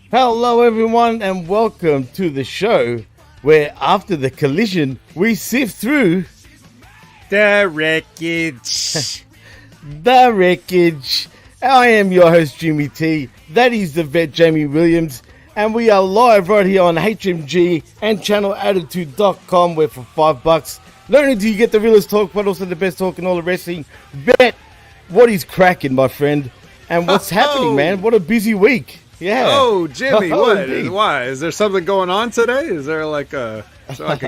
Hello, everyone, and welcome to the show where, after the collision, we sift through the wreckage. the wreckage. I am your host, Jimmy T. That is the vet, Jaime Williams, and we are live right here on HMG and channelattitude.com, where for $5, not only do you get the realest talk, but also the best talk in all the wrestling. Vet, what is cracking, my friend? And what's happening, man? What a busy week. Yeah. Oh, Jimmy, what? Indeed. Why? Is there something going on today? Is there like a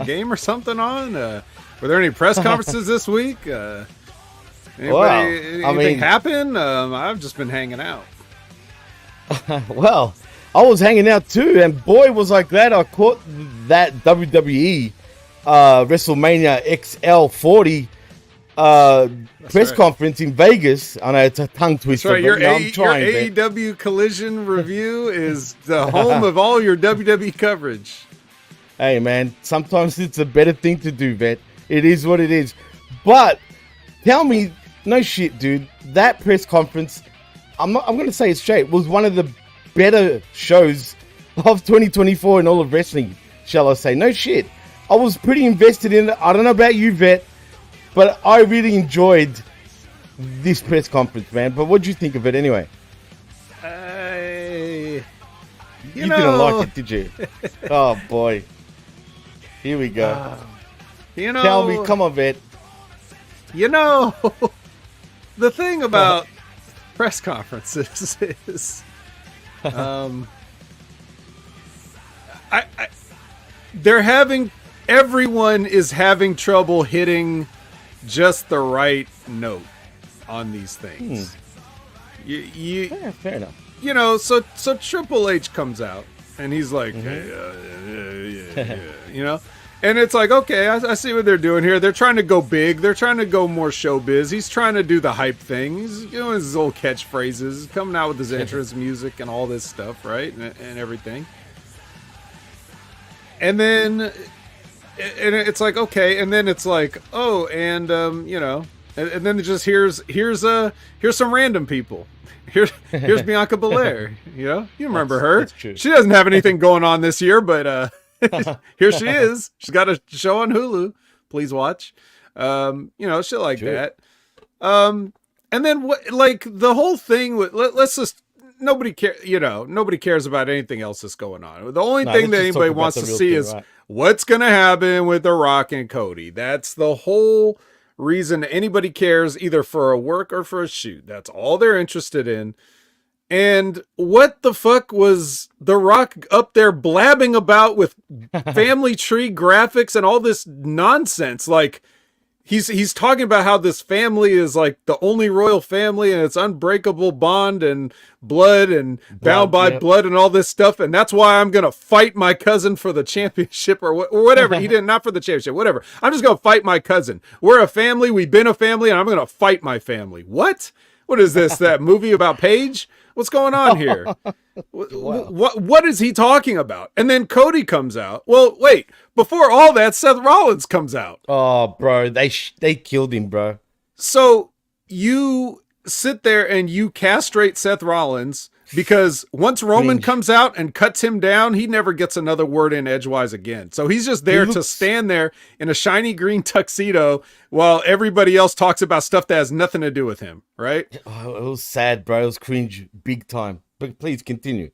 game or something on? Were there any press conferences this week? Anything happen? I've just been hanging out. Well, I was hanging out too, and boy, was I glad I caught that WWE WrestleMania XL40 press conference in Vegas. I know it's a tongue twister. That's right. But your AEW Collision review is the home of all your WWE coverage. Hey, man, sometimes it's a better thing to do, vet. It is what it is. But tell me, no shit, dude. That press conference, I'm going to say it straight, was one of the better shows of 2024 in all of wrestling, shall I say. No shit. I was pretty invested in it. I don't know about you, vet, but I really enjoyed this press conference, man. But what did you think of it anyway? You didn't like it, did you? Oh, boy. Here we go. Tell me, come on, vet. The thing about press conferences is, everyone is having trouble hitting just the right note on these things. Fair enough. So Triple H comes out and he's like, and it's like, okay, I see what they're doing here. They're trying to go big. They're trying to go more showbiz. He's trying to do the hype thing. He's doing his old catchphrases, coming out with his entrance music and all this stuff, right? And everything. And then it's like, okay, and then it's like, oh, and then it just here's some random people. Here's Bianca Belair. You remember her? That's true. She doesn't have anything going on this year, but here she is. She's got a show on Hulu. Please watch. Shit like that. And then what? Like the whole thing with let's just. Nobody cares about anything else that's going on. The only thing that anybody wants to see is what's going to happen with The Rock and Cody. That's the whole reason anybody cares, either for a work or for a shoot. That's all they're interested in. And what the fuck was The Rock up there blabbing about with family tree graphics and all this nonsense? Like, He's talking about how this family is like the only royal family and it's unbreakable bond and blood and bound by blood and all this stuff. And that's why I'm going to fight my cousin for the championship or whatever. He didn't, not for the championship, whatever. I'm just going to fight my cousin. We're a family. We've been a family and I'm going to fight my family. What? What is this? That movie about Paige? What's going on here? What is he talking about? And then Cody comes out. Well, wait. Before all that, Seth Rollins comes out. Oh, bro. They killed him, bro. So you sit there and you castrate Seth Rollins because once Roman comes out and cuts him down, he never gets another word in edgewise again. So he's just there to stand there in a shiny green tuxedo while everybody else talks about stuff that has nothing to do with him, right? Oh, it was sad, bro. It was cringe big time. But please continue.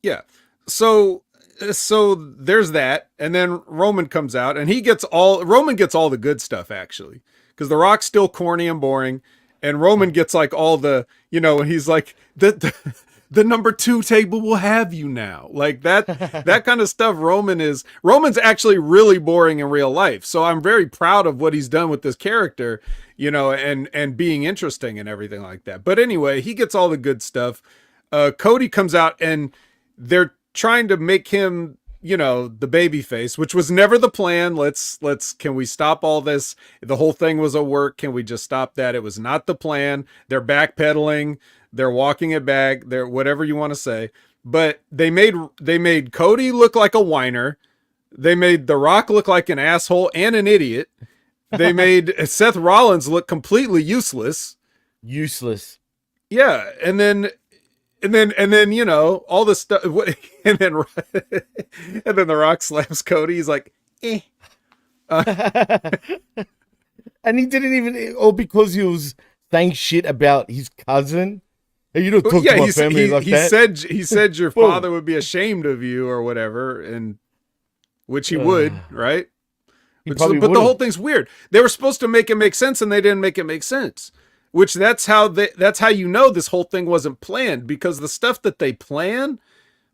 Yeah. So there's that. And then Roman comes out and Roman gets all the good stuff, actually, because The Rock's still corny and boring. And Roman gets like all the, and he's like, the number 2 table will have you now. Like that kind of stuff. Roman's actually really boring in real life. So I'm very proud of what he's done with this character, and being interesting and everything like that. But anyway, he gets all the good stuff. Cody comes out and they're trying to make him, the baby face, which was never the plan. Can we stop all this? The whole thing was a work. Can we just stop that? It was not the plan. They're backpedaling. They're walking it back. They're whatever you want to say. But they made Cody look like a whiner. They made The Rock look like an asshole and an idiot. They made Seth Rollins look completely useless. Useless. Yeah. And then and then you know all the stuff, and then the Rock slams Cody. He's like, eh. And he didn't even, or because he was saying shit about his cousin. You don't talk to my family like that. He said your father would be ashamed of you or whatever, and which he would, right? But the whole thing's weird. They were supposed to make it make sense, and they didn't make it make sense. Which that's how you know this whole thing wasn't planned, because the stuff that they plan,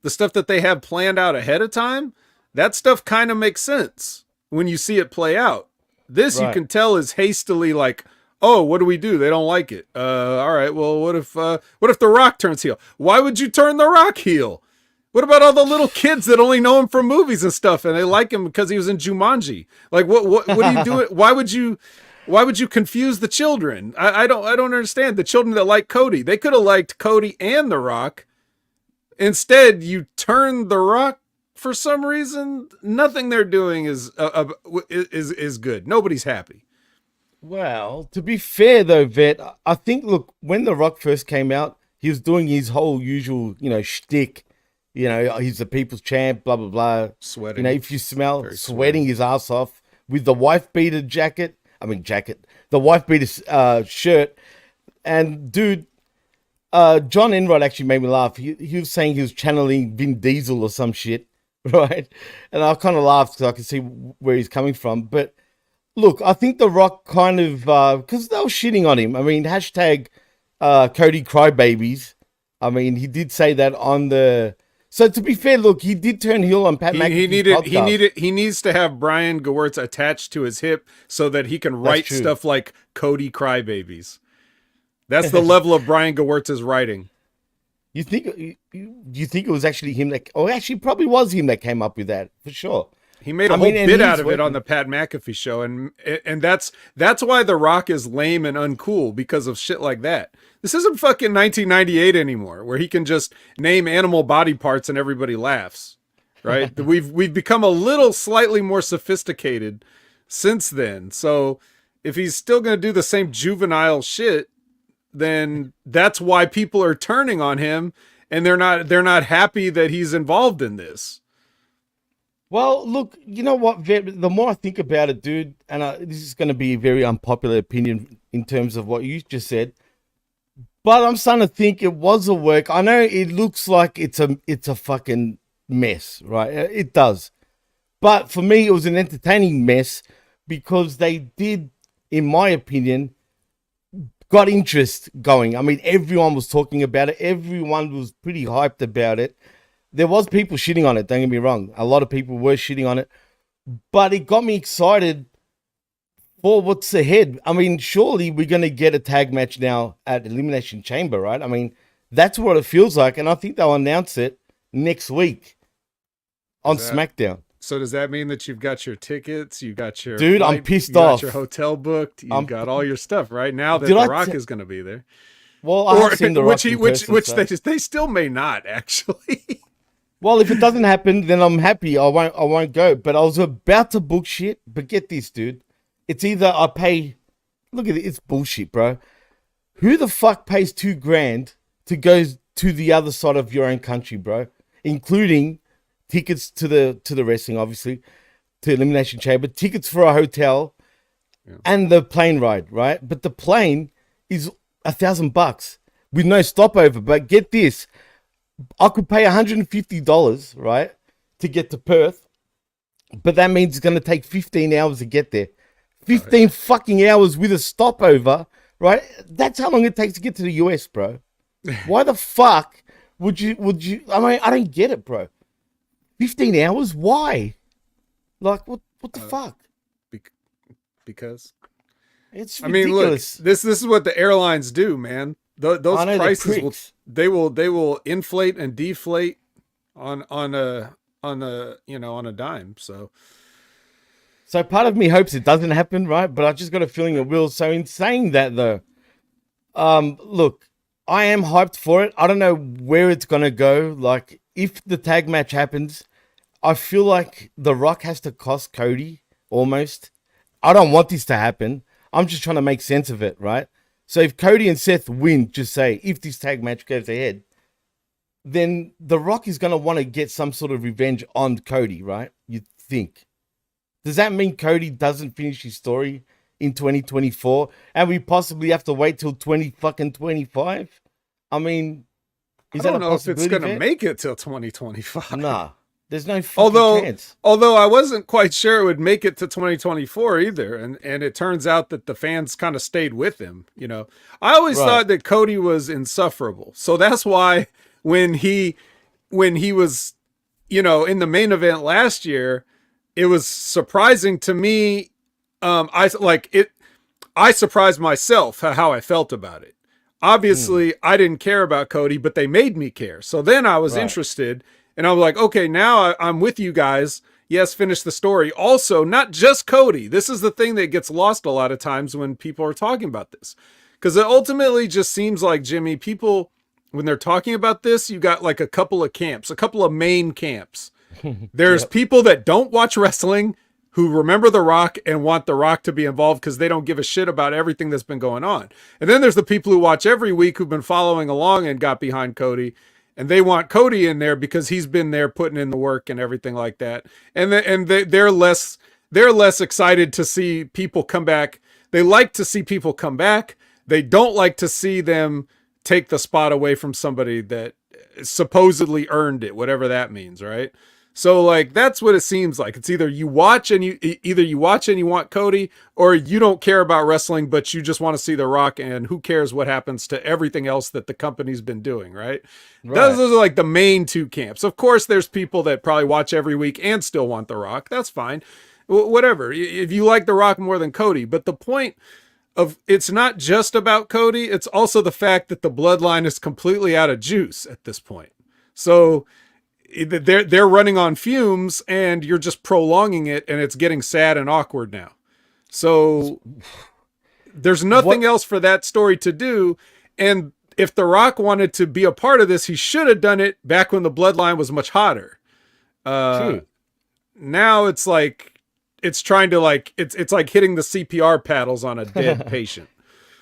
the stuff that they have planned out ahead of time, that stuff kind of makes sense when you see it play out. This you can tell is hastily like, oh, what do we do? They don't like it. All right. Well, what if The Rock turns heel? Why would you turn The Rock heel? What about all the little kids that only know him from movies and stuff, and they like him because he was in Jumanji? Like, what are you doing? Why would you confuse the children? I don't understand. The children that like Cody, they could have liked Cody and The Rock. Instead, you turn The Rock for some reason. Nothing they're doing is good. Nobody's happy. Well, to be fair though, Vet, I think, look, when The Rock first came out, he was doing his whole usual, shtick. He's the people's champ, blah, blah, blah. Sweating. If you smell, sweating his ass off with the wife beater the wife beater shirt. And dude, John Enright actually made me laugh. He was saying he was channeling Vin Diesel or some shit, right? And I kind of laughed because I could see where he's coming from. But look, I think The Rock kind of, because they were shitting on him. I mean, hashtag Cody Crybabies. I mean, he did say that on the... So to be fair, look, he did turn heel on Pat McAfee's he needs to have Brian Gewirtz attached to his hip so that he can write stuff like Cody Crybabies. That's the level of Brian Gewirtz's writing. You think it was actually him actually probably was him that came up with that, for sure. He made a whole bit out of it on the Pat McAfee show, and that's why The Rock is lame and uncool, because of shit like that. This isn't fucking 1998 anymore, where he can just name animal body parts and everybody laughs, right? We've become a little slightly more sophisticated since then. So if he's still going to do the same juvenile shit, then that's why people are turning on him, and they're not happy that he's involved in this. Well, look, you know what, the more I think about it, dude, and this is going to be a very unpopular opinion in terms of what you just said, but I'm starting to think it was a work. I know it looks like it's a fucking mess, right? It does. But for me, it was an entertaining mess because they did, in my opinion, got interest going. I mean, everyone was talking about it. Everyone was pretty hyped about it. There was people shitting on it, don't get me wrong. A lot of people were shitting on it. But it got me excited for what's ahead. I mean, surely we're going to get a tag match now at Elimination Chamber, right? I mean, that's what it feels like. And I think they'll announce it next week on SmackDown. So does that mean that you've got your tickets? You got your Dude, flight, I'm pissed off. You got your hotel booked. You've got all your stuff right now that The Rock is going to be there. Well, I've seen The Rock which they still may not, actually. Well, if it doesn't happen, then I'm happy. I won't go. But I was about to book shit. But get this, dude. It's either I pay... Look at it. It's bullshit, bro. Who the fuck pays $2,000 to go to the other side of your own country, bro? Including tickets to the wrestling, obviously, to Elimination Chamber, tickets for a hotel, and the plane ride, right? But the plane is $1,000 with no stopover. But get this. I could pay $150, right, to get to Perth, but that means it's going to take 15 hours to get there. 15 fucking hours with a stopover, right? That's how long it takes to get to the US, bro. Why the fuck would you, I mean, I don't get it, bro. 15 hours? Why? Like, what the fuck? Because it's ridiculous. I mean, look, this is what the airlines do, man. Those prices will inflate and deflate on a dime. So part of me hopes it doesn't happen, right? But I just got a feeling it will. So in saying that, though, look, I am hyped for it. I don't know where it's gonna go. Like, if the tag match happens, I feel like The Rock has to cost Cody almost. I don't want this to happen. I'm just trying to make sense of it, right? So if Cody and Seth win, just say, if this tag match goes ahead, then The Rock is going to want to get some sort of revenge on Cody, right? You think. Does that mean Cody doesn't finish his story in 2024 and we possibly have to wait till 2025? I mean, is I that don't a know if it's possibility? going to make it till 2025. Nah, there's no fucking chance. Although I wasn't quite sure it would make it to 2024 either, and it turns out that the fans kind of stayed with him. You know, I always thought that Cody was insufferable, so that's why when he was, you know, in the main event last year, it was surprising to me. I surprised myself how I felt about it. Obviously, I didn't care about Cody, but they made me care. So then I was interested, and I was like, okay, now I'm with you guys. Yes, finish the story. Also, not just Cody. This is the thing that gets lost a lot of times when people are talking about this. Because it ultimately just seems like, Jimmy, people, when they're talking about this, you got like a couple of camps, a couple of main camps. There's people that don't watch wrestling, who remember The Rock and want The Rock to be involved because they don't give a shit about everything that's been going on. And then there's the people who watch every week who've been following along and got behind Cody, and they want Cody in there because he's been there putting in the work and everything like that. And they're less excited to see people come back. They like to see people come back. They don't like to see them take the spot away from somebody that supposedly earned it, whatever that means, right? So like that's what it seems like. It's either you watch and you want Cody, or you don't care about wrestling, but you just want to see The Rock, and who cares what happens to everything else that the company's been doing, right? Those are like the main two camps. Of course, there's people that probably watch every week and still want The Rock. That's fine. Whatever. If you like The Rock more than Cody, but the point of it's not just about Cody, it's also the fact that the bloodline is completely out of juice at this point. So they're running on fumes, and you're just prolonging it, and it's getting sad and awkward now. So there's nothing else for that story to do. And if The Rock wanted to be a part of this, he should have done it back when the bloodline was much hotter. Now it's like, it's trying to like, it's like hitting the CPR paddles on a dead patient.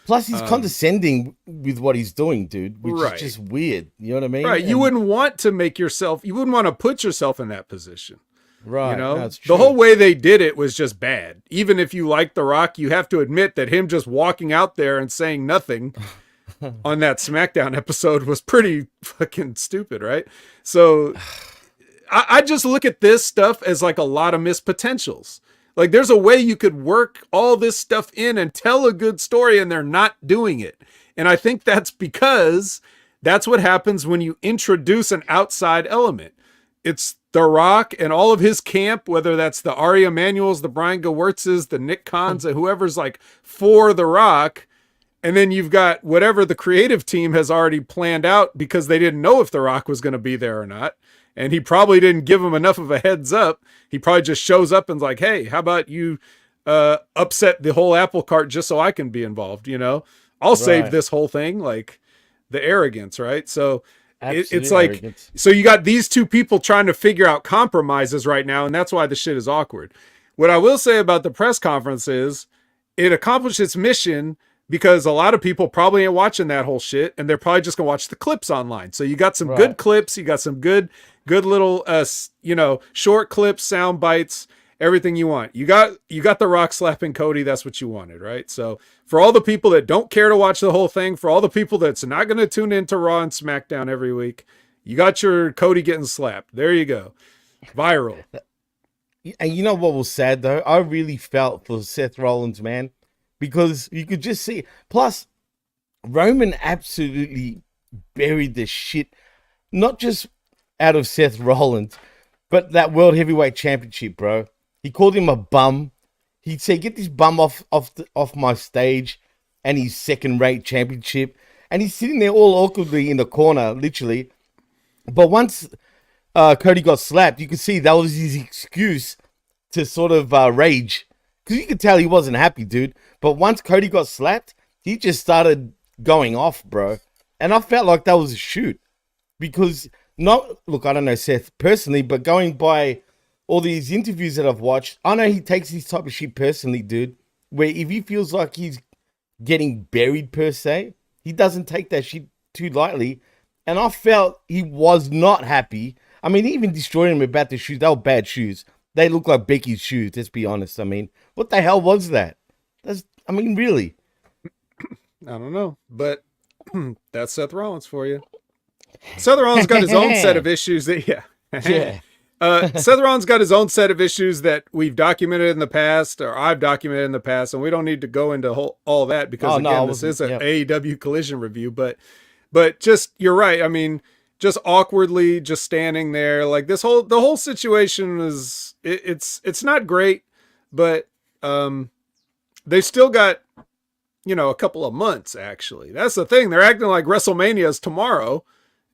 Plus, he's condescending with what he's doing, dude, which is just weird. You know what I mean? Right. You wouldn't want to you wouldn't want to put yourself in that position. Right. You know, that's true. The whole way they did it was just bad. Even if you like The Rock, you have to admit that him just walking out there and saying nothing on that SmackDown episode was pretty fucking stupid, right? So I just look at this stuff as like a lot of missed potentials. Like there's a way you could work all this stuff in and tell a good story, and they're not doing it. And I think that's because that's what happens when you introduce an outside element. It's The Rock and all of his camp, whether that's the Ari Emanuels, the Brian Gewirtzes, the Nick Khans, and whoever's like for The Rock. And then you've got whatever the creative team has already planned out because they didn't know if The Rock was going to be there or not. And he probably didn't give him enough of a heads up. He probably just shows up and's like, hey, how about you upset the whole apple cart just so I can be involved? You know, I'll save this whole thing. Like the arrogance, right? So it's like, arrogance. So you got these two people trying to figure out compromises right now. And that's why the shit is awkward. What I will say about the press conference is it accomplished its mission, because a lot of people probably ain't watching that whole shit, and they're probably just gonna watch the clips online. So you got some good clips, you got some good little short clips, sound bites, everything you want. You got The Rock slapping Cody, that's what you wanted, right? So for all the people that don't care to watch the whole thing, for all the people that's not gonna tune into Raw and SmackDown every week, you got your Cody getting slapped. There you go. Viral. And you know what was sad though? I really felt for Seth Rollins, man. Because you could just see. Plus, Roman absolutely buried the shit, not just out of Seth Rollins, but that World Heavyweight Championship, bro. He called him a bum. He'd say, "Get this bum off my stage," and his second-rate championship. And he's sitting there all awkwardly in the corner, literally. But once Cody got slapped, you could see that was his excuse to sort of rage. Because you could tell he wasn't happy, dude. But once Cody got slapped, he just started going off, bro. And I felt like that was a shoot. Because, look, I don't know Seth personally, but going by all these interviews that I've watched, I know he takes this type of shit personally, dude. Where if he feels like he's getting buried, per se, he doesn't take that shit too lightly. and I felt he was not happy. I mean, he even destroyed him about the shoes. They were bad shoes. They look like Becky's shoes, let's be honest. I mean, what the hell was that? Really. I don't know, but that's Seth Rollins for you. Seth Rollins got his own set of issues Yeah. Seth Rollins got his own set of issues that we've documented in the past, or I've documented in the past, and we don't need to go into all that because this is an AEW Collision review. But just, you're right. I mean, just awkwardly, just standing there, like the whole situation is it's not great, but they still got a couple of months. Actually, that's the thing. They're acting like WrestleMania is tomorrow.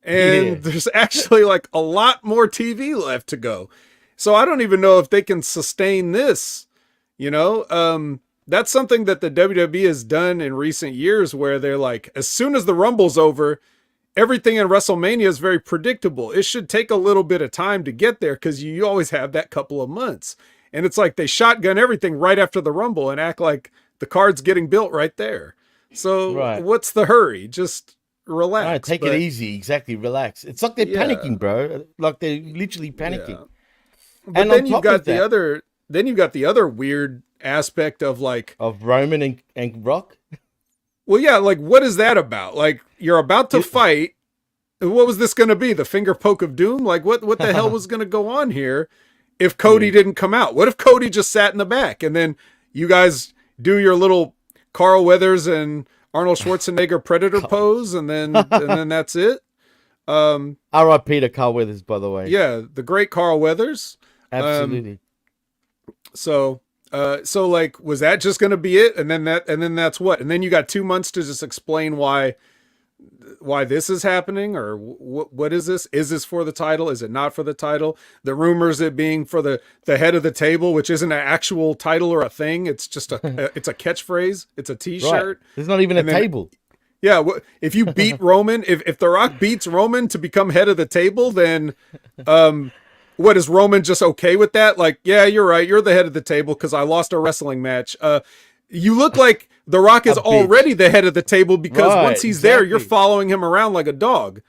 And there's actually like a lot more TV left to go. So I don't even know if they can sustain this, that's something that the WWE has done in recent years where they're like, as soon as the Rumble's over, everything in WrestleMania is very predictable. It should take a little bit of time to get there because you always have that couple of months. And it's like they shotgun everything right after the Rumble and act like the card's getting built right there. So What's the hurry? Just relax. Right, take it easy. Exactly. Relax. It's like they're panicking, bro. Like they're literally panicking. Yeah. But then you've got the other weird aspect of Roman and Rock. Well, yeah, like what is that about? Like you're about to fight. What was this going to be? The finger poke of doom? Like what the hell was going to go on here if Cody didn't come out? What if Cody just sat in the back and then you guys do your little Carl Weathers and Arnold Schwarzenegger Predator pose, and then that's it. R.I.P. to Carl Weathers, by the way. Yeah, the great Carl Weathers. Absolutely. So like, was that just going to be it? And then that's what? And then you got 2 months to just explain why this is happening, or what is this? Is this for the title? Is it not for the title? The rumors it being for the head of the table, which isn't an actual title or a thing. It's just it's a catchphrase. It's a T-shirt. Right. There's not even a table. Yeah. If you beat Roman, if The Rock beats Roman to become head of the table, then, what is Roman just okay with that? Like, yeah, you're right. You're the head of the table because I lost a wrestling match. You look like The Rock is already the head of the table because once he's there, you're following him around like a dog.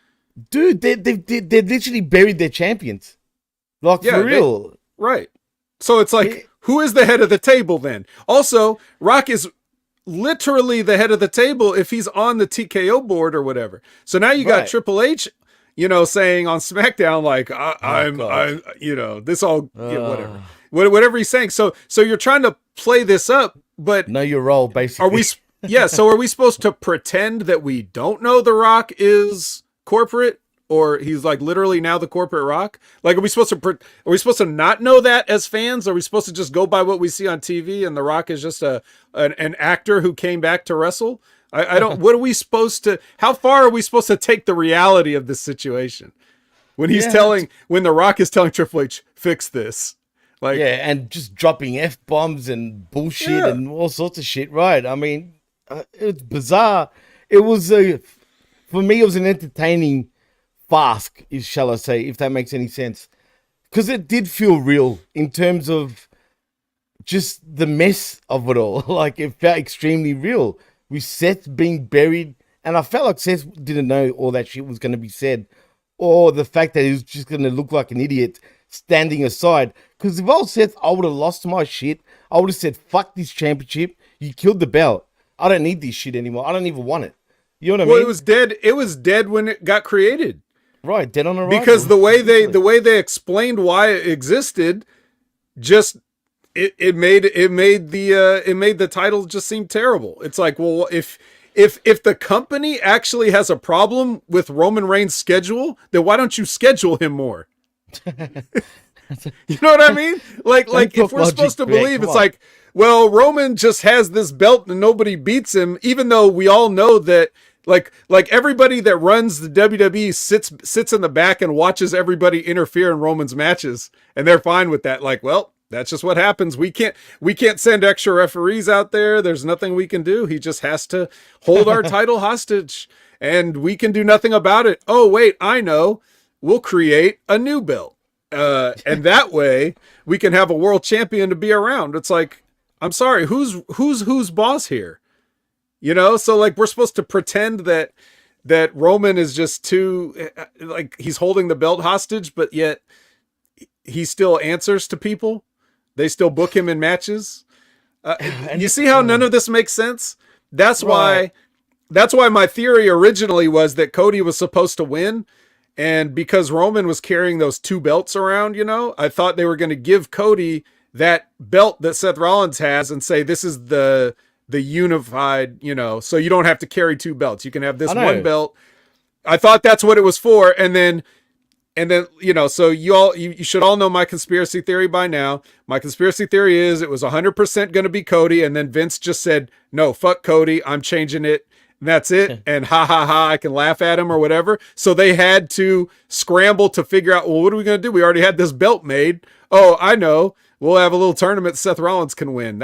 Dude, they literally buried their champions. Like, for real. Right. So it's like, who is the head of the table then? Also, Rock is literally the head of the table if he's on the TKO board or whatever. So now you got Triple H, saying on SmackDown, like, whatever he's saying. So you're trying to play this up, but know your role, basically. So are we supposed to pretend that we don't know The Rock is corporate, or he's like literally now the corporate Rock? Like, are we supposed to not know that as fans? Are we supposed to just go by what we see on TV and The Rock is just an actor who came back to wrestle? I don't. What are we supposed to? How far are we supposed to take the reality of this situation when when The Rock is telling Triple H, fix this? Like, and just dropping F-bombs and bullshit and all sorts of shit. Right. I mean, it's bizarre. It was for me, it was an entertaining farce, shall I say, if that makes any sense. Because it did feel real in terms of just the mess of it all. Like, it felt extremely real. With Seth being buried, and I felt like Seth didn't know all that shit was going to be said, or the fact that he was just going to look like an idiot standing aside. Because if I was Seth, I would have lost my shit. I would have said, fuck this championship. You killed the belt. I don't need this shit anymore. I don't even want it. You know what I mean? It was dead. It was dead when it got created. Right, dead on arrival. Because the way they explained why it existed, just it made the title just seem terrible. It's like, well, if the company actually has a problem with Roman Reigns' schedule, then why don't you schedule him more? You know what I mean? Like if we're supposed to believe, it's like, well, Roman just has this belt and nobody beats him, even though we all know that. Like everybody that runs the WWE sits in the back and watches everybody interfere in Roman's matches, and they're fine with that. Like, well, that's just what happens. We can't send extra referees out there. There's nothing we can do. He just has to hold our title hostage, and we can do nothing about it. Oh, wait, I know. We'll create a new belt, and that way we can have a world champion to be around. It's like, I'm sorry, who's boss here? So like we're supposed to pretend that that Roman is just too, like, he's holding the belt hostage, but yet he still answers to people. They still book him in matches. And you see how none of this makes sense? That's why my theory originally was that Cody was supposed to win. And because Roman was carrying those 2 belts around, I thought they were going to give Cody that belt that Seth Rollins has and say, this is the unified, so you don't have to carry 2 belts. You can have this one belt. I thought that's what it was for. And then, so you should all know my conspiracy theory by now. My conspiracy theory is it was 100% going to be Cody. And then Vince just said, no, fuck Cody. I'm changing it. And that's it. And I can laugh at him or whatever. So they had to scramble to figure out, well, what are we going to do? We already had this belt made. Oh, I know. We'll have a little tournament Seth Rollins can win.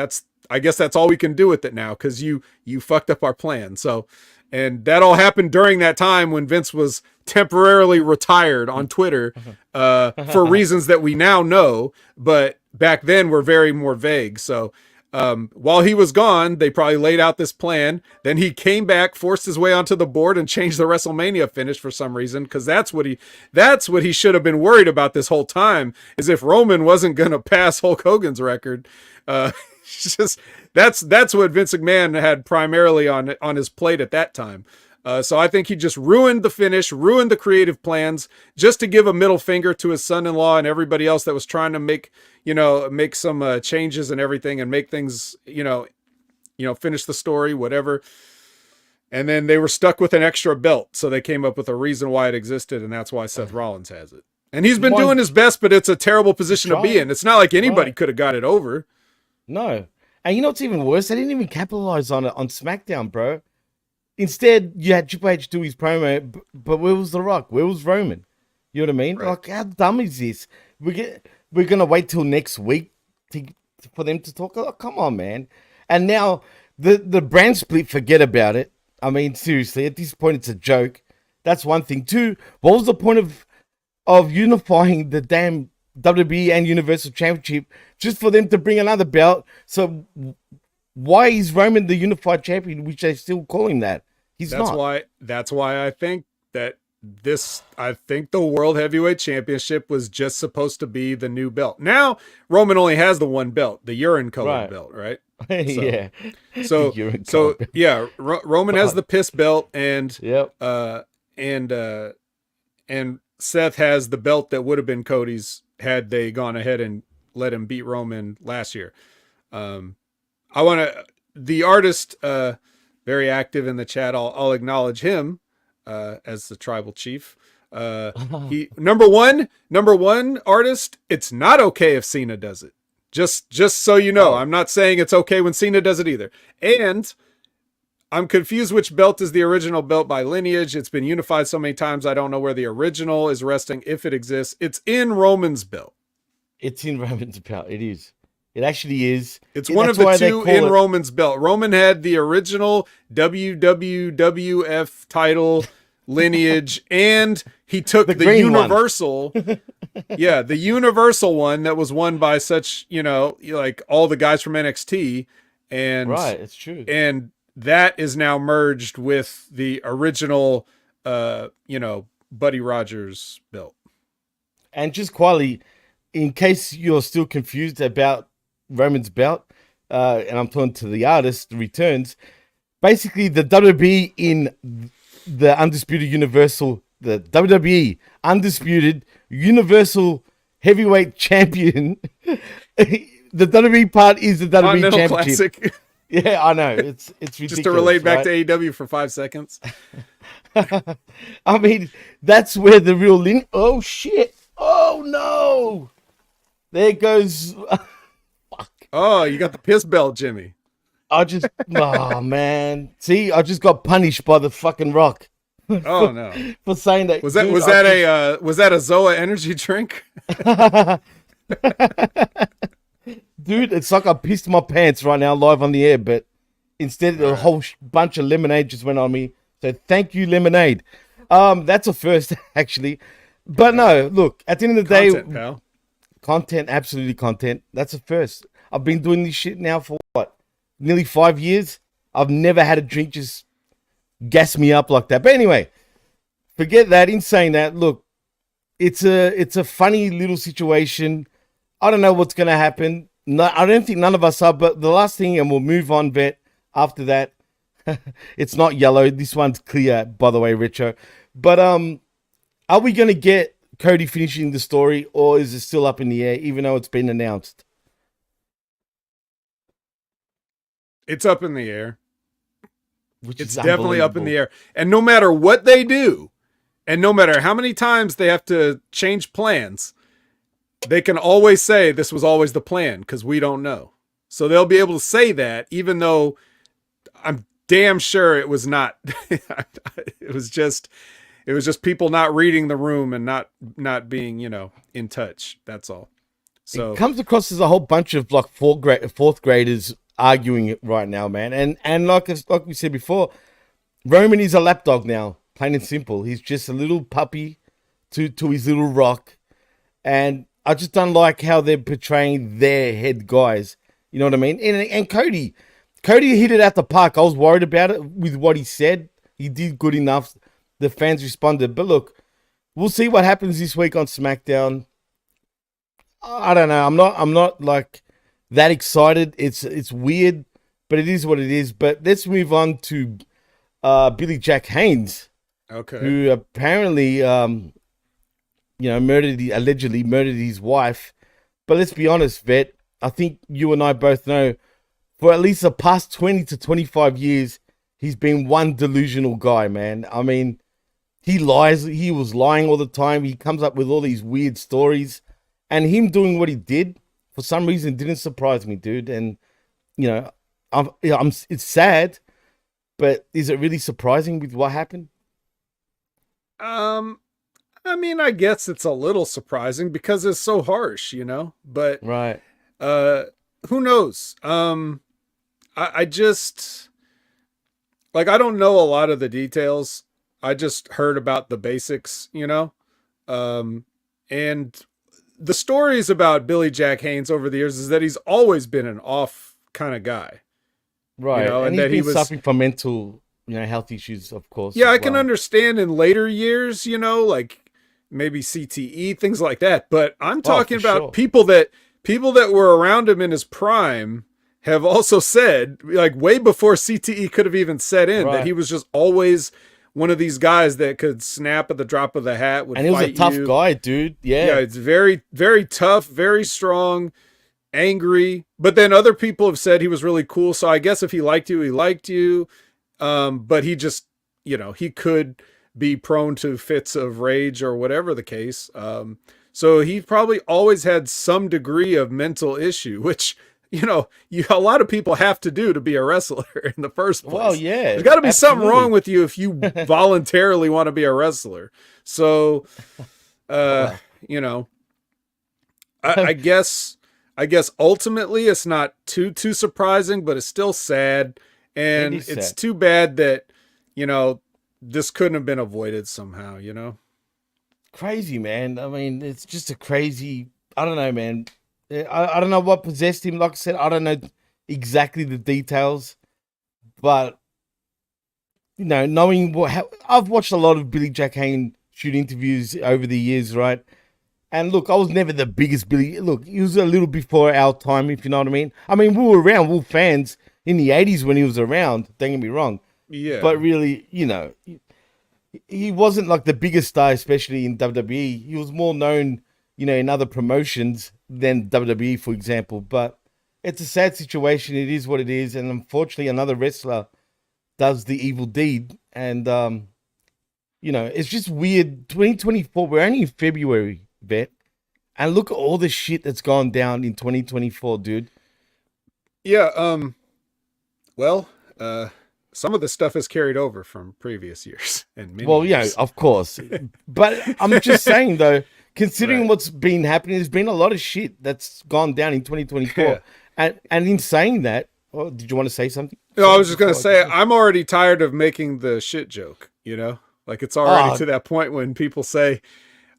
I guess that's all we can do with it now, because you fucked up our plan. So, and that all happened during that time when Vince was temporarily retired on Twitter for reasons that we now know, but back then were very more vague. So while he was gone, they probably laid out this plan. Then he came back, forced his way onto the board, and changed the WrestleMania finish for some reason, because that's what he should have been worried about this whole time, is if Roman wasn't going to pass Hulk Hogan's record. Just that's what Vince McMahon had primarily on his plate at that time. So I think he just ruined the finish, ruined the creative plans, just to give a middle finger to his son-in-law and everybody else that was trying to make some changes and everything, and make things, finish the story, whatever. And then they were stuck with an extra belt, so they came up with a reason why it existed, and that's why Seth Rollins has it. And he's been doing his best, but it's a terrible position to be in. It's not like anybody could have got it over. No. And you know what's even worse? They didn't even capitalize on it on SmackDown, bro. Instead, you had Triple H do his promo, but where was The Rock? Where was Roman? You know what I mean? Right. Like, how dumb is this? We're going to wait till next week for them to talk? Oh, come on, man. And now, the brand split, forget about it. I mean, seriously, at this point, it's a joke. That's one thing. 2, what was the point of unifying the damn WWE and Universal Championship just for them to bring another belt? So why is Roman the unified champion, which they still call him that? That's not. That's why I think that the World Heavyweight Championship was just supposed to be the new belt. Now Roman only has the one belt, the urine colored belt, right? Yeah. So yeah, Roman has the piss belt, and and Seth has the belt that would have been Cody's had they gone ahead and let him beat Roman last year. The artist, very active in the chat. I'll acknowledge him, as the tribal chief. He number one artist. It's not okay if Cena does it. Just so you know, I'm not saying it's okay when Cena does it either. And I'm confused which belt is the original belt by lineage. It's been unified so many times, I don't know where the original is resting, if it exists. It's in Roman's belt. It's in Roman's belt. It is. It actually is. It's one of the 2 in Roman's belt. Roman had the original WWF title lineage, and he took the universal. The universal one that was won by such, like all the guys from NXT. And right, it's true. And that is now merged with the original, Buddy Rogers belt. And just quietly, in case you're still confused about Roman's belt, and I'm talking to the artist, the returns, basically the WWE in the Undisputed Universal, the WWE Undisputed Universal Heavyweight Champion, the WWE part is the WWE Championship. Classic. Yeah, I know. It's ridiculous. Just to relate back to AEW for 5 seconds. I mean, that's where the real link. Oh, shit. Oh, no. There goes. Fuck. Oh, you got the piss belt, Jimmy. Oh, man. See, I just got punished by the fucking Rock. Oh, no. For saying that. Was that a Zoa energy drink? Dude, it's like I pissed my pants right now live on the air, but instead a whole bunch of lemonade just went on me. So thank you, lemonade. That's a first, actually. But no, look, at the end of the day, pal. Content, absolutely content. That's a first. I've been doing this shit now for what? Nearly 5 years. I've never had a drink just gas me up like that. But anyway, forget that. In saying that, look, it's a funny little situation. I don't know what's going to happen. No, I don't think none of us are. But the last thing, and we'll move on, Vet. After that, it's not yellow. This one's clear, by the way, Richo. But are we going to get Cody finishing the story, or is it still up in the air, even though it's been announced? It's up in the air. It's definitely up in the air. And no matter what they do, and no matter how many times they have to change plans, they can always say this was always the plan because we don't know. So they'll be able to say that, even though I'm damn sure it was not. It was just people not reading the room and not being, in touch. That's all. So it comes across as a whole bunch of like fourth graders arguing it right now, man. And like we said before, Roman is a lapdog now, plain and simple. He's just a little puppy to his little rock. And I just don't like how they're portraying their head guys. You know what I mean? And Cody hit it at the park. I was worried about it with what he said. He did good enough. The fans responded. But look, we'll see what happens this week on SmackDown. I don't know. I'm not like that excited. It's weird, but it is what it is. But let's move on to Billy Jack Haynes. Okay. Who apparently allegedly murdered his wife. But let's be honest, Vet. I think you and I both know for at least the past 20 to 25 years, he's been one delusional guy, man. I mean, he lies. He was lying all the time. He comes up with all these weird stories. And him doing what he did, for some reason, didn't surprise me, dude. And, it's sad, but is it really surprising with what happened? I mean, I guess it's a little surprising because it's so harsh, but right. Who knows? I just I don't know a lot of the details. I just heard about the basics, and the stories about Billy Jack Haynes over the years is that he's always been an off kind of guy. Right. And that he's been suffering from mental, health issues, of course. Yeah, I can understand in later years, like maybe CTE, things like that. But I'm talking about people that were around him in his prime have also said, like way before CTE could have even set in, that he was just always one of these guys that could snap at the drop of the hat. And he was a tough guy, dude. Yeah, it's very, very tough, very strong, angry. But then other people have said he was really cool. So I guess if he liked you, he liked you. But he just, he could be prone to fits of rage or whatever the case. So he probably always had some degree of mental issue, which, a lot of people have to do to be a wrestler in the first place. Well, yeah. There's got to be something wrong with you if you voluntarily want to be a wrestler. So, I guess ultimately it's not too surprising, but it's still sad. And it's too bad that, this couldn't have been avoided somehow, Crazy, man. I mean, it's just a crazy, I don't know, man. I don't know what possessed him. Like I said, I don't know exactly the details, but knowing I've watched a lot of Billy Jack Haynes shoot interviews over the years, right? And look, I was never the biggest Billy. Look, he was a little before our time, if you know what I mean. I mean, we were fans in the 80s when he was around. Don't get me wrong. Yeah. But really, he wasn't like the biggest star, especially in WWE. He was more known, in other promotions than WWE, for example. But it's a sad situation. It is what it is. And unfortunately, another wrestler does the evil deed. And, it's just weird. 2024, we're only in February, Vet. And look at all the shit that's gone down in 2024, dude. Yeah. Some of the stuff is carried over from previous years and many years. Yeah, of course. But I'm just saying, though, considering what's been happening, there's been a lot of shit that's gone down in 2024. Yeah. And in saying that, did you want to say something? No, I was just going to say, I'm already tired of making the shit joke, Like, it's already to that point when people say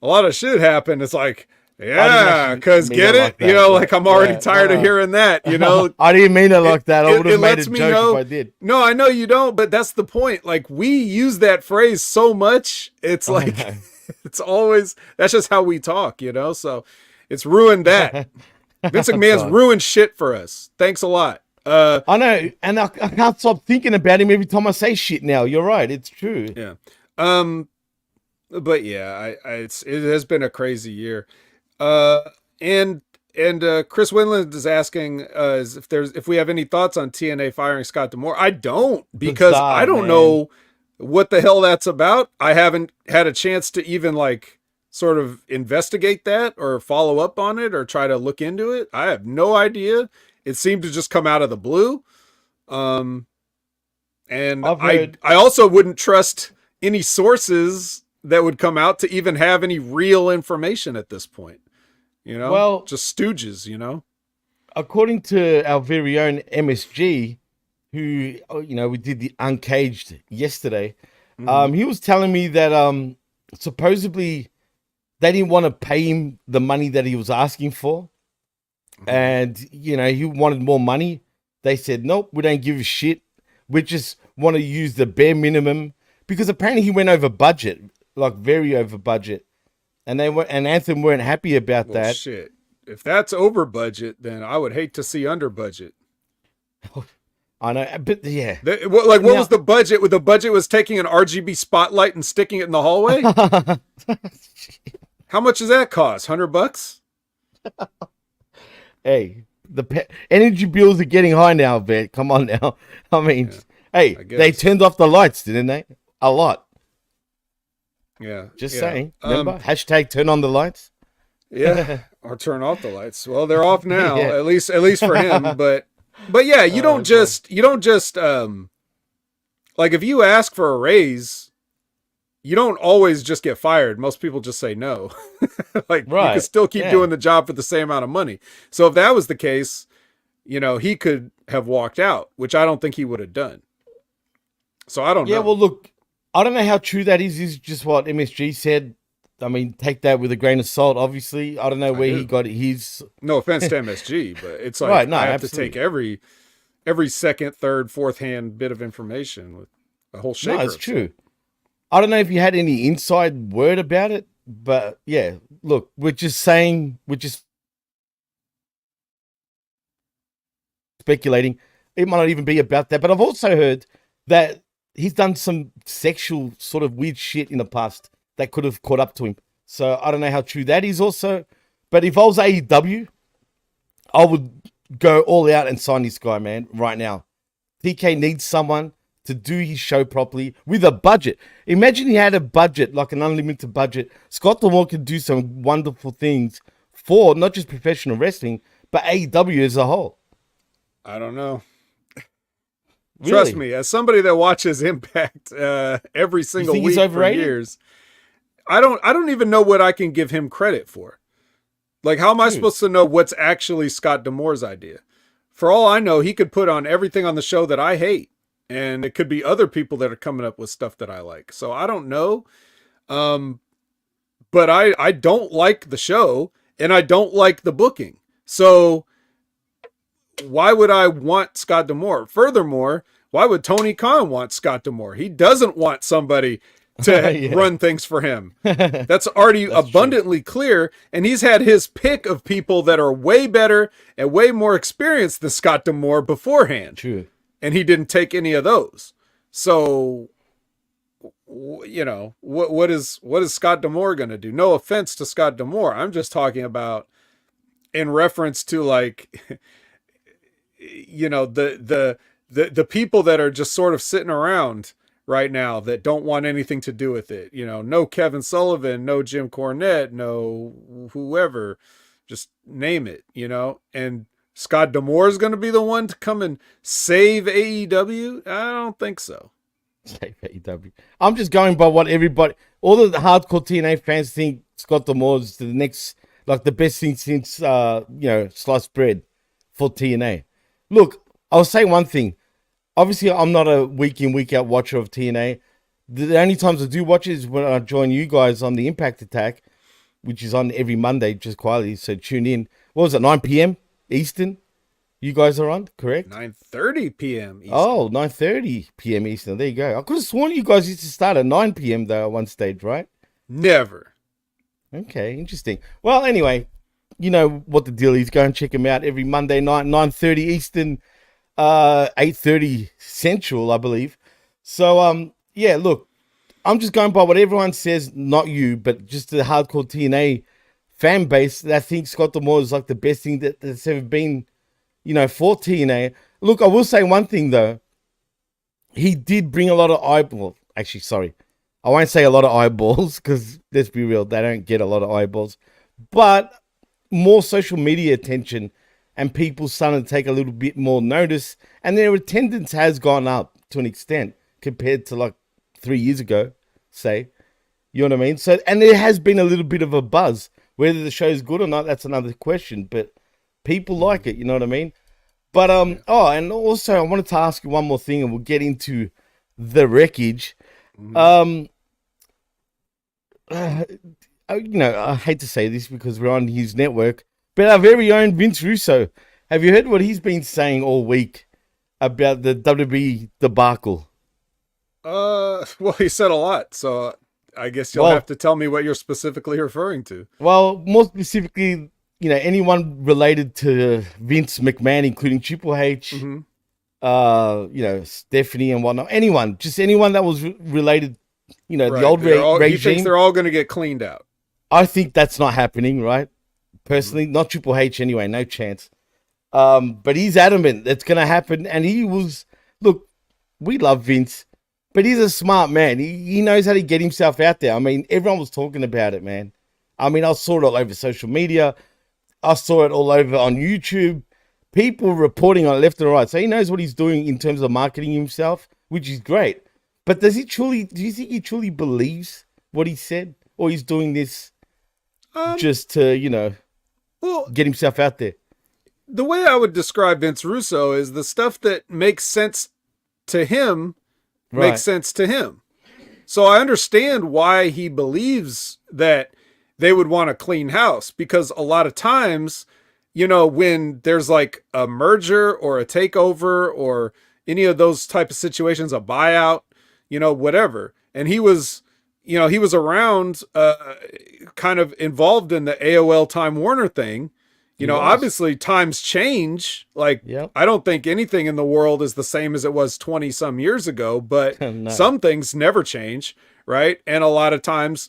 a lot of shit happened. It's like, Yeah, because get it? Like I'm already tired of hearing that, I didn't mean it like that. I would have made a joke if I did. No, I know you don't, but that's the point. Like, we use that phrase so much. It's like, it's always, that's just how we talk, So it's ruined that. Vince McMahon's ruined shit for us. Thanks a lot. I know, and I can't stop thinking about him every time I say shit now. You're right. It's true. Yeah. But yeah, it has been a crazy year. And Chris Winland is asking if we have any thoughts on TNA firing Scott D'Amore. I don't, because I don't know what the hell that's about. I haven't had a chance to even like sort of investigate that or follow up on it or try to look into it. I have no idea. It seemed to just come out of the blue. And I also wouldn't trust any sources that would come out to even have any real information at this point. Well, just stooges, According to our very own MSG, who, we did the Uncaged yesterday, he was telling me that supposedly they didn't want to pay him the money that he was asking for. And, he wanted more money. They said, nope, we don't give a shit. We just want to use the bare minimum, because apparently he went over budget, like very over budget. And Anthem weren't happy about that. Shit. If that's over budget, then I would hate to see under budget. I know, but yeah. What was the budget? The budget was taking an RGB spotlight and sticking it in the hallway? How much does that cost? $100? Hey, the energy bills are getting high now, Vet. Come on now. I mean, hey, they turned off the lights, didn't they? A lot. Yeah. Just saying. Remember? Hashtag turn on the lights. Yeah. Or turn off the lights. Well, they're off now, at least for him. But yeah, you don't just like, if you ask for a raise, you don't always just get fired. Most people just say no. Like, you can still keep doing the job for the same amount of money. So if that was the case, he could have walked out, which I don't think he would have done. So I don't know. Yeah, well, look, I don't know how true that is. Is just what MSG said. I mean, take that with a grain of salt, obviously. I don't know where he got his... No offense to MSG, but it's like, I have to take every second, third, fourth hand bit of information with a whole shaker. No, it's true. I don't know if you had any inside word about it, but yeah, look, we're just speculating. It might not even be about that, but I've also heard that he's done some sexual sort of weird shit in the past that could have caught up to him. So I don't know how true that is also. But if I was AEW, I would go all out and sign this guy, man, right now. TK needs someone to do his show properly with a budget. Imagine he had a budget, like an unlimited budget. Scott D'Amore could do some wonderful things for not just professional wrestling, but AEW as a whole. I don't know. Really? Trust me, as somebody that watches Impact every single week for years, I don't even know what I can give him credit for. Like, how am I supposed to know what's actually Scott D'Amore's idea? For all I know, he could put on everything on the show that I hate, and it could be other people that are coming up with stuff that I like. So I don't know. But I don't like the show, and I don't like the booking. So why would I want Scott D'Amore? Furthermore, why would Tony Khan want Scott D'Amore? He doesn't want somebody to run things for him. That's already abundantly clear. And he's had his pick of people that are way better and way more experienced than Scott D'Amore beforehand. True. And he didn't take any of those. So, what is Scott D'Amore going to do? No offense to Scott D'Amore. I'm just talking about in reference to, like, the people that are just sort of sitting around right now that don't want anything to do with it. No Kevin Sullivan, no Jim Cornette, no whoever, just name it, and Scott D'Amore is going to be the one to come and save AEW. I don't think so. Save AEW. I'm just going by what all the hardcore TNA fans think Scott D'Amore is the next, like, the best thing since, sliced bread for TNA. Look, I'll say one thing. Obviously, I'm not a week in, week out watcher of TNA. The only times I do watch it is when I join you guys on the Impact Attack. which is on every Monday, just quietly. So tune in. What was it, 9 p.m. Eastern? You guys are on, correct? 9:30 p.m. Eastern. Oh, 9:30 p.m. Eastern. There you go. I could have sworn you guys used to start at 9 p.m. though at one stage, right? Never. Okay, interesting. Well, anyway, you know what the deal is. Go and check him out every Monday night, 9:30 Eastern, 8:30 Central, I believe. So, yeah, look, I'm just going by what everyone says, not you, but just the hardcore TNA fan base that thinks Scott D'Amore is like the best thing that's ever been, you know, for TNA. Look, I will say one thing, though. He did bring a lot of eyeballs. Actually, sorry. I won't say a lot of eyeballs because, let's be real, they don't get a lot of eyeballs. But more social media attention and people starting to take a little bit more notice. And their attendance has gone up to an extent compared to like 3 years ago, say. You know what I mean? So, and there has been a little bit of a buzz. Whether the show is good or not, that's another question. But people like it, you know what I mean? But, oh, and also I wanted to ask you one more thing and we'll get into the wreckage. You know, I hate to say this because we're on his network, but our very own Vince Russo, have you heard what he's been saying all week about the WWE debacle? Well, he said a lot, so I guess you'll have to tell me what you're specifically referring to. Well, more specifically, you know, anyone related to Vince McMahon, including Triple H, you know, Stephanie and whatnot, anyone that was related, you know, the old regime. He thinks they're all going to get cleaned out. I think that's not happening, right? Personally, not Triple H anyway, no chance. But he's adamant that's going to happen. And he was, look, we love Vince, but he's a smart man. He knows how to get himself out there. I mean, everyone was talking about it, man. I mean, I saw it all over social media. I saw it all over on YouTube. People reporting on it left and right. So he knows what he's doing in terms of marketing himself, which is great. But do you think he truly believes what he said? Or he's doing this just to, you know, get himself out there? The way I would describe Vince Russo is the stuff that makes sense to him makes sense to him. So I understand why he believes that they would want a clean house, because a lot of times, you know, when there's like a merger or a takeover or any of those type of situations, a buyout, you know, whatever. And he was, you know, he was around, kind of involved in the AOL Time Warner thing. You know, obviously times change. Like, I don't think anything in the world is the same as it was 20 some years ago, but some things never change. Right. And a lot of times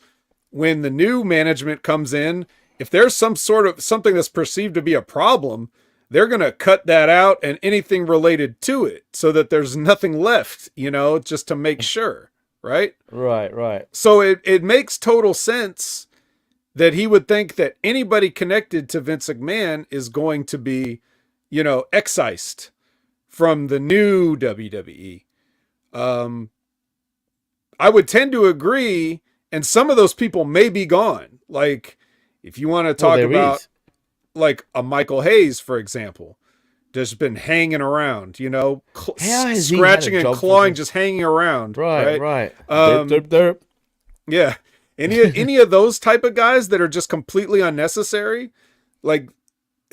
when the new management comes in, if there's some sort of something that's perceived to be a problem, they're going to cut that out and anything related to it so that there's nothing left, you know, just to make sure. Right. Right. So it makes total sense that he would think that anybody connected to Vince McMahon is going to be, you know, excised from the new WWE. I would tend to agree, and some of those people may be gone. Like, if you want to talk about like a Michael Hayes, for example, just been hanging around, you know, scratching and clawing, just hanging around. Right. Yeah. Any of those type of guys that are just completely unnecessary, like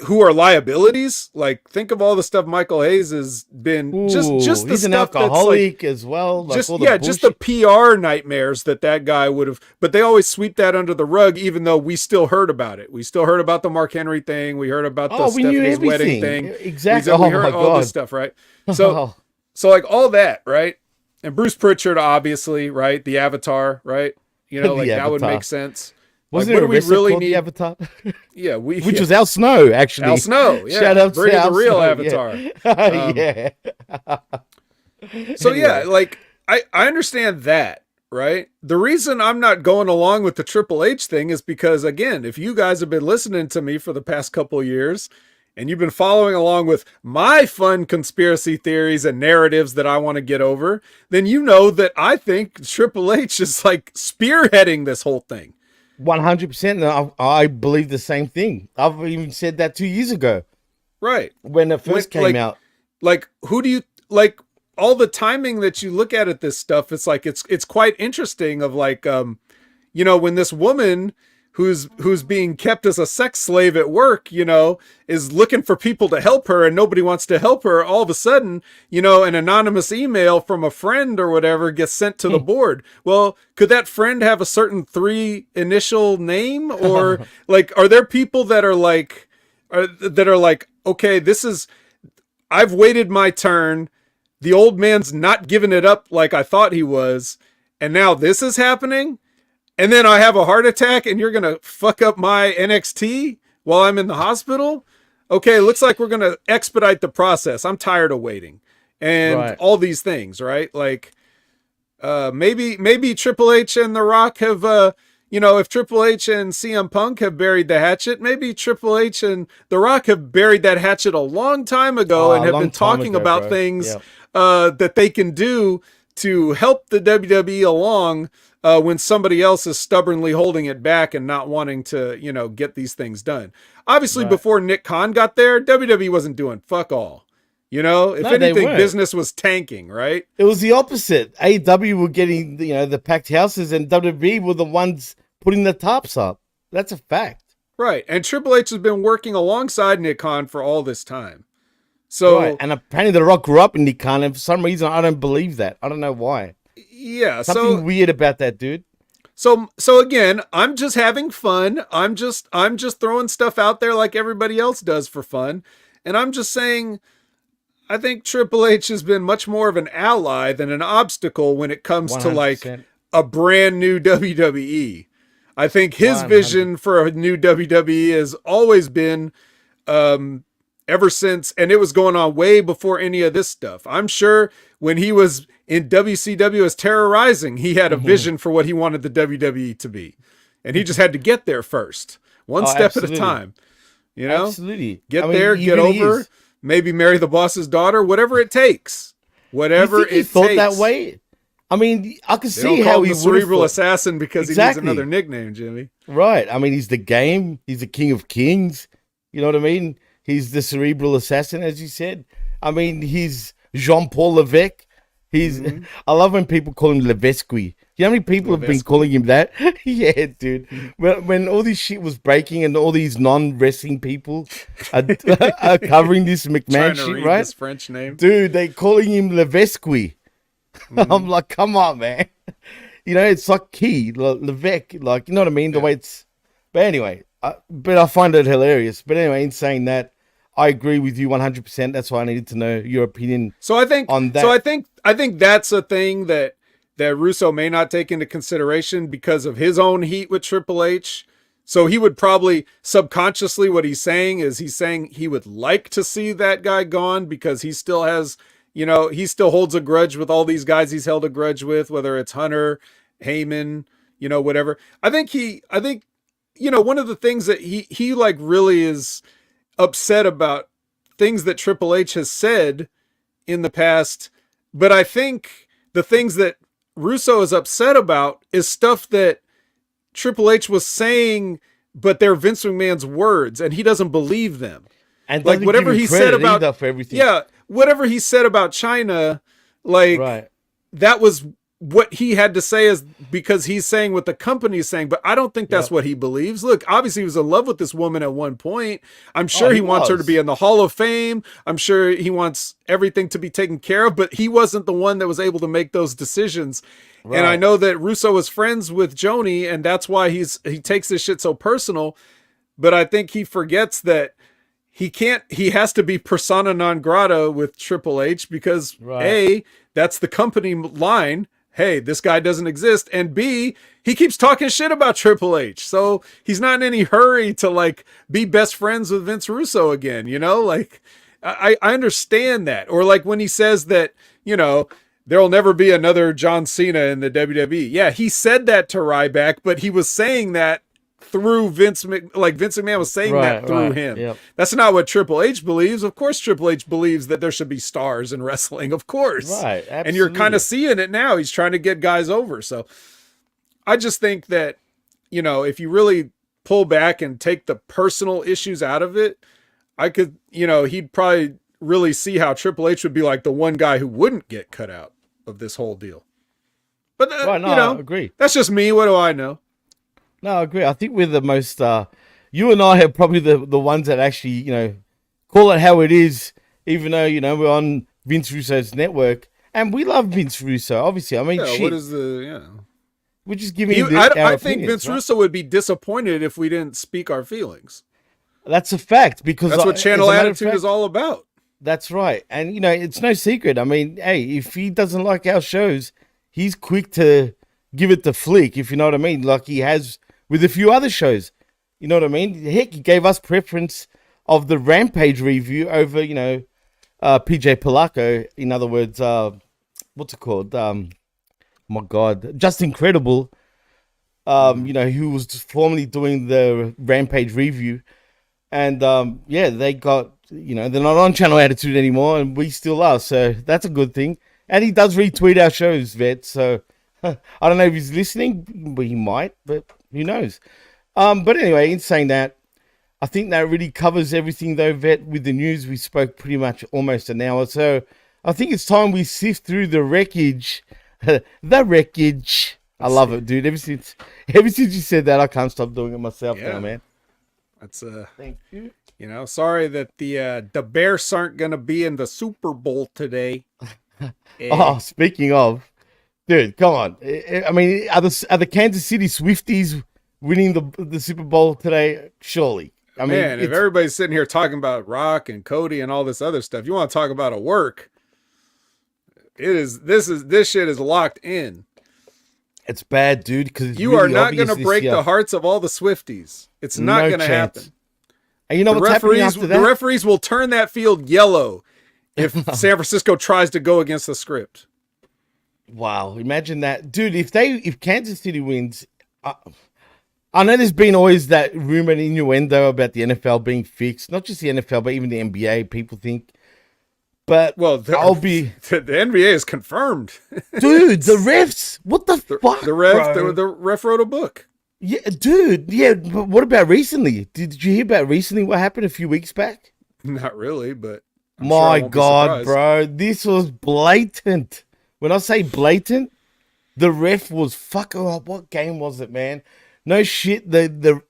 who are liabilities. Like, think of all the stuff Michael Hayes has been. Just the he's an stuff alcoholic that's like, as well. Like just the PR nightmares that guy would have. But they always sweep that under the rug, even though we still heard about it. We still heard about the Mark Henry thing. We heard about the Stephanie's wedding thing. Exactly. We heard all this stuff, right? So like all that, right? And Bruce Pritchard, obviously, right? The Avatar, right? You know, like that would make sense. Wasn't it we really need the Avatar? Yeah, which was Al Snow, actually. Al Snow, yeah. Shout out Brady to the real Snow, Avatar. Yeah. So yeah, like I understand that, right? The reason I'm not going along with the Triple H thing is because, again, if you guys have been listening to me for the past couple of years and you've been following along with my fun conspiracy theories and narratives that I want to get over, then you know that I think Triple H is like spearheading this whole thing. 100%. I believe the same thing. I've even said that 2 years ago. Right. When it first came out. Like, who do you, like, all the timing that you look at this stuff, it's like, it's quite interesting of like, you know, when this woman who's being kept as a sex slave at work, is looking for people to help her and nobody wants to help her. All of a sudden, an anonymous email from a friend or whatever gets sent to the board. Well, could that friend have a certain 3 initial name, or like, are there people that are like, okay, I've waited my turn. The old man's not giving it up like I thought he was. And now this is happening. And then I have a heart attack and you're going to fuck up my NXT while I'm in the hospital. Okay. Looks like we're going to expedite the process. I'm tired of waiting and all these things, right? Like, maybe Triple H and The Rock have, if Triple H and CM Punk have buried the hatchet, maybe Triple H and The Rock have buried that hatchet a long time ago and have been talking about things that they can do to help the WWE along when somebody else is stubbornly holding it back and not wanting to, get these things done. Obviously, before Nick Khan got there, WWE wasn't doing fuck all. If anything, business was tanking, right? It was the opposite. AEW were getting, the packed houses, and WWE were the ones putting the tops up. That's a fact. Right. And Triple H has been working alongside Nick Khan for all this time. So, and apparently The Rock grew up in Nick Khan, and for some reason, I don't believe that. I don't know why. Yeah. Something weird about that, dude. So again, I'm just having fun. I'm just throwing stuff out there like everybody else does for fun. And I'm just saying, I think Triple H has been much more of an ally than an obstacle when it comes 100%. To like a brand new WWE. I think his 100%. Vision for a new WWE has always been, ever since, and it was going on way before any of this stuff. I'm sure when he was in WCW as Terrorizing, he had a vision for what he wanted the WWE to be. And he just had to get there first. One step absolutely. At a time. Absolutely. Get there, get over, maybe marry the boss's daughter, whatever it takes. Whatever he thought that way. I mean, I can see how he would cerebral assassin because he needs another nickname, Jimmy. Right. I mean, he's the game. He's the king of kings. You know what I mean? He's the cerebral assassin, as you said. I mean, he's Jean-Paul Levesque. I love when people call him Levesque. You know how many people have been calling him that? Yeah, dude. When all this shit was breaking and all these non-wrestling people are covering this McMahon shit, right? This French name. Dude, they calling him Levesque. I'm like, come on, man. It's like key, Levesque, like, you know what I mean? The way it's... But anyway, but I find it hilarious. But anyway, in saying that, I agree with you 100%. That's why I needed to know your opinion. So I think on that. So I think that's a thing that Russo may not take into consideration because of his own heat with Triple H. So he would probably subconsciously, what he's saying he would like to see that guy gone because he still has, he still holds a grudge with all these guys he's held a grudge with, whether it's Hunter, Heyman, whatever. I think one of the things that he like really is upset about things that Triple H has said in the past, but I think the things that Russo is upset about is stuff that Triple H was saying, but they're Vince McMahon's words and he doesn't believe them. And like whatever he said about for everything. Yeah, whatever he said about China, like that was what he had to say is because he's saying what the company's saying, but I don't think that's what he believes. Look, obviously he was in love with this woman at one point. I'm sure he wants her to be in the Hall of Fame. I'm sure he wants everything to be taken care of, but he wasn't the one that was able to make those decisions. Right. And I know that Russo was friends with Joni, and that's why he takes this shit so personal. But I think he forgets that he has to be persona non grata with Triple H because A, that's the company line. Hey, this guy doesn't exist. And B, he keeps talking shit about Triple H. So he's not in any hurry to like be best friends with Vince Russo again. Like I understand that. Or like when he says that, there'll never be another John Cena in the WWE. Yeah, he said that to Ryback, but he was saying that through Vince McMahon was saying that through him. Yep. That's not what Triple H believes. Of course, Triple H believes that there should be stars in wrestling. Of course. Right. Absolutely. And you're kind of seeing it now. He's trying to get guys over. So I just think that, if you really pull back and take the personal issues out of it, I could, he'd probably really see how Triple H would be like the one guy who wouldn't get cut out of this whole deal. But, I agree. That's just me. What do I know? No, I agree. I think we're the most. You and I are probably the ones that actually, call it how it is. Even though we're on Vince Russo's network, and we love Vince Russo. Obviously, I mean, Yeah, shit. what is the We're just giving I think Vince Russo would be disappointed if we didn't speak our feelings. That's a fact, because that's what Channel Attitude is all about. That's right. And, it's no secret. I mean, hey, if he doesn't like our shows, he's quick to give it the flick, if you know what I mean, like he has with a few other shows. You know what I mean? Heck, he gave us preference of the Rampage review over, PJ Polaco. In other words, what's it called? My God, Just Incredible. Who was formerly doing the Rampage review. And, they got, they're not on Channel Attitude anymore, and we still are. So that's a good thing. And he does retweet our shows, Vet. So I don't know if he's listening, but he might, but who knows? But anyway, in saying that, I think that really covers everything, though, Vet. With the news, we spoke pretty much almost an hour. So I think it's time we sift through the wreckage. The wreckage. I love it, dude. Ever since you said that, I can't stop doing it myself now, man. That's thank you. Sorry that the Bears aren't gonna be in the Super Bowl today. Oh, speaking of, dude, come on. I mean, are the Kansas City Swifties winning the Super Bowl today? Surely. I mean, man, if everybody's sitting here talking about Rock and Cody and all this other stuff, you want to talk about a work? This shit is locked in. It's bad, dude, because you are not going to break the hearts of all the Swifties. It's not going to happen. And you know what's happening after that? The referees will turn that field yellow if San Francisco tries to go against the script. Wow, imagine that, dude. If Kansas City wins, I know there's been always that rumor and innuendo about the NFL being fixed. Not just the NFL, but even the NBA. People think. But the NBA is confirmed, dude. The refs, what the fuck? The ref wrote a book. Yeah, dude. Yeah, but what about recently? Did you hear about recently what happened a few weeks back? Not really, but my God, bro, this was blatant. When I say blatant, the ref was fucking up. What game was it, man? No shit. The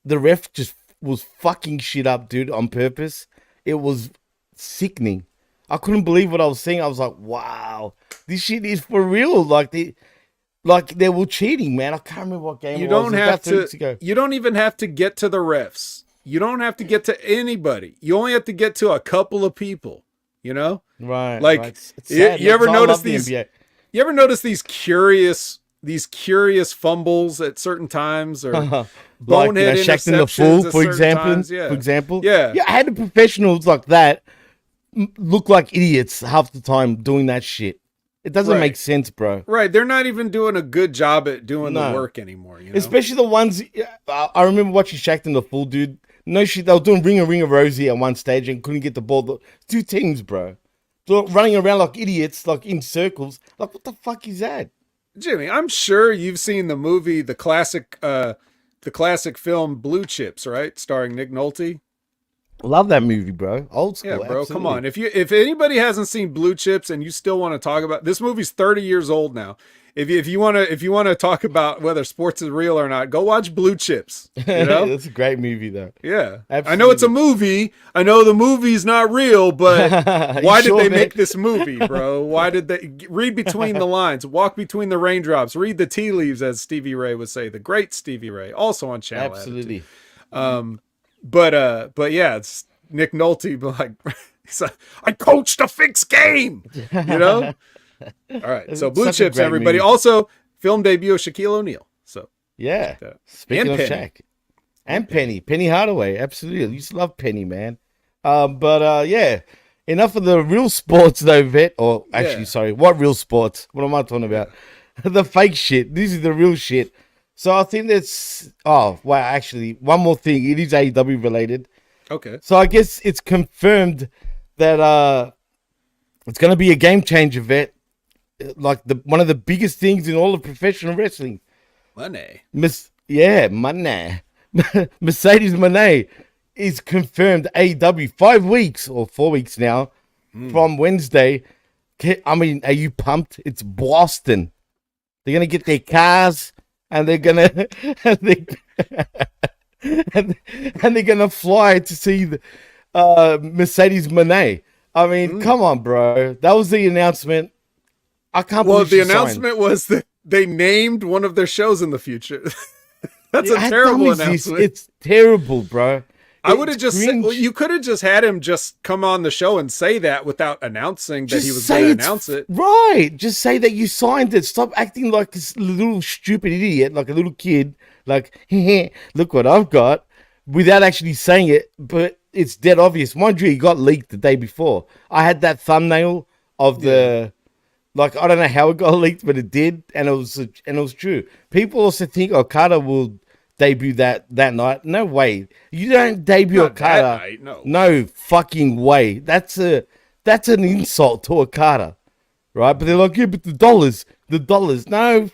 ref just was fucking shit up, dude, on purpose. It was sickening. I couldn't believe what I was seeing. I was like, wow, this shit is for real. Like they were cheating, man. I can't remember what game it was. You don't even have to get to the refs. You don't have to get to anybody. You only have to get to a couple of people, Right. Like, right. you ever notice these? You ever notice these curious fumbles at certain times, or bonehead interceptions the fool, for example? Yeah. For example, yeah. I had the professionals like that look like idiots half the time doing that shit. It doesn't make sense, bro. Right, they're not even doing a good job at doing the work anymore. Especially the ones I remember watching Shaq and the Fool, dude. No shit, they were doing Ring of Rosie at one stage and couldn't get the ball. Two teams, bro. They're running around like idiots, like in circles. Like, what the fuck is that? Jimmy, I'm sure you've seen the movie, the classic film Blue Chips, right? Starring Nick Nolte. Love that movie, bro. Old school. Yeah, bro. Absolutely. Come on. If anybody hasn't seen Blue Chips and you still want to talk about this, movie's 30 years old now. If you want to talk about whether sports is real or not, go watch Blue Chips. That's a great movie, though. Yeah, absolutely. I know it's a movie. I know the movie's not real, but why did they make this movie, bro? Why did they read between the lines, walk between the raindrops, read the tea leaves, as Stevie Ray would say, the great Stevie Ray, also on Channel Absolutely. Attitude. But yeah, it's Nick Nolte, like, he's like, I coached a fixed game, All right, so Blue Chips, everybody. Movie. Also, film debut of Shaquille O'Neal. So yeah, speaking of Shaq and Penny Hardaway, absolutely. I used to love Penny, man. Yeah, enough of the real sports, though, Vet. Or actually, sorry, what real sports? What am I talking about? The fake shit. This is the real shit. So I think that's. Oh wow, actually, one more thing. It is AEW related. Okay. So I guess it's confirmed that it's going to be a game changer, Vet. Like one of the biggest things in all of professional wrestling. Money. Money. Mercedes Moné is confirmed AEW 5 weeks or 4 weeks now from Wednesday. I mean, are you pumped? It's Boston. They're going to get their cars and they're gonna and, they, and they're gonna fly to see the Mercedes Moné. I mean, come on, bro. That was the announcement. I can't believe the announcement was that they named one of their shows in the future. That's a terrible announcement. It's terrible, bro. I would have just said, well, you could have just had him just come on the show and say that without announcing that he was going to announce it. Right. Just say that you signed it. Stop acting like a little stupid idiot, like a little kid. Like, look what I've got, without actually saying it. But it's dead obvious. Mind you, it got leaked the day before. I had that thumbnail of the, like, I don't know how it got leaked, but it did, and it was true. People also think Okada will debut that night. No way. You don't debut Okada. No fucking way. That's an insult to Okada, right? But they're like, yeah, but the dollars. No,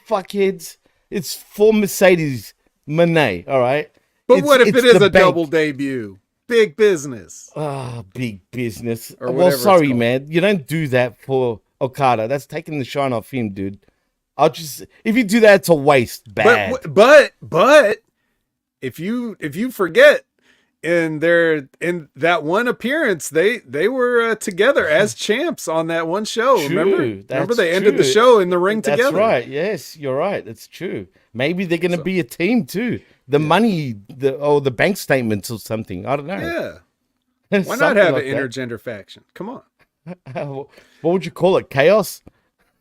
fuckheads. It's for Mercedes Moné, all right? But what if it is a double debut? Big business. Big business. Well, sorry, man. You don't do that for Okada. That's taking the shine off him, dude. If you do that, it's a waste. Bad. But if you forget, in that one appearance, they were together as champs on that one show. Remember they ended the show in the ring together. That's right. Yes, you're right. It's true. Maybe they're going to be a team too. The money, the bank statements or something. I don't know. Yeah. Why not have an intergender faction? Come on. What would you call it? Chaos?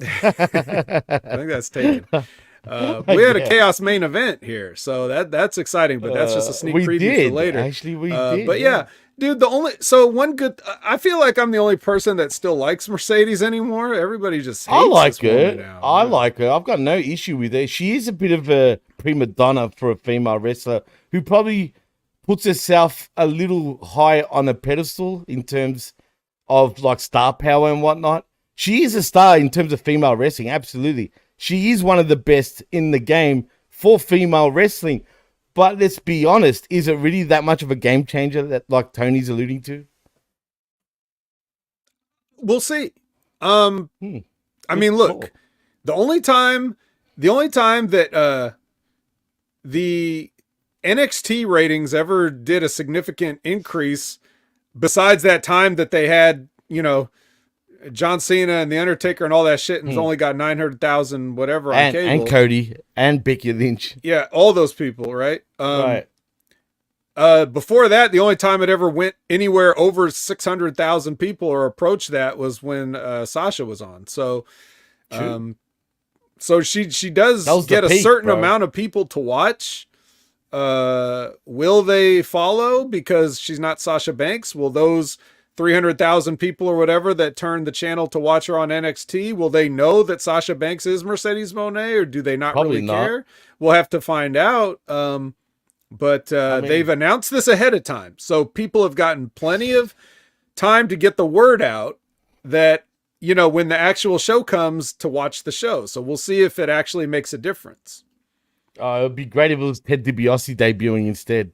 I think that's taken. We had a chaos main event here, so that's exciting, but that's just a sneak preview for later. Actually, we did. But yeah, dude, I feel like I'm the only person that still likes Mercedes anymore. Everybody just hates I like her. Now, I like her. I've got no issue with her. She is a bit of a prima donna for a female wrestler who probably puts herself a little high on a pedestal in terms of like star power and whatnot. She is a star in terms of female wrestling, absolutely. She is one of the best in the game for female wrestling. But let's be honest, is it really that much of a game changer that like Tony's alluding to? We'll see. I mean, look, the only time that the NXT ratings ever did a significant increase, besides that time that they had, John Cena and The Undertaker and all that shit, and it's only got 900,000 whatever on cable. And Cody and Becky Lynch. Yeah, all those people, right? Right. Before that, the only time it ever went anywhere over 600,000 people or approached that was when Sasha was on. So, so she does get a certain amount of people to watch. Will they follow because she's not Sasha Banks? Will those 300,000 people or whatever that turned the channel to watch her on NXT, will they know that Sasha Banks is Mercedes Moné, or do they Probably really care? We'll have to find out. But they've announced this ahead of time, so people have gotten plenty of time to get the word out that, when the actual show comes, to watch the show. So we'll see if it actually makes a difference. It would be great if it was Ted DiBiase debuting instead.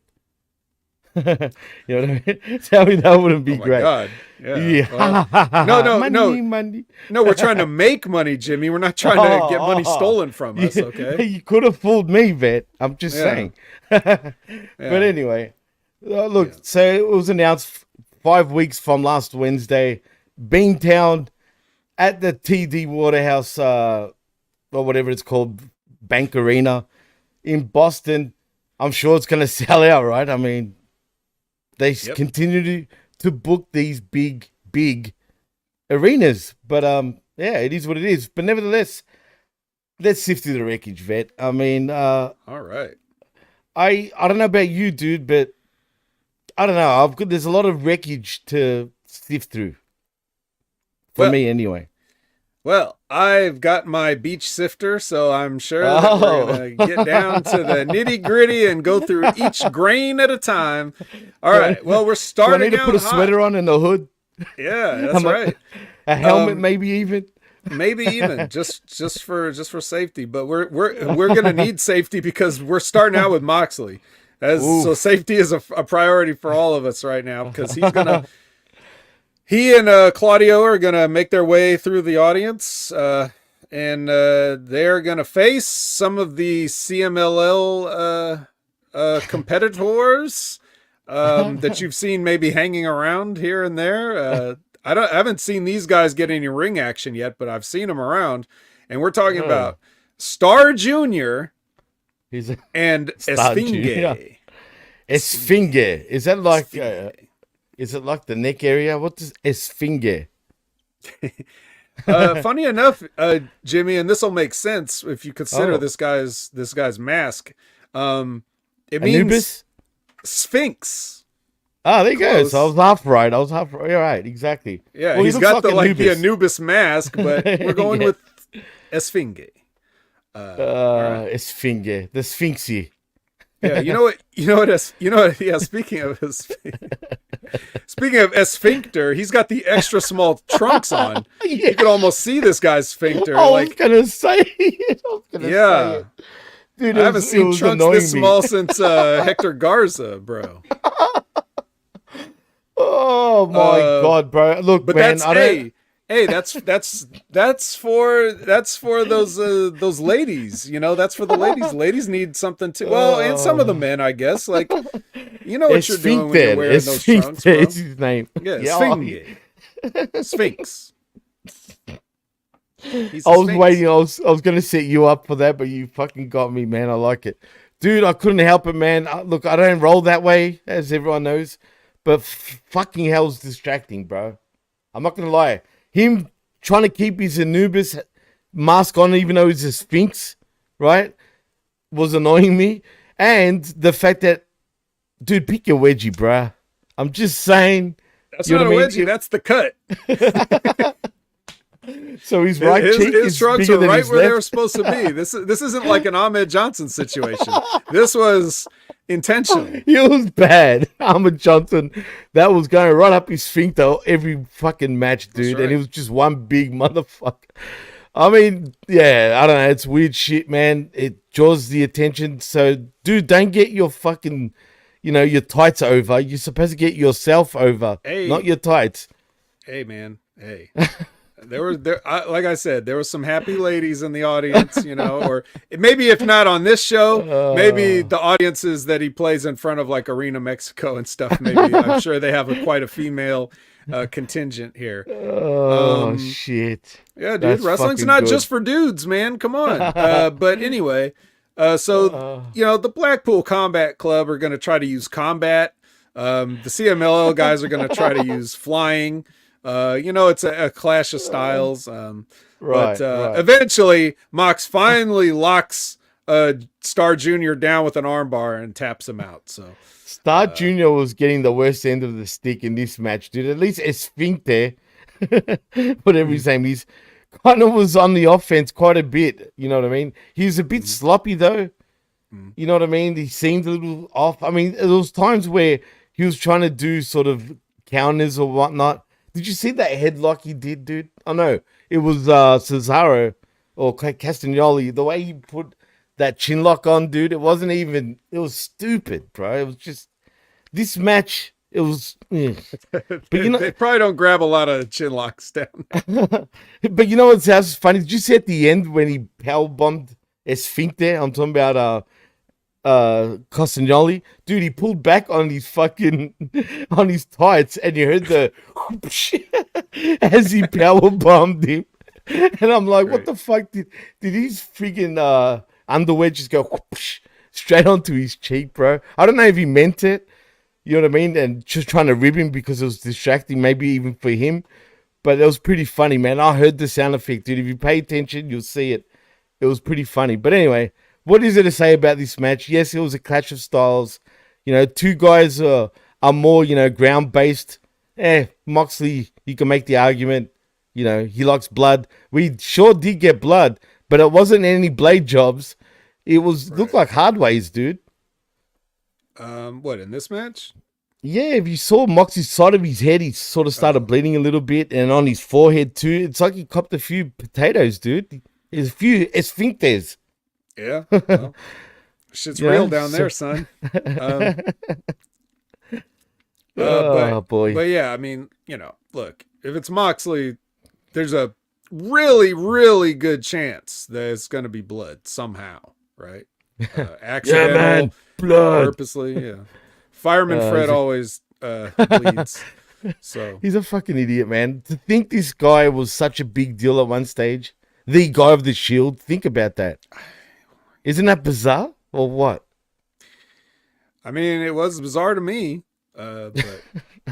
You know what I mean? Tell me that wouldn't be great. God. Yeah. Well, money. No, we're trying to make money, Jimmy. We're not trying to get money stolen from us, okay? You could have fooled me, Vet. I'm just saying. But anyway, look, so it was announced 5 weeks from last Wednesday, Beantown at the TD Waterhouse, or whatever it's called, Bank Arena in Boston. I'm sure it's going to sell out, right? I mean, they continue to book these big arenas. But, it is what it is. But nevertheless, let's sift through the wreckage, Vet. I mean... all right. I don't know about you, dude, but I don't know. There's a lot of wreckage to sift through. For me, anyway. Well, I've got my beach sifter, so I'm sure that we're going to get down to the nitty gritty and go through each grain at a time. All right. Well, we're starting. Do I need to put a sweater on and a hood? Yeah, that's right. A helmet, maybe even. Maybe even just for safety. But we're going to need safety because we're starting out with Moxley. So safety is a priority for all of us right now, because he and Claudio are going to make their way through the audience and they're gonna face some of the CMLL competitors that you've seen maybe hanging around here and there. I haven't seen these guys get any ring action yet, but I've seen them around, and we're talking about Star Jr. and Esfinge. Esfinge. Is that like? Is it like the neck area? What does Esfinge? Funny enough, Jimmy, and this will make sense if you consider this guy's mask. It means Anubis? Sphinx. Oh, there you go. So I was half right. You're right, exactly. Yeah, well, he's got the Anubis mask, but we're going with Esfinge. Esfinge, the Sphinxy. Yeah, you know what? Yeah, speaking of sphincter, he's got the extra small trunks on. You can almost see this guy's sphincter. I was gonna say it. Dude, I haven't seen trunks this small since Hector Garza, bro. Oh my god, bro! Look, but man, that's for those ladies. You know, that's for the ladies. Ladies need something too. Well, and some of the men, I guess. Like, you know what you're doing when you're wearing those trunks, bro. It's his name. Yeah, Sphinx. I was waiting. I was gonna set you up for that, but you fucking got me, man. I like it, dude. I couldn't help it, man. Look, I don't roll that way, as everyone knows, but fucking hell's distracting, bro. I'm not gonna lie. Him trying to keep his Anubis mask on, even though he's a Sphinx, right, was annoying me. And the fact that, dude, pick your wedgie, bro. I'm just saying. That's not a wedgie. That's the cut. So his right cheek his trunks are right where they were supposed to be. This isn't like an Ahmed Johnson situation. This was intentional. It was bad. Ahmed Johnson, that was going right up his sphincter every fucking match, dude. Right. And it was just one big motherfucker. I mean, yeah, I don't know. It's weird shit, man. It draws the attention. So, dude, don't get your fucking, your tights over. You're supposed to get yourself over, not your tights. Hey, man. Hey. Like I said, there were some happy ladies in the audience, or maybe if not on this show, maybe the audiences that he plays in front of, like Arena Mexico and stuff. Maybe I'm sure they have quite a female contingent here. Shit! Yeah, dude, wrestling's not just for dudes, man. Come on. But anyway, the Blackpool Combat Club are going to try to use combat. The CMLL guys are going to try to use flying. It's a clash of styles. But eventually Mox finally locks Star Jr. down with an armbar and taps him out. So Star Jr. was getting the worst end of the stick in this match, dude. At least Esfinge, whatever his name is, kind of was on the offense quite a bit. You know what I mean? He was a bit sloppy though. You know what I mean? He seemed a little off. I mean, there was times where he was trying to do sort of counters or whatnot. Did you see that headlock he did, dude? Oh, no. It was Cesaro or Castagnoli. The way he put that chin lock on, dude, it wasn't even... It was stupid, bro. It was just... This match, it was... But they probably don't grab a lot of chin locks down. But you know what's funny? Did you see at the end when he powerbombed Esfinge? I'm talking about... Castagnoli, dude, he pulled back on his tights and you heard the as he power bombed him, and I'm like, what the fuck did his freaking underwear just go straight onto his cheek, bro? I don't know if he meant it, you know what I mean, and just trying to rib him because it was distracting, maybe even for him, but it was pretty funny, man. I heard the sound effect, dude. If you pay attention, you'll see it. It was pretty funny. But anyway, what is there to say about this match? Yes, it was a clash of styles. Two guys are more, ground-based. Moxley, you can make the argument, he likes blood. We sure did get blood, but it wasn't any blade jobs. It looked like hard ways, dude. What, in this match? Yeah, if you saw Moxley's side of his head, he sort of started bleeding a little bit, and on his forehead too. It's like he copped a few potatoes, dude. There's a few esfincters. Yeah, well, shit's real down there, son. Boy. But yeah, I mean, look, if it's Moxley, there's a really, really good chance that it's going to be blood somehow, right? Accidental, yeah, man. Blood. purposely, yeah. Fireman Fred always bleeds. So he's a fucking idiot, man. To think this guy was such a big deal at one stage, the guy of the Shield. Think about that. Isn't that bizarre or what? I mean, it was bizarre to me, but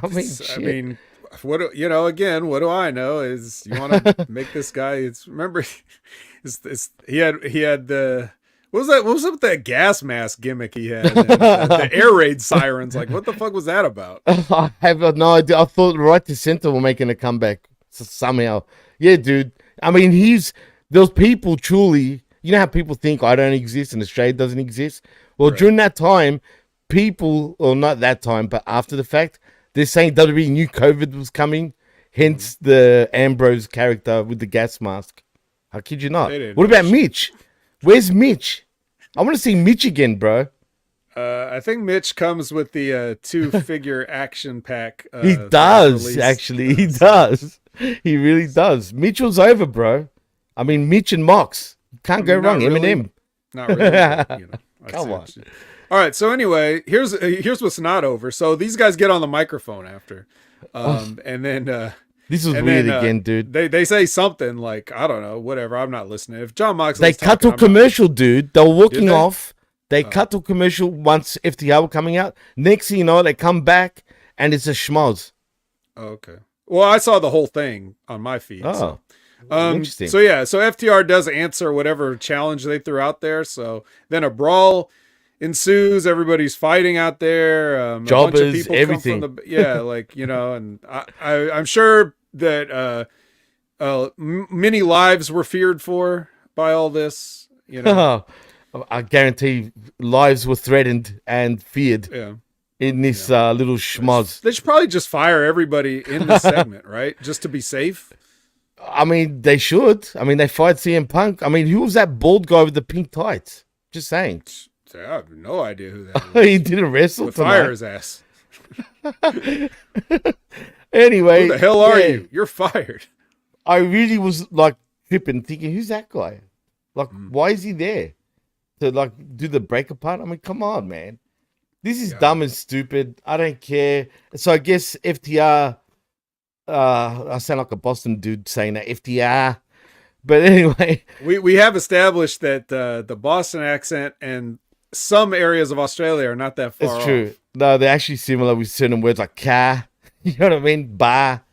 I mean, what again? What do I know? Is you want to make this guy? Remember, he had the. What was up with that gas mask gimmick he had? And the air raid sirens. Like, what the fuck was that about? I have no idea. I thought Right to Center were making a comeback somehow. Yeah, dude. I mean, those people truly. You know how people think I don't exist and Australia doesn't exist? Well, right. During that time, people, or not that time, but after the fact, they're saying WWE knew COVID was coming. Hence the Ambrose character with the gas mask. I kid you not. What about Mitch? Where's Mitch? I want to see Mitch again, bro. I think Mitch comes with the 2-figure action pack. He does, actually. He does. He really does. Mitchell's over, bro. I mean, Mitch and Mox. Can't go wrong. Really, Eminem. Not really. But, Come on. All right. So anyway, here's what's not over. So these guys get on the microphone after, and then this is weird again, dude. They say something like, I don't know, whatever. I'm not listening. If John Moxley's they cut to a commercial, dude. They were walking off. They cut to a commercial once FTR were coming out. Next thing you know, they come back and it's a schmoz. Oh, okay. Well, I saw the whole thing on my feed. Oh. So. Interesting. So yeah, so FTR does answer whatever challenge they threw out there. So then a brawl ensues. Everybody's fighting out there. Jobbers, a bunch of people everything. Come from and I'm sure that many lives were feared for by all this. I guarantee lives were threatened and feared. Yeah. In this little schmoz. They should probably just fire everybody in this segment, right? Just to be safe. I mean, they should. I mean, they fired CM Punk. I mean, who was that bald guy with the pink tights? Just saying. I have no idea who that was. He didn't wrestle tonight. Fire his ass. Anyway. Who the hell are you? You're fired. I really was like tripping, thinking, who's that guy? Like, why is he there? To like do the break apart? I mean, come on, man. This is dumb and stupid. I don't care. So I guess FTR... I sound like a Boston dude saying that, FTR. But anyway, we have established that the Boston accent and some areas of Australia are not that far. It's true. No, they're actually similar with certain words like car. You know what I mean? Bar.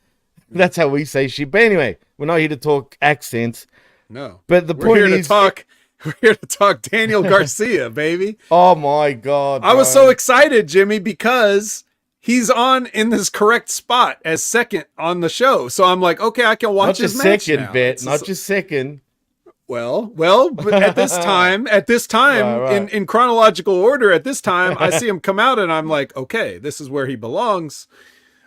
That's how we say shit. But anyway, we're not here to talk accents. No. But the point is, we're here to talk Daniel Garcia, baby. Oh my God. I was so excited, Jimmy, because he's in this correct spot as second on the show. So I'm like, okay, I can watch his match now. Not just second. Well, but at this time, right. In chronological order, at this time, I see him come out and I'm like, okay, this is where he belongs.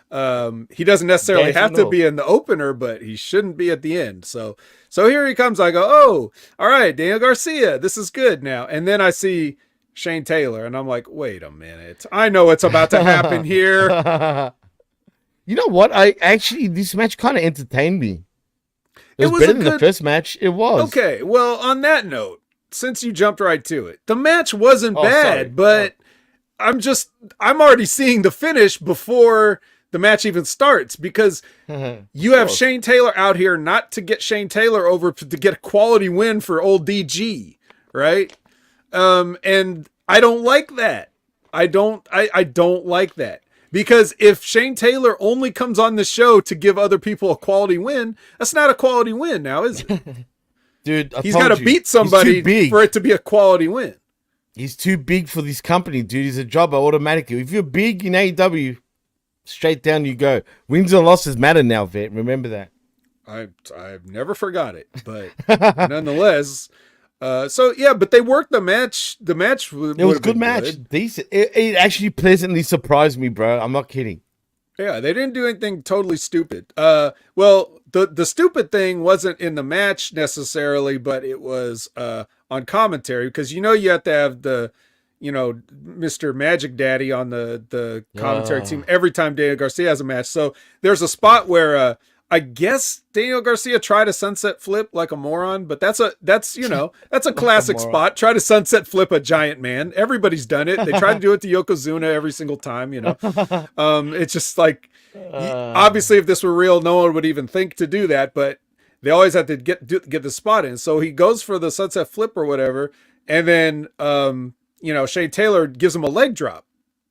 He doesn't necessarily have to be in the opener, but he shouldn't be at the end. So here he comes. I go, oh, all right, Daniel Garcia, this is good now. And then I see Shane Taylor, and I'm like, wait a minute. I know what's about to happen here. You know what? This match kind of entertained me. It was better than the first match. It was. Okay, well, on that note, since you jumped right to it, the match wasn't bad, but I'm already seeing the finish before the match even starts because you have Shane Taylor out here not to get Shane Taylor over to get a quality win for old DG, right? And I don't like that. I don't like that because if Shane Taylor only comes on the show to give other people a quality win, that's not a quality win now, is it? Dude, he's got to beat somebody for it to be a quality win. He's too big for this company, dude. He's a jobber automatically. If you're big in AEW, straight down you go. Wins and losses matter now, Vet. Remember that. I've never forgot it, but nonetheless. But they worked the match. The match it was a good match. Good. Decent. It actually pleasantly surprised me, bro. I'm not kidding. Yeah, they didn't do anything totally stupid. The stupid thing wasn't in the match necessarily, but it was on commentary because you have to have the Mr. Magic Daddy on the commentary team every time Daniel Garcia has a match. So there's a spot where I guess Daniel Garcia tried a sunset flip like a moron, but that's a classic spot. Try to sunset flip a giant man. Everybody's done it. They try to do it to Yokozuna every single time, It's just like, obviously if this were real, no one would even think to do that, but they always have to get the spot in. So he goes for the sunset flip or whatever. And then, Shane Taylor gives him a leg drop,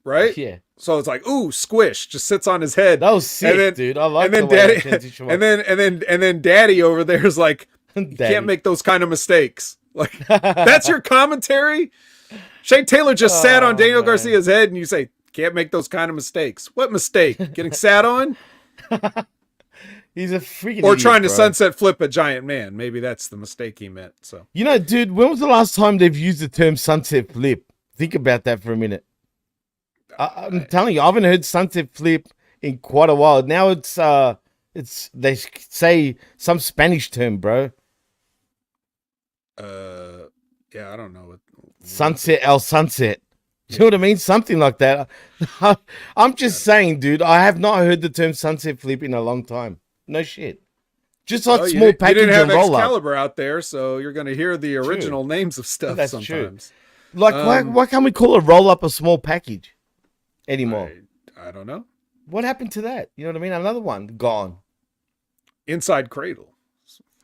right? Yeah. So it's like, ooh, squish, just sits on his head. That was sick, dude. I like the way that transition was. And then Daddy over there is like, you can't make those kind of mistakes. Like, that's your commentary? Shane Taylor just sat on Daniel Garcia's head, and you say, can't make those kind of mistakes. What mistake? Getting sat on? He's a freaking Or idiot, trying to bro. sunset flip a giant man. Maybe that's the mistake he meant. So, dude, when was the last time they've used the term sunset flip? Think about that for a minute. I'm telling you, I haven't heard sunset flip in quite a while. Now it's they say some Spanish term, bro. Yeah, I don't know what Sunset el sunset. You know what I mean? Something like that. I'm just saying, dude, I have not heard the term sunset flip in a long time. No shit. Just like small package you didn't have and roll up. Excalibur out there, so you're going to hear the original names of stuff That's sometimes. True. Like, why can't we call a roll up a small package anymore? I don't know. What happened to that? You know what I mean? Another one gone. Inside Cradle.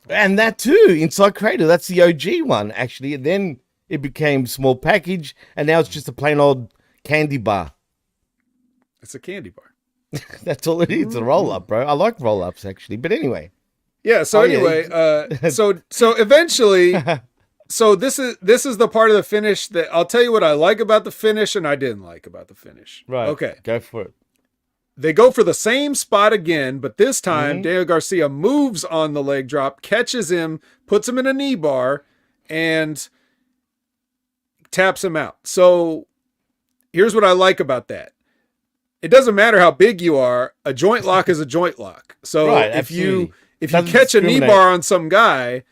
And that too, Inside Cradle. That's the OG one, actually. And then it became small package, and now it's just a plain old candy bar. It's a candy bar. That's all it is. It's a roll up, bro. I like roll ups actually, but anyway. Yeah. So so eventually, so this is the part of the finish that I'll tell you what I like about the finish and I didn't like about the finish. Right. Okay. Go for it. They go for the same spot again, but this time Daniel Garcia moves on the leg drop, catches him, puts him in a knee bar, and taps him out. So here's what I like about that. It doesn't matter how big you are, a joint lock is a joint lock. So if you catch a knee bar on some guy,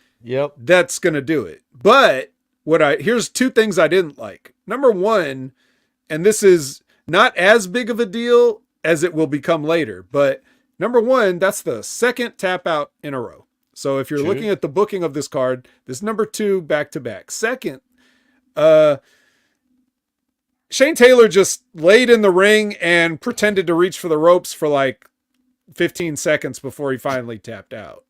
that's gonna do it. But here's two things I didn't like. Number one, and this is not as big of a deal as it will become later, but number one, that's the second tap out in a row. So if you're looking at the booking of this card, this is number 2 back to back. Second, Shane Taylor just laid in the ring and pretended to reach for the ropes for like 15 seconds before he finally tapped out.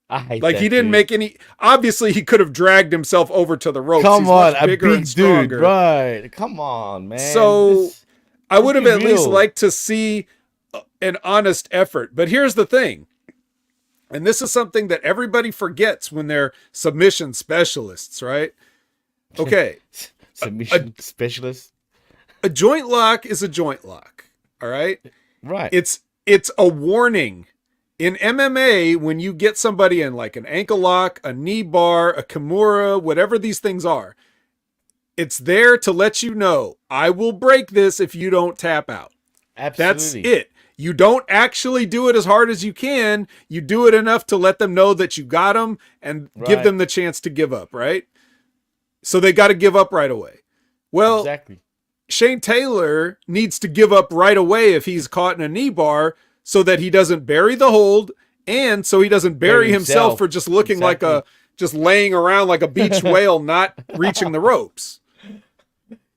I hate like that, he didn't dude. make any. Obviously, he could have dragged himself over to the ropes. Come He's on, much a bigger big and stronger. dude, right? Come on, man. So I would have be at least real. liked to see an honest effort. But here's the thing. And this is something that everybody forgets when they're submission specialists, right? Okay. Submission specialist. A joint lock is a joint lock. All right. Right. It's a warning. In MMA, when you get somebody in like an ankle lock, a knee bar, a kimura, whatever these things are, it's there to let you know, I will break this if you don't tap out. Absolutely. That's it. You don't actually do it as hard as you can. You do it enough to let them know that you got them and give them the chance to give up, right? So they got to give up right away. Well, exactly. Shane Taylor needs to give up right away if he's caught in a knee bar so that he doesn't bury the hold and so he doesn't bury himself for just looking like just laying around like a beached whale, not reaching the ropes.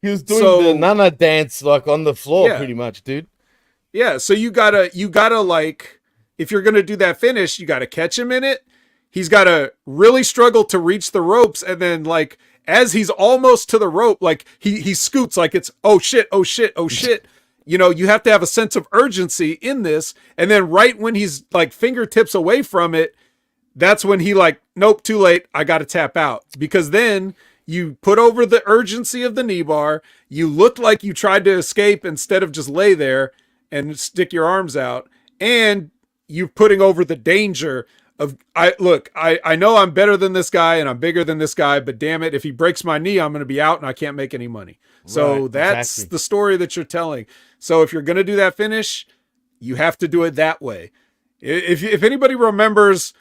He was doing the Nana dance like on the floor pretty much, dude. Yeah, so you gotta like, if you're gonna do that finish, you gotta catch him in it. He's gotta really struggle to reach the ropes, and then like as he's almost to the rope, like he scoots like it's oh shit. You know, you have to have a sense of urgency in this, and then right when he's like fingertips away from it, that's when he like, nope, too late, I gotta tap out. Because then you put over the urgency of the knee bar, you look like you tried to escape instead of just lay there and stick your arms out, and you're putting over the danger of I know I'm better than this guy and I'm bigger than this guy, but damn it, if he breaks my knee, I'm going to be out and I can't make any money. So that's the story that you're telling. So if you're going to do that finish, you have to do it that way. If anybody remembers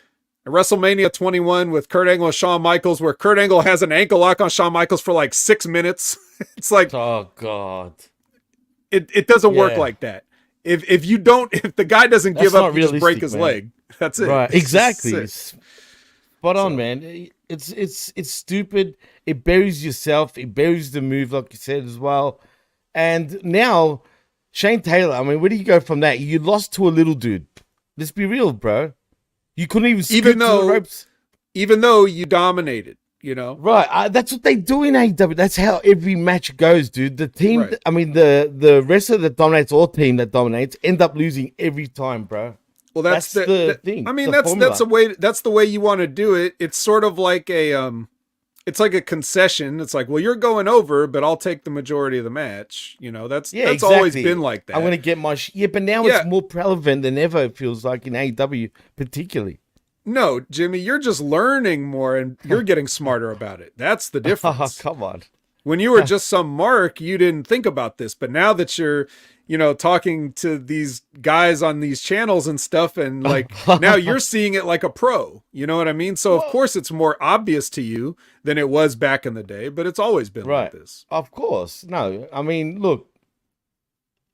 WrestleMania 21 with Kurt Angle and Shawn Michaels, where Kurt Angle has an ankle lock on Shawn Michaels for like 6 minutes, it's like, oh God, it doesn't work like that. If the guy doesn't give up, you just break his leg. That's it. Right, exactly. Sick. Spot on, man. It's stupid. It buries yourself. It buries the move, like you said as well. And now, Shane Taylor. I mean, where do you go from that? You lost to a little dude. Let's be real, bro. You couldn't even scoot to the ropes. Even though you dominated, you know. Right. That's what they do in AEW. That's how every match goes, dude. The team, Right. I mean, the wrestler that dominates or team that dominates end up losing every time, bro. Well, that's the thing. I mean, the that's the way you want to do it. It's sort of like it's like a concession. It's like, well, you're going over, but I'll take the majority of the match. You know, that's exactly. always been like that. I'm going to get my but now it's more prevalent than ever, it feels like, in AEW particularly. No, Jimmy, you're just learning more and you're getting smarter about it. That's the difference. Oh, come on. When you were just some mark, you didn't think about this. But now that you're, you know, talking to these guys on these channels and stuff, and like now you're seeing it like a pro. You know what I mean? So, of course, it's more obvious to you than it was back in the day, but it's always been like this. Of course. No, I mean, look,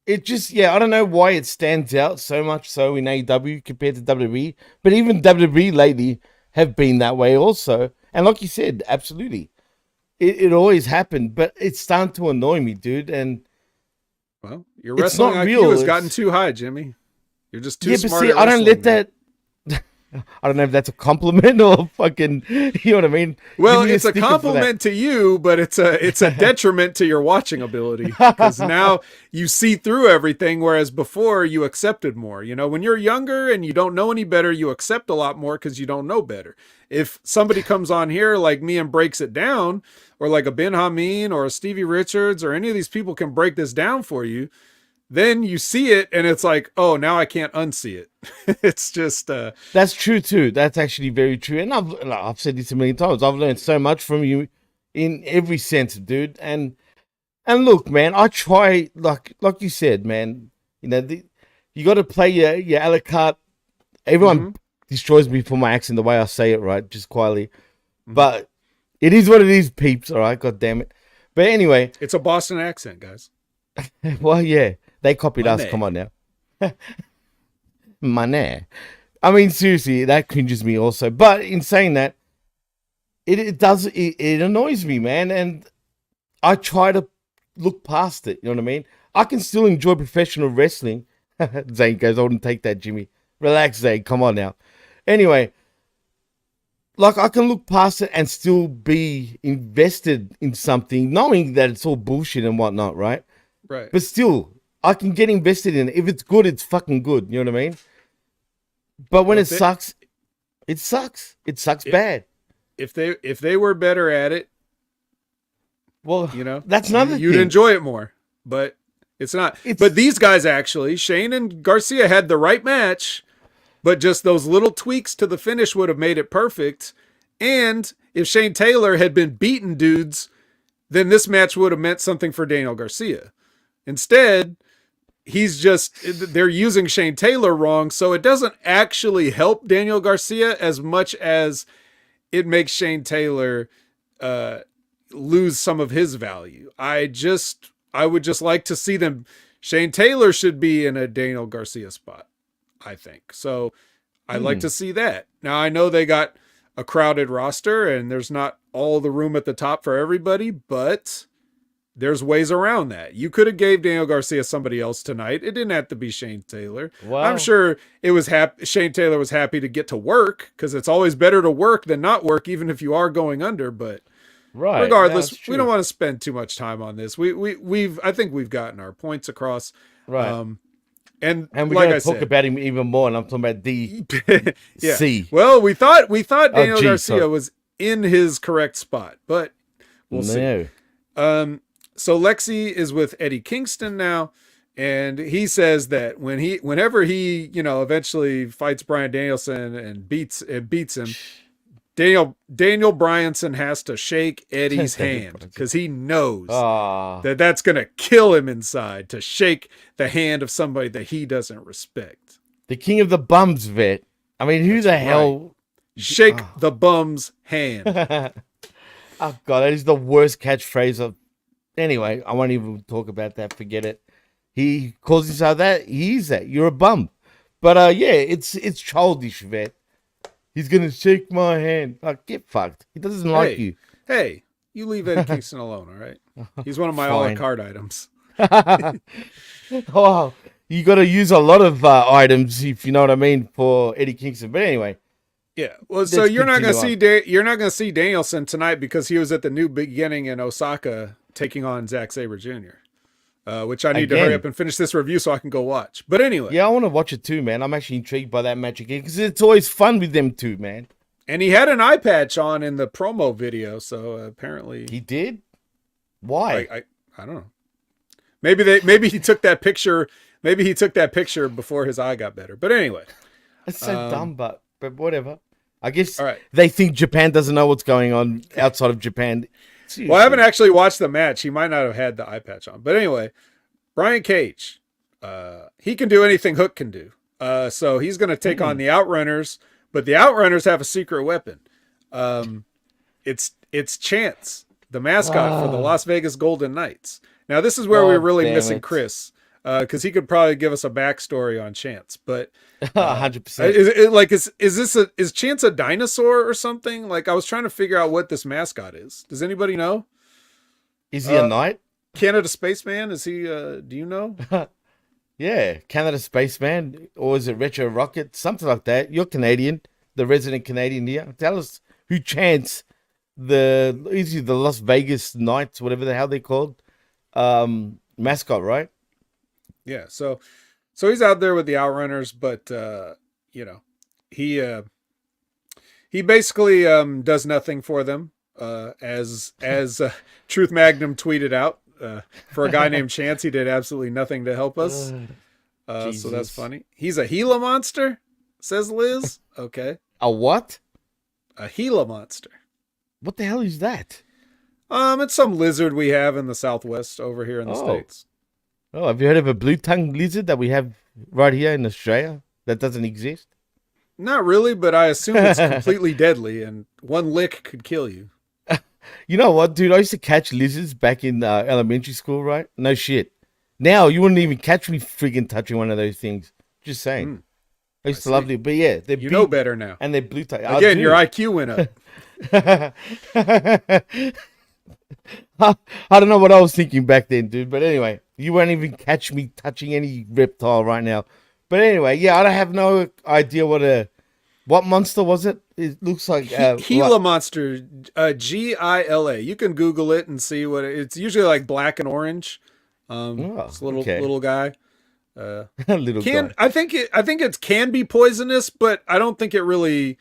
it just, I don't know why it stands out so much so in AEW compared to WWE, but even WWE lately have been that way also. And like you said, absolutely. It always happened, but it's starting to annoy me, dude. And well, your wrestling IQ has gotten too high, Jimmy. You're just too smart. See, I don't let that. I don't know if that's a compliment or fucking, you know what I mean? Well, it's a compliment to you, but it's a detriment to your watching ability, because now you see through everything, whereas before you accepted more. You know, when you're younger and you don't know any better, you accept a lot more because you don't know better. If somebody comes on here like me and breaks it down, or like a Ben Hameen or a Stevie Richards or any of these people can break this down for you, then you see it and it's like, oh, now I can't unsee it. It's just that's true too. That's actually very true. And I've said this a million times. I've learned so much from you in every sense, dude. And look, man, I try, like you said, man, you know, you got to play your a la carte. Everyone destroys me for my accent, the way I say it, right? Just quietly. But it is what it is, peeps. All right. God damn it. But anyway, it's a Boston accent, guys. Well, yeah. They copied us. Come on now. Money. I mean, seriously, that cringes me also. But in saying that, it annoys me, man. And I try to look past it. You know what I mean? I can still enjoy professional wrestling. Zane goes, I wouldn't take that, Jimmy. Relax, Zane. Come on now. Anyway, like, I can look past it and still be invested in something, knowing that it's all bullshit and whatnot, right? Right. But still, I can get invested in it. If it's good, it's fucking good. You know what I mean? But when it sucks, it sucks. It sucks bad. If they were better at it, well, you know, that's another thing. You'd enjoy it more. But it's not. But these guys actually, Shane and Garcia had the right match, but just those little tweaks to the finish would have made it perfect. And if Shane Taylor had been beating dudes, then this match would have meant something for Daniel Garcia. Instead, they're using Shane Taylor wrong, so it doesn't actually help Daniel Garcia as much as it makes Shane Taylor lose some of his value. I would just like to see them. Shane Taylor should be in a Daniel Garcia spot, I think. So I'd like to see that. Now, I know they got a crowded roster and there's not all the room at the top for everybody, but there's ways around that. You could have gave Daniel Garcia somebody else tonight. It didn't have to be Shane Taylor. Wow. I'm sure it was Shane Taylor was happy to get to work, because it's always better to work than not work, even if you are going under. But regardless, we don't want to spend too much time on this. I think we've gotten our points across. Right. And we're like going to talk about him even more, and I'm talking about DC. Well, we thought Daniel Garcia was in his correct spot, but we'll see. So Lexi is with Eddie Kingston now, and he says that whenever he, you know, eventually fights Bryan Danielson and beats him, Daniel Bryanson has to shake Eddie's hand, because he knows that's going to kill him inside, to shake the hand of somebody that he doesn't respect. The king of the bums, Vet. I mean, who the hell? Shake the bum's hand. Oh, God, that is the worst catchphrase of... Anyway, I won't even talk about that. Forget it. He calls himself that. He's that. You're a bum. But yeah, it's childish, vet. He's gonna shake my hand. Like, get fucked. He doesn't like you. Hey, you leave Eddie Kingston alone, all right? He's one of my a la carte items. Oh, you got to use a lot of items, if you know what I mean, for Eddie Kingston. But anyway. Yeah, well, so you're not going to see Danielson tonight because he was at the New Beginning in Osaka taking on Zack Sabre Jr., which I need to hurry up and finish this review so I can go watch. But anyway. Yeah, I want to watch it too, man. I'm actually intrigued by that match again because it's always fun with them two, man. And he had an eye patch on in the promo video, so apparently... He did? Why? I don't know. Maybe he took that picture. Maybe he took that picture before his eye got better. But anyway. That's so dumb, but whatever. I guess right. They think Japan doesn't know what's going on outside of Japan. Seriously. Well, I haven't actually watched the match. He might not have had the eye patch on. But anyway, Brian Cage, he can do anything Hook can do. So he's going to take on the Outrunners, but the Outrunners have a secret weapon. It's Chance, the mascot for the Las Vegas Golden Knights. Now, this is where we're really missing Chris, because he could probably give us a backstory on Chance. But 100%. Is Chance a dinosaur or something? Like, I was trying to figure out what this mascot is. Does anybody know? Is he a knight? Canada Spaceman? Is he? Do you know? Yeah, Canada Spaceman, or is it Retro Rocket? Something like that. You're Canadian, the resident Canadian here. Tell us who Chance, the Las Vegas Knights, whatever the hell they're called, mascot, right? Yeah. So he's out there with the Outrunners, but he basically does nothing for them, as Truth Magnum tweeted out. For a guy named Chance, he did absolutely nothing to help us. So that's funny. He's a Gila monster, says Liz. Okay. A what? A Gila monster. What the hell is that? It's some lizard we have in the Southwest over here in the States. Oh, have you heard of a blue-tongued lizard that we have right here in Australia that doesn't exist? Not really, but I assume it's completely deadly, and one lick could kill you. You know what, dude? I used to catch lizards back in elementary school, right? No shit. Now, you wouldn't even catch me friggin' touching one of those things. Just saying. I used to love them. But yeah, they're you know better now. And they're blue-tongued. Again, your IQ went up. I don't know what I was thinking back then, dude. But anyway, you won't even catch me touching any reptile right now. But anyway, yeah, I don't have no idea what monster was it? It looks like Gila monster, Gila. You can Google it and see what it's usually like black and orange. It's a little guy. Little guy. I think it can be poisonous, but I don't think it really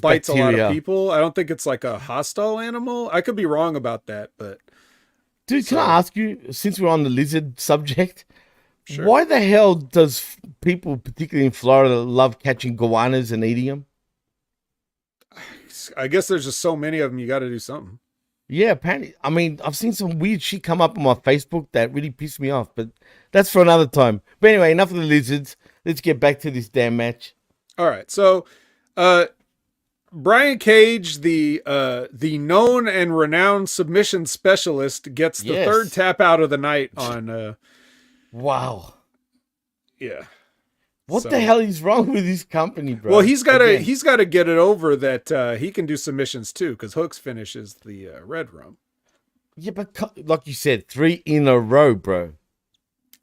bites bacteria. A lot of people. I don't think it's like a hostile animal. I could be wrong about that, but dude, can I ask you, since we're on the lizard subject, sure. Why the hell does people, particularly in Florida, love catching goannas and eating them? I guess there's just so many of them. You got to do something. Yeah, apparently. I mean, I've seen some weird shit come up on my Facebook that really pissed me off, but that's for another time. But anyway, enough of the lizards. Let's get back to this damn match. All right. So, Brian Cage, the known and renowned submission specialist, gets the third tap out of the night on. Wow. Yeah. What the hell is wrong with his company, bro? Well, he's got to get it over that he can do submissions too, because Hooks finishes the Red Rum. Yeah, but like you said, 3 in a row, bro.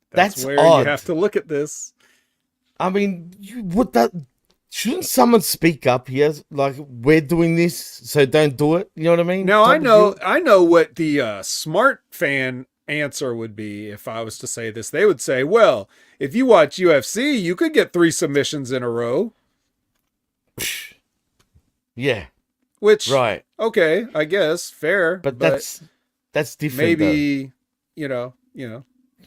That's where odd. You have to look at this. I mean, shouldn't someone speak up here? Like, we're doing this, so don't do it. You know what I mean? Now, I know what the smart fan answer would be if I was to say this. They would say, well, if you watch UFC, you could get 3 submissions in a row. Yeah. Which, right. Okay, I guess, fair. But that's different. Maybe, you know,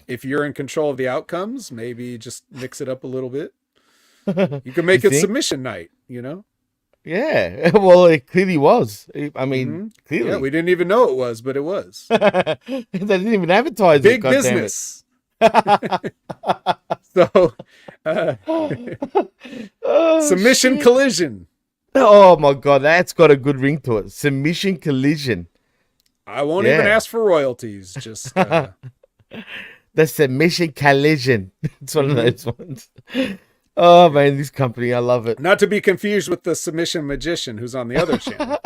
if you're in control of the outcomes, maybe just mix it up a little bit. You can make it submission night, you know? Yeah, well, it clearly was. I mean, clearly. Yeah, we didn't even know it was, but it was. They didn't even advertise Big business. So, submission shit. collision. Oh my God, that's got a good ring to it. Submission collision. I won't even ask for royalties. Just the submission collision. It's one of those ones. Oh man, this company, I love it. Not to be confused with the Submission Magician, who's on the other channel.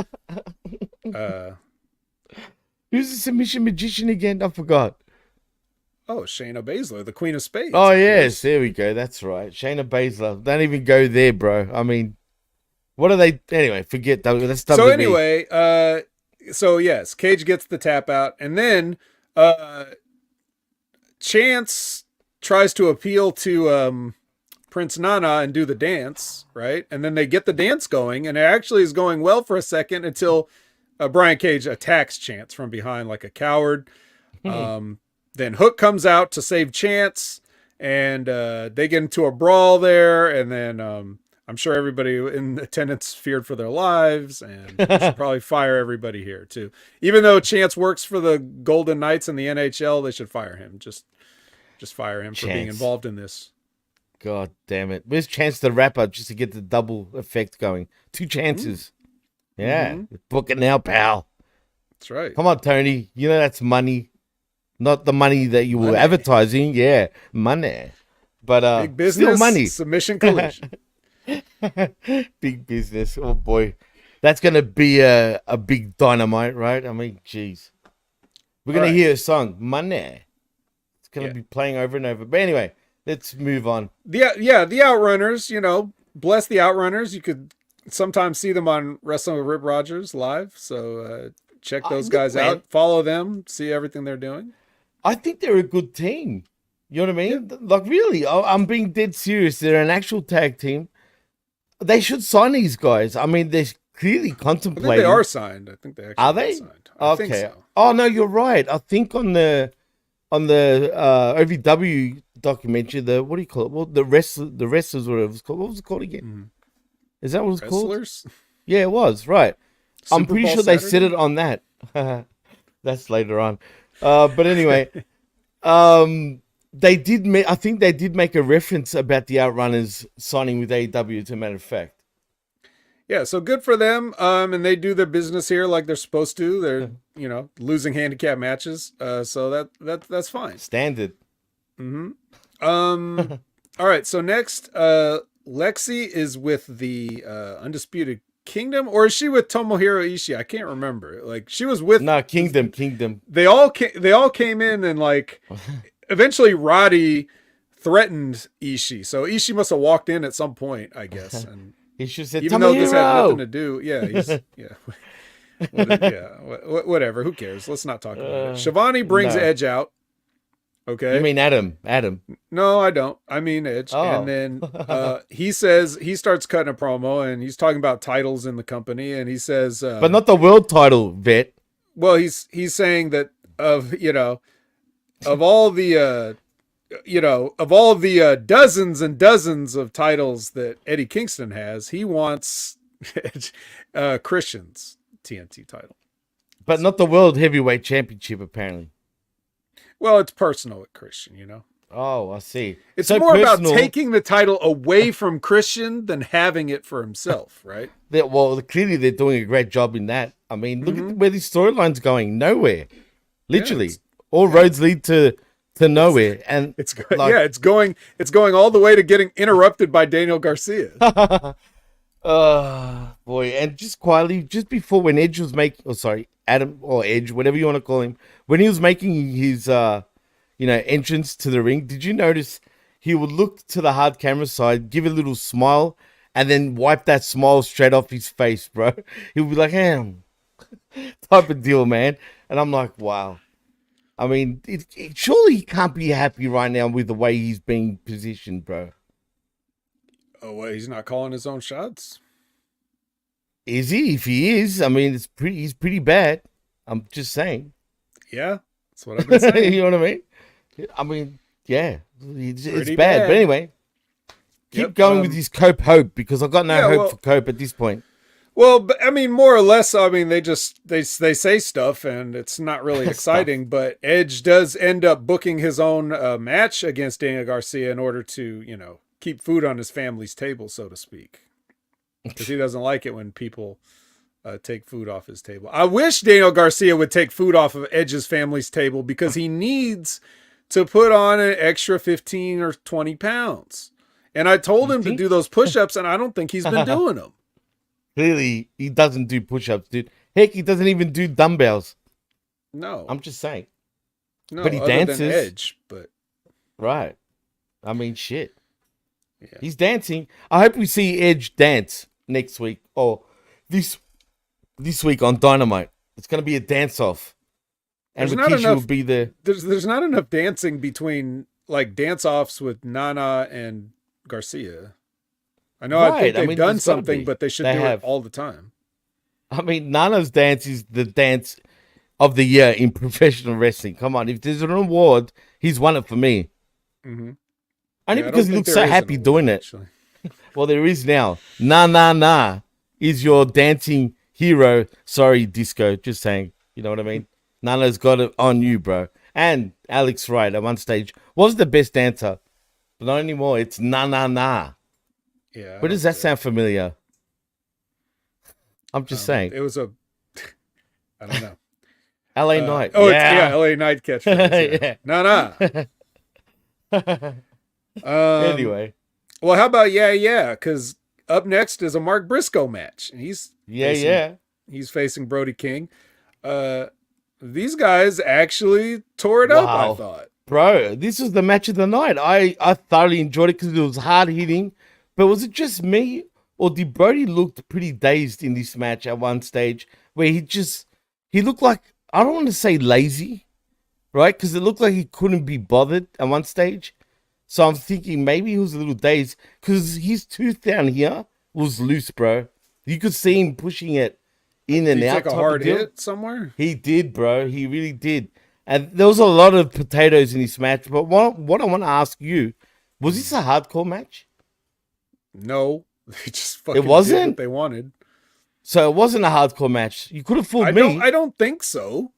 Who's the Submission Magician again? I forgot. Oh, Shayna Baszler, the Queen of Spades. Oh yes, there we go. That's right, Shayna Baszler. Don't even go there, bro. I mean, what are they? Anyway, forget that. That's WWE. So anyway, so yes, Cage gets the tap out, and then Chance tries to appeal to Prince Nana and do the dance, right? And then they get the dance going, and it actually is going well for a second until Brian Cage attacks Chance from behind like a coward. Then Hook comes out to save Chance, and they get into a brawl there, and then I'm sure everybody in attendance feared for their lives, and we should probably fire everybody here too. Even though Chance works for the Golden Knights in the NHL, they should fire him. Just fire him for being involved in this. God damn it. Where's Chance the Rapper just to get the double effect going? 2 chances. Yeah. Book it now, pal. That's right. Come on, Tony. You know that's money. Not the money that you were advertising. Yeah, money. But big business, still money. Submission Collision. Big business. Oh, boy. That's going to be a big dynamite, right? I mean, jeez. We're going to hear a song, Money. It's going to be playing over and over. But anyway, let's move on. The Outrunners, bless the Outrunners. You could sometimes see them on Wrestling with Rip Rogers live. So check those guys out. Follow them. See everything they're doing. I think they're a good team. You know what I mean? Yeah. Like, really, I'm being dead serious. They're an actual tag team. They should sign these guys. I mean, they're clearly contemplating. I think they are signed. I think they actually are. They? Signed. I think so. Oh, no, you're right. I think on the OVW documentary, what do you call it? Well, the wrestlers, whatever it's called. What was it called again? Is that what it's called? Wrestlers? Yeah, it was, right. I'm pretty sure they Saturday? said it on that. That's later on. But anyway, they did. I think they did make a reference about the Outrunners signing with AEW. As a matter of fact. Yeah, so good for them. And they do their business here like they're supposed to. They're losing handicap matches. So that's fine. Standard. All right. So next, Lexi is with the Undisputed Kingdom, or is she with Tomohiro Ishii? I can't remember. Like, she was with Kingdom. They all came in, and like eventually Roddy threatened Ishii. So Ishii must have walked in at some point, I guess. And he should said, even though this had nothing to do, whatever. Who cares? Let's not talk about it. Shivani brings Edge out. Okay. You mean Adam? No, I don't. I mean Edge. Oh. And then he starts cutting a promo, and he's talking about titles in the company, and he says, but not the world title, vet. Well, he's saying that of all the dozens and dozens of titles that Eddie Kingston has, he wants Christian's TNT title, but not the world heavyweight championship, apparently. Well, it's personal with Christian, Oh, I see. It's so more personal about taking the title away from Christian than having it for himself, right? Clearly they're doing a great job in that. I mean, look at where these storylines going. Nowhere. Literally. All roads lead to nowhere. And it's going all the way to getting interrupted by Daniel Garcia. Boy. And just quietly, just before when Edge was Adam or Edge, whatever you want to call him, when he was making his entrance to the ring, did you notice he would look to the hard camera side, give a little smile, and then wipe that smile straight off his face, bro? He would be like, type of deal, man. And I'm like, wow. I mean, surely he can't be happy right now with the way he's being positioned, bro. Oh, well, he's not calling his own shots? Is he? If he is, I mean, he's pretty bad. I'm just saying. Yeah, that's what I've been saying. You know what I mean? I mean, yeah, it's bad. But anyway, keep going with his Cope hope, because I've got no hope for Cope at this point. Well, but, I mean, more or less, I mean, they say stuff, and it's not really exciting, but Edge does end up booking his own match against Daniel Garcia in order to, keep food on his family's table, so to speak. Because he doesn't like it when people take food off his table. I wish Daniel Garcia would take food off of Edge's family's table, because he needs to put on an extra 15 or 20 pounds. And I told You him to think? do those push-ups, and I don't think he's been doing them. Clearly, he doesn't do push-ups, dude. Heck, he doesn't even do dumbbells. No. I'm just saying. No, but he other dances. than Edge, but... Right. I mean, shit. Yeah. He's dancing. I hope we see Edge dance next week or this week on Dynamite. It's going to be a dance-off. And Rikishi will be there. There's not enough dancing between, like, dance-offs with Nana and Garcia. I know I think they've done something, but they should do it all the time. I mean, Nana's dance is the dance of the year in professional wrestling. Come on, if there's an award, he's won it for me. Mm-hmm. Only because he looks so happy doing it. Well, there is now. Na is your dancing hero. Sorry, Disco. Just saying. You know what I mean? Nana's got it on you, bro. And Alex Wright at one stage was the best dancer. But not anymore. It's na. Yeah. But does that sound familiar? I'm just saying. It was a... I don't know. LA Knight. Oh, yeah, LA Knight catchphrase. Yeah. Na. Anyway. Well, how about yeah? Because up next is a Mark Briscoe match. He's facing Brody King. These guys actually tore it up, I thought. Bro, this was the match of the night. I thoroughly enjoyed it because it was hard hitting. But was it just me, or did Brody look pretty dazed in this match at one stage where he looked like, I don't want to say lazy, right? Because it looked like he couldn't be bothered at one stage. So I'm thinking maybe he was a little dazed because his tooth down here was loose, bro. You could see him pushing it in and out. He took a hard hit somewhere? He did, bro. He really did. And there was a lot of potatoes in this match. But what I want to ask you, was this a hardcore match? No. They just fucking did what they wanted. So it wasn't a hardcore match. You could have fooled me. I don't think so.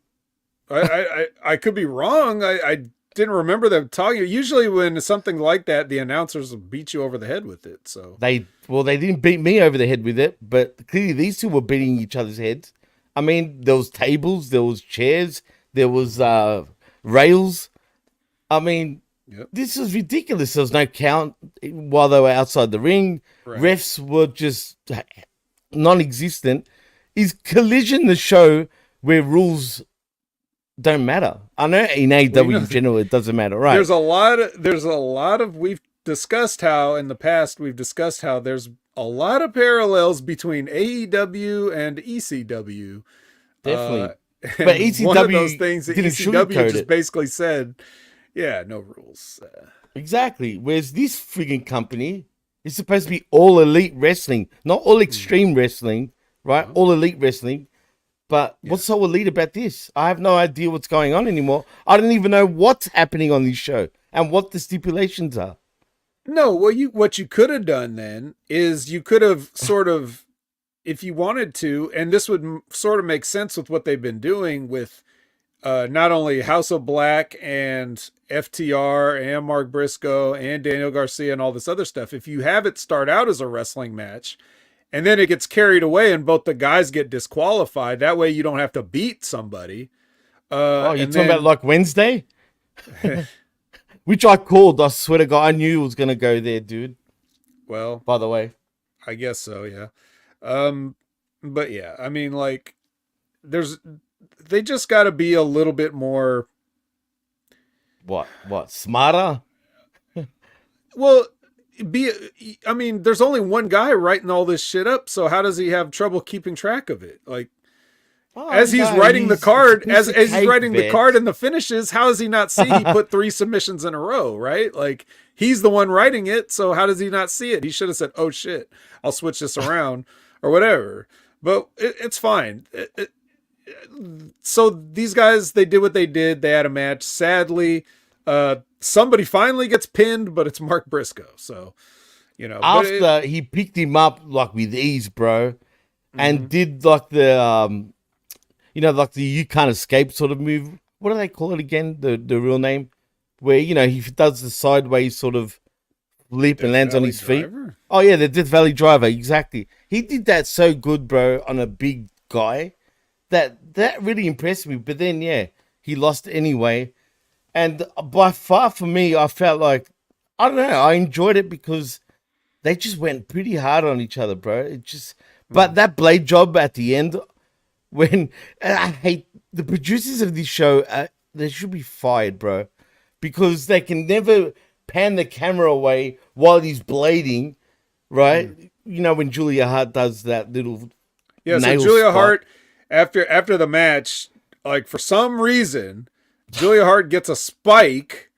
I could be wrong. I didn't remember them talking. Usually when something like that, the announcers will beat you over the head with it. So they didn't beat me over the head with it, but clearly these two were beating each other's heads. I mean, there was tables, there was chairs, there was rails. I mean, This is ridiculous. There was no count while they were outside the ring. Right. Refs were just non-existent. Is Collision the show where rules don't matter? I know in AEW in general it doesn't matter, right? There's a lot of we've discussed how in the past there's a lot of parallels between AEW and ECW. Definitely. But ECW, one of those things that ECW just it. Basically said, yeah, no rules. Exactly. Whereas this frigging company is supposed to be all elite wrestling, not all extreme wrestling, right? All elite wrestling. But what's so elite about this? I have no idea what's going on anymore. I don't even know what's happening on this show and what the stipulations are. No, what you could have done then is you could have sort of, if you wanted to, and this would sort of make sense with what they've been doing with not only House of Black and FTR and Mark Briscoe and Daniel Garcia and all this other stuff. If you have it start out as a wrestling match and then it gets carried away and both the guys get disqualified, that way you don't have to beat somebody. You're talking about like Wednesday? Which I called. I swear to God, I knew it was going to go there, dude. Well, by the way, I guess so. Yeah. But yeah, I mean, like they just got to be a little bit more. What smarter? Well, I mean, there's only one guy writing all this shit up. So how does he have trouble keeping track of it? Like, as he's writing the card, as he's writing the card and the finishes, how does he not see he put 3 submissions in a row, right? Like, he's the one writing it, so how does he not see it? He should have said, oh shit, I'll switch this around or whatever. But it's fine. So these guys, they did what they did. They had a match. Sadly, somebody finally gets pinned, but it's Mark Briscoe. So, you know. After he picked him up like with ease, bro, and did like the like the you can't escape sort of move. What do they call it again? The real name, where he does the sideways sort of leap and lands on his feet. Oh yeah, the Death Valley Driver, exactly. He did that so good, bro, on a big guy that really impressed me. But then he lost anyway, and by far for me, I felt like I don't know. I enjoyed it because they just went pretty hard on each other, bro. But that blade job at the end, when I hate the producers of this show, they should be fired, bro, because they can never pan the camera away while he's blading, right? You know, when Julia Hart does that little so nail Julia spot. Hart after the match, like for some reason, Julia Hart gets a spike,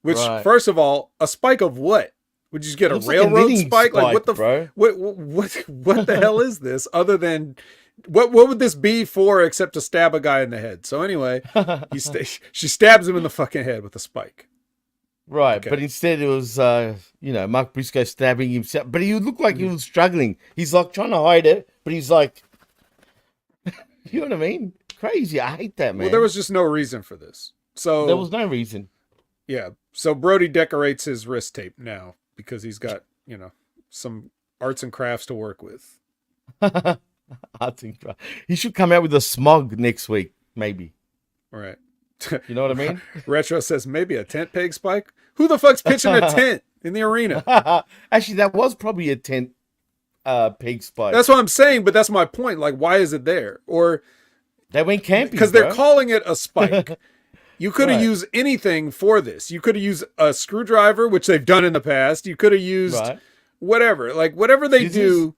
which first of all, a spike of what? Would you just get a railroad spike? Like what the bro? What the hell is this? Other than what would this be for except to stab a guy in the head? So anyway, she stabs him in the fucking head with a spike. Right, Okay. but instead it was, Mark Briscoe stabbing himself. But he looked like he was struggling. He's like trying to hide it, but he's like, you know what I mean? Crazy. I hate that, man. Well, there was just no reason for this. So there was no reason. Yeah. So Brody decorates his wrist tape now because he's got, some arts and crafts to work with. He should come out with a smog next week, maybe. All right. You know what I mean? Retro says maybe a tent peg spike. Who the fuck's pitching a tent in the arena? Actually, that was probably a tent peg spike. That's what I'm saying, but that's my point. Like, why is it there? Or they went camping because they're calling it a spike. You could have used anything for this. You could have used a screwdriver, which they've done in the past. You could have used whatever, like whatever they do.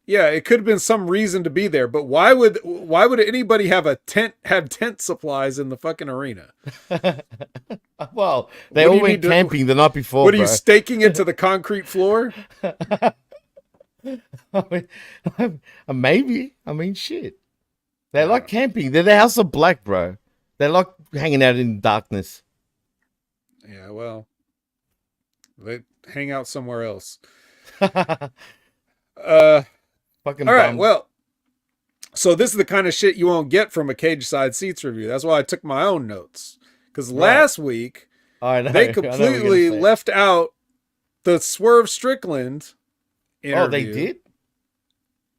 Yeah, it could have been some reason to be there, but why would anybody have tent supplies in the fucking arena? Well, they all went camping the night before. What are you staking it to the concrete floor? Maybe. I mean, shit. They like camping. They're the House of Black, bro. They like hanging out in darkness. Yeah, well, they hang out somewhere else. Fucking all right, bums. well, so this is the kind of shit you won't get from a Cage Side Seats review. That's why I took my own notes. Because last week, they completely left out the Swerve Strickland interview. Oh, they did?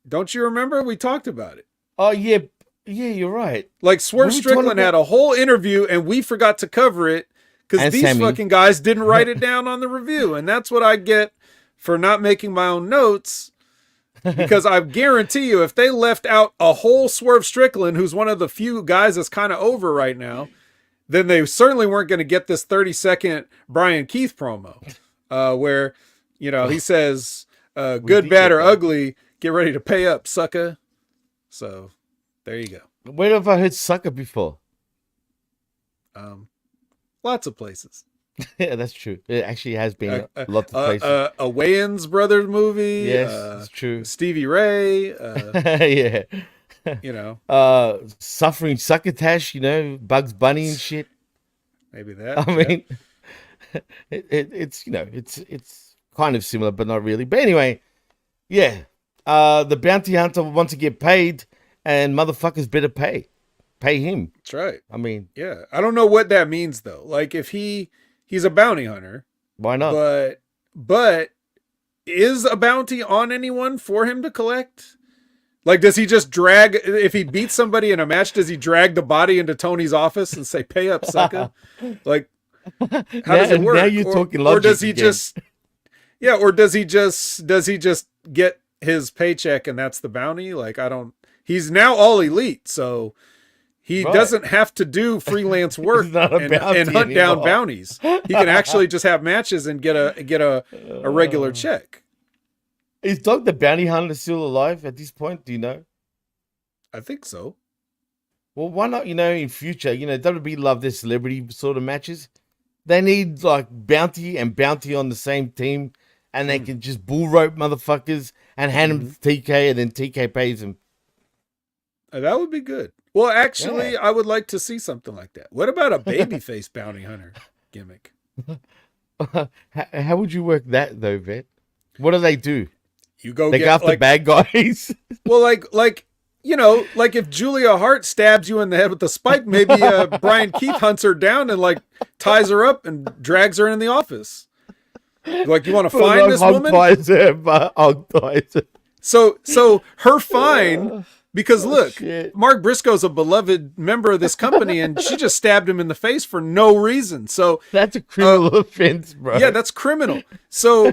Don't you remember? We talked about it. Oh, yeah. Yeah, you're right. Like, Swerve Strickland had a whole interview, and we forgot to cover it because these fucking guys didn't write it down on the review. And that's what I get for not making my own notes. Because I guarantee you, if they left out a whole Swerve Strickland, who's one of the few guys that's kind of over right now, then they certainly weren't going to get this 30-second Brian Keith promo, where, he says, good, bad, or ugly, get ready to pay up, sucker. So, there you go. Where have I heard sucker before? Lots of places. Yeah, that's true. It actually has been lots of places. A Wayans Brothers movie. Yes, it's true. Stevie Ray. Yeah. Suffering Succotash, Bugs Bunny and shit. Maybe that. I mean, it's kind of similar, but not really. But anyway, yeah. The bounty hunter wants to get paid, and motherfuckers better pay him. That's right. I mean, yeah. I don't know what that means though. Like if he's a bounty hunter. Why not? But is a bounty on anyone for him to collect? Like, does he just drag, if he beats somebody in a match, does he drag the body into Tony's office and say, pay up, sucker? Like, how does it work? Now you're talking logic. Or does he just, or does he just get his paycheck and that's the bounty? Like, he's now all elite. So he doesn't have to do freelance work and hunt down bounties. He can actually just have matches and get a regular check. Is Dog the Bounty Hunter still alive at this point? Do you know? I think so. Well, why not, in future, WWE love their celebrity sort of matches. They need like bounty on the same team, and they can just bull rope motherfuckers and hand them to TK, and then TK pays them. That would be good. Well, actually, I would like to see something like that. What about a babyface bounty hunter gimmick? How would you work that though, Vet? What do they do? You go. They go after bad guys. Well, like if Julia Hart stabs you in the head with a spike, maybe Brian Keith hunts her down and ties her up and drags her in the office. Like, you want to find this woman? So her fine. Because look, Mark Briscoe's a beloved member of this company, and she just stabbed him in the face for no reason. So that's a criminal offense, bro. Yeah, that's criminal. So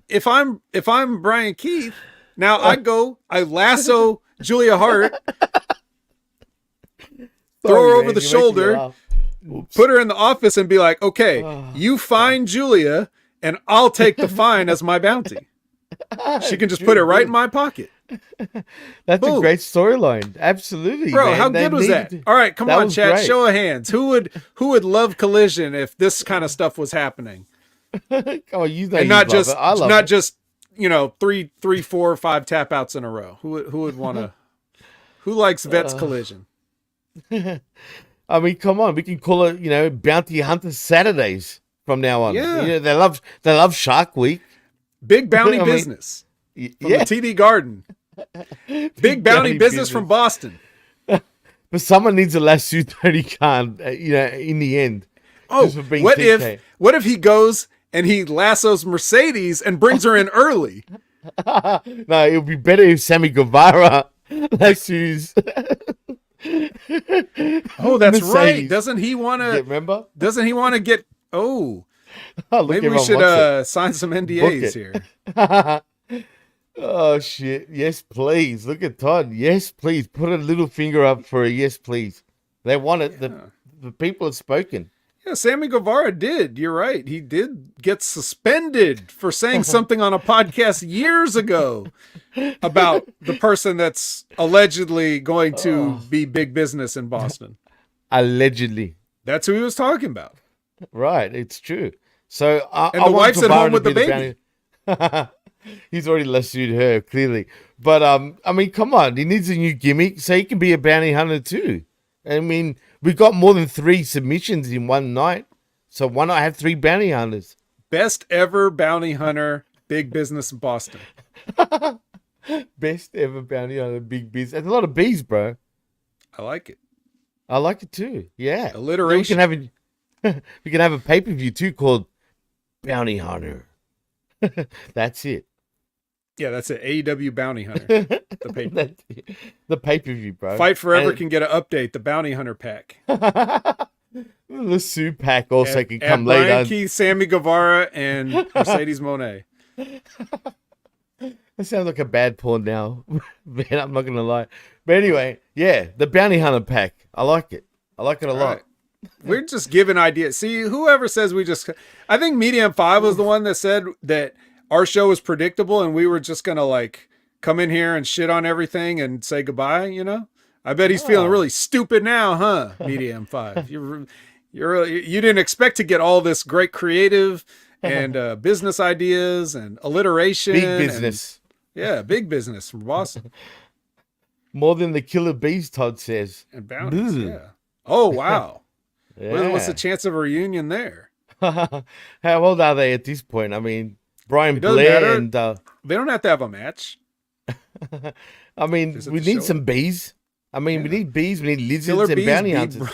if I'm Brian Keith, now I lasso Julia Hart, throw her over the shoulder, put her in the office, and be like, okay, you find Julia, and I'll take the fine as my bounty. She can just put it right in my pocket. That's a great storyline. Absolutely, bro. Man. How good was that? All right, come on, chat. Great. Show of hands. Who would love Collision if this kind of stuff was happening? Oh, you know, and not just 3, 4, 5 tap outs in a row. Who would want to? Who likes Vet's Collision? I mean, come on. We can call it, Bounty Hunter Saturdays from now on. Yeah, they love Shark Week. Big bounty business. From the TD Garden. Big bounty business from Boston. But someone needs a lasso Tony Khan, in the end. Oh, what if he goes and he lassos Mercedes and brings her in early? No, it would be better if Sammy Guevara lassos. Oh, that's Mercedes. Right. Doesn't he want to? Remember? Doesn't he want to get? Oh, maybe we should sign some NDAs here. Oh shit! Yes, please. Look at Todd. Yes, please. Put a little finger up for a yes, please. They want it. Yeah. The people have spoken. Yeah, Sammy Guevara did. You're right. He did get suspended for saying something on a podcast years ago about the person that's allegedly going to be big business in Boston. Allegedly. That's who he was talking about. Right. It's true. So and the wife's at home with the baby. He's already lassoed her, clearly. But, I mean, come on. He needs a new gimmick so he can be a bounty hunter too. I mean, we got more than 3 submissions in one night. So why not have 3 bounty hunters? Best ever bounty hunter, big business in Boston. Best ever bounty hunter, big business. There's a lot of B's, bro. I like it. I like it too. Yeah. Alliteration. We can have a pay-per-view too called Bounty Hunter. That's it. Yeah, that's it. AEW Bounty Hunter. The pay-per-view, bro. Fight Forever can get an update. The Bounty Hunter pack. The Sue pack also can come Brian later. Keith, Sammy Guevara, and Mercedes Moné. That sounds like a bad porn now. Man, I'm not going to lie. But anyway, yeah, the Bounty Hunter pack. I like it. I like it a lot. Right. We're just giving ideas. See, whoever says I think Medium 5 was the one that said that our show was predictable and we were just going to come in here and shit on everything and say goodbye, I bet he's feeling really stupid now, huh? Medium 5. You didn't expect to get all this great creative and business ideas and alliteration. Big business. Big business from Boston. More than the killer bees, Todd says. And bounties, yeah. Oh, wow. Yeah. What's the chance of a reunion there? How old are they at this point? I mean, Brian Blair and... They don't have to have a match. I mean, we need some bees. I mean, we need bees, we need lizards and bounty hunters.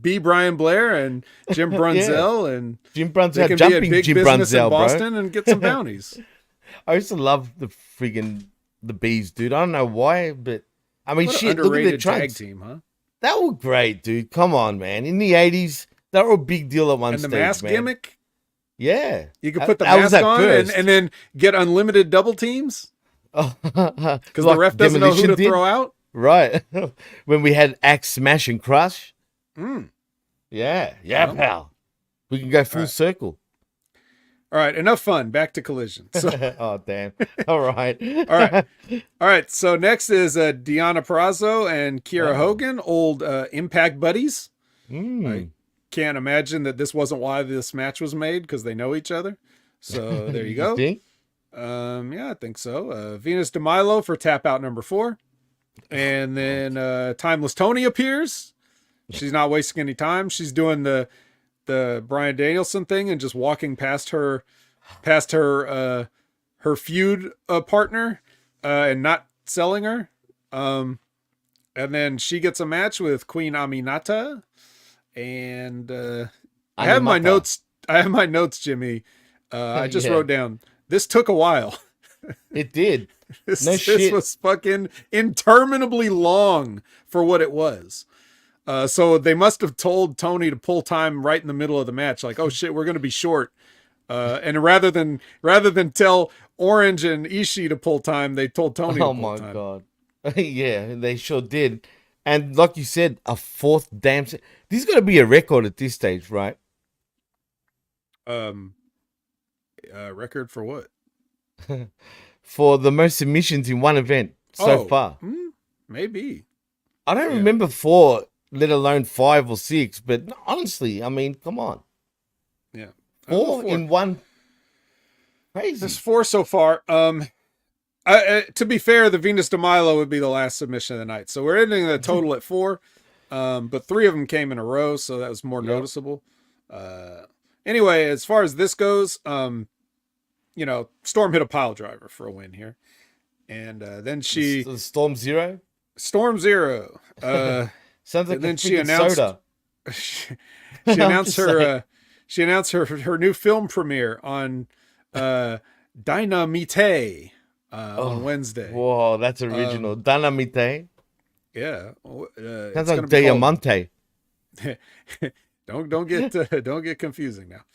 B. Brian Blair and Jim Brunzell and Jim Brunzell, can jumping be a big Jim business Brunzell, in Boston bro. And get some bounties. I used to love the bees, dude. I don't know why, but I mean, what shit. An look at the tag team, huh? That was great, dude. Come on, man. In the 80s, they were a big deal at one stage, and the mask gimmick? Yeah. You could put the mask on and then get unlimited double teams? Because the ref doesn't know who to throw out? Right. When we had Axe, Smash, and Crush. Yeah. Yeah, well, pal. We can go full circle. All right, enough fun. Back to Collision. So, oh, damn. All right. All right. So next is Deonna Purrazzo and Kiera Hogan, old Impact buddies. I can't imagine that this wasn't why this match was made because they know each other. So there you go. Think? Yeah, I think so. Venus de Milo for tap out number 4. And then Timeless Tony appears. She's not wasting any time. She's doing the Bryan Danielson thing and just walking past her feud partner and not selling her. And then she gets a match with Queen Aminata. And I have my notes, Jimmy. I just wrote down, this took a while. It did. This was fucking interminably long for what it was. So they must have told Tony to pull time right in the middle of the match. Like, oh shit, we're going to be short. And rather than tell Orange and Ishii to pull time, they told Tony to pull time. Oh my god. Yeah, they sure did. And like you said, a fourth damn. This is going to be a record at this stage, right? Record for what? For the most submissions in one event so far. Maybe. I don't remember 4, let alone 5 or 6. But honestly, I mean, come on. Yeah. 4 in one. Crazy. There's 4 so far. To be fair, the Venus de Milo would be the last submission of the night. So we're ending the total at 4. But 3 of them came in a row, so that was more noticeable. Anyway, as far as this goes, Storm hit a pile driver for a win here. And then she... Storm Zero? Storm Zero. Sounds like then a she announced, soda. she announced her she announced her new film premiere on Dynamite on Wednesday. Whoa, that's original. Dynamite? Yeah. Sounds like Diamante. Don't get confusing now.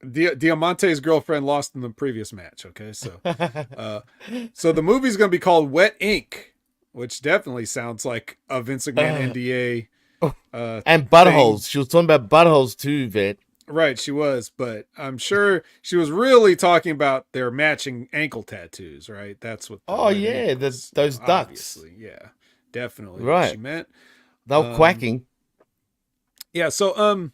Diamante's girlfriend lost in the previous match. Okay, so the movie's gonna be called Wet Ink, which definitely sounds like a Vince McMahon NDA. And buttholes. She was talking about buttholes too, Vet. Right, she was, but I'm sure she was really talking about their matching ankle tattoos, right? That's what. Those ducks. Obviously, yeah, definitely. Right. What she meant. They were quacking. Yeah, so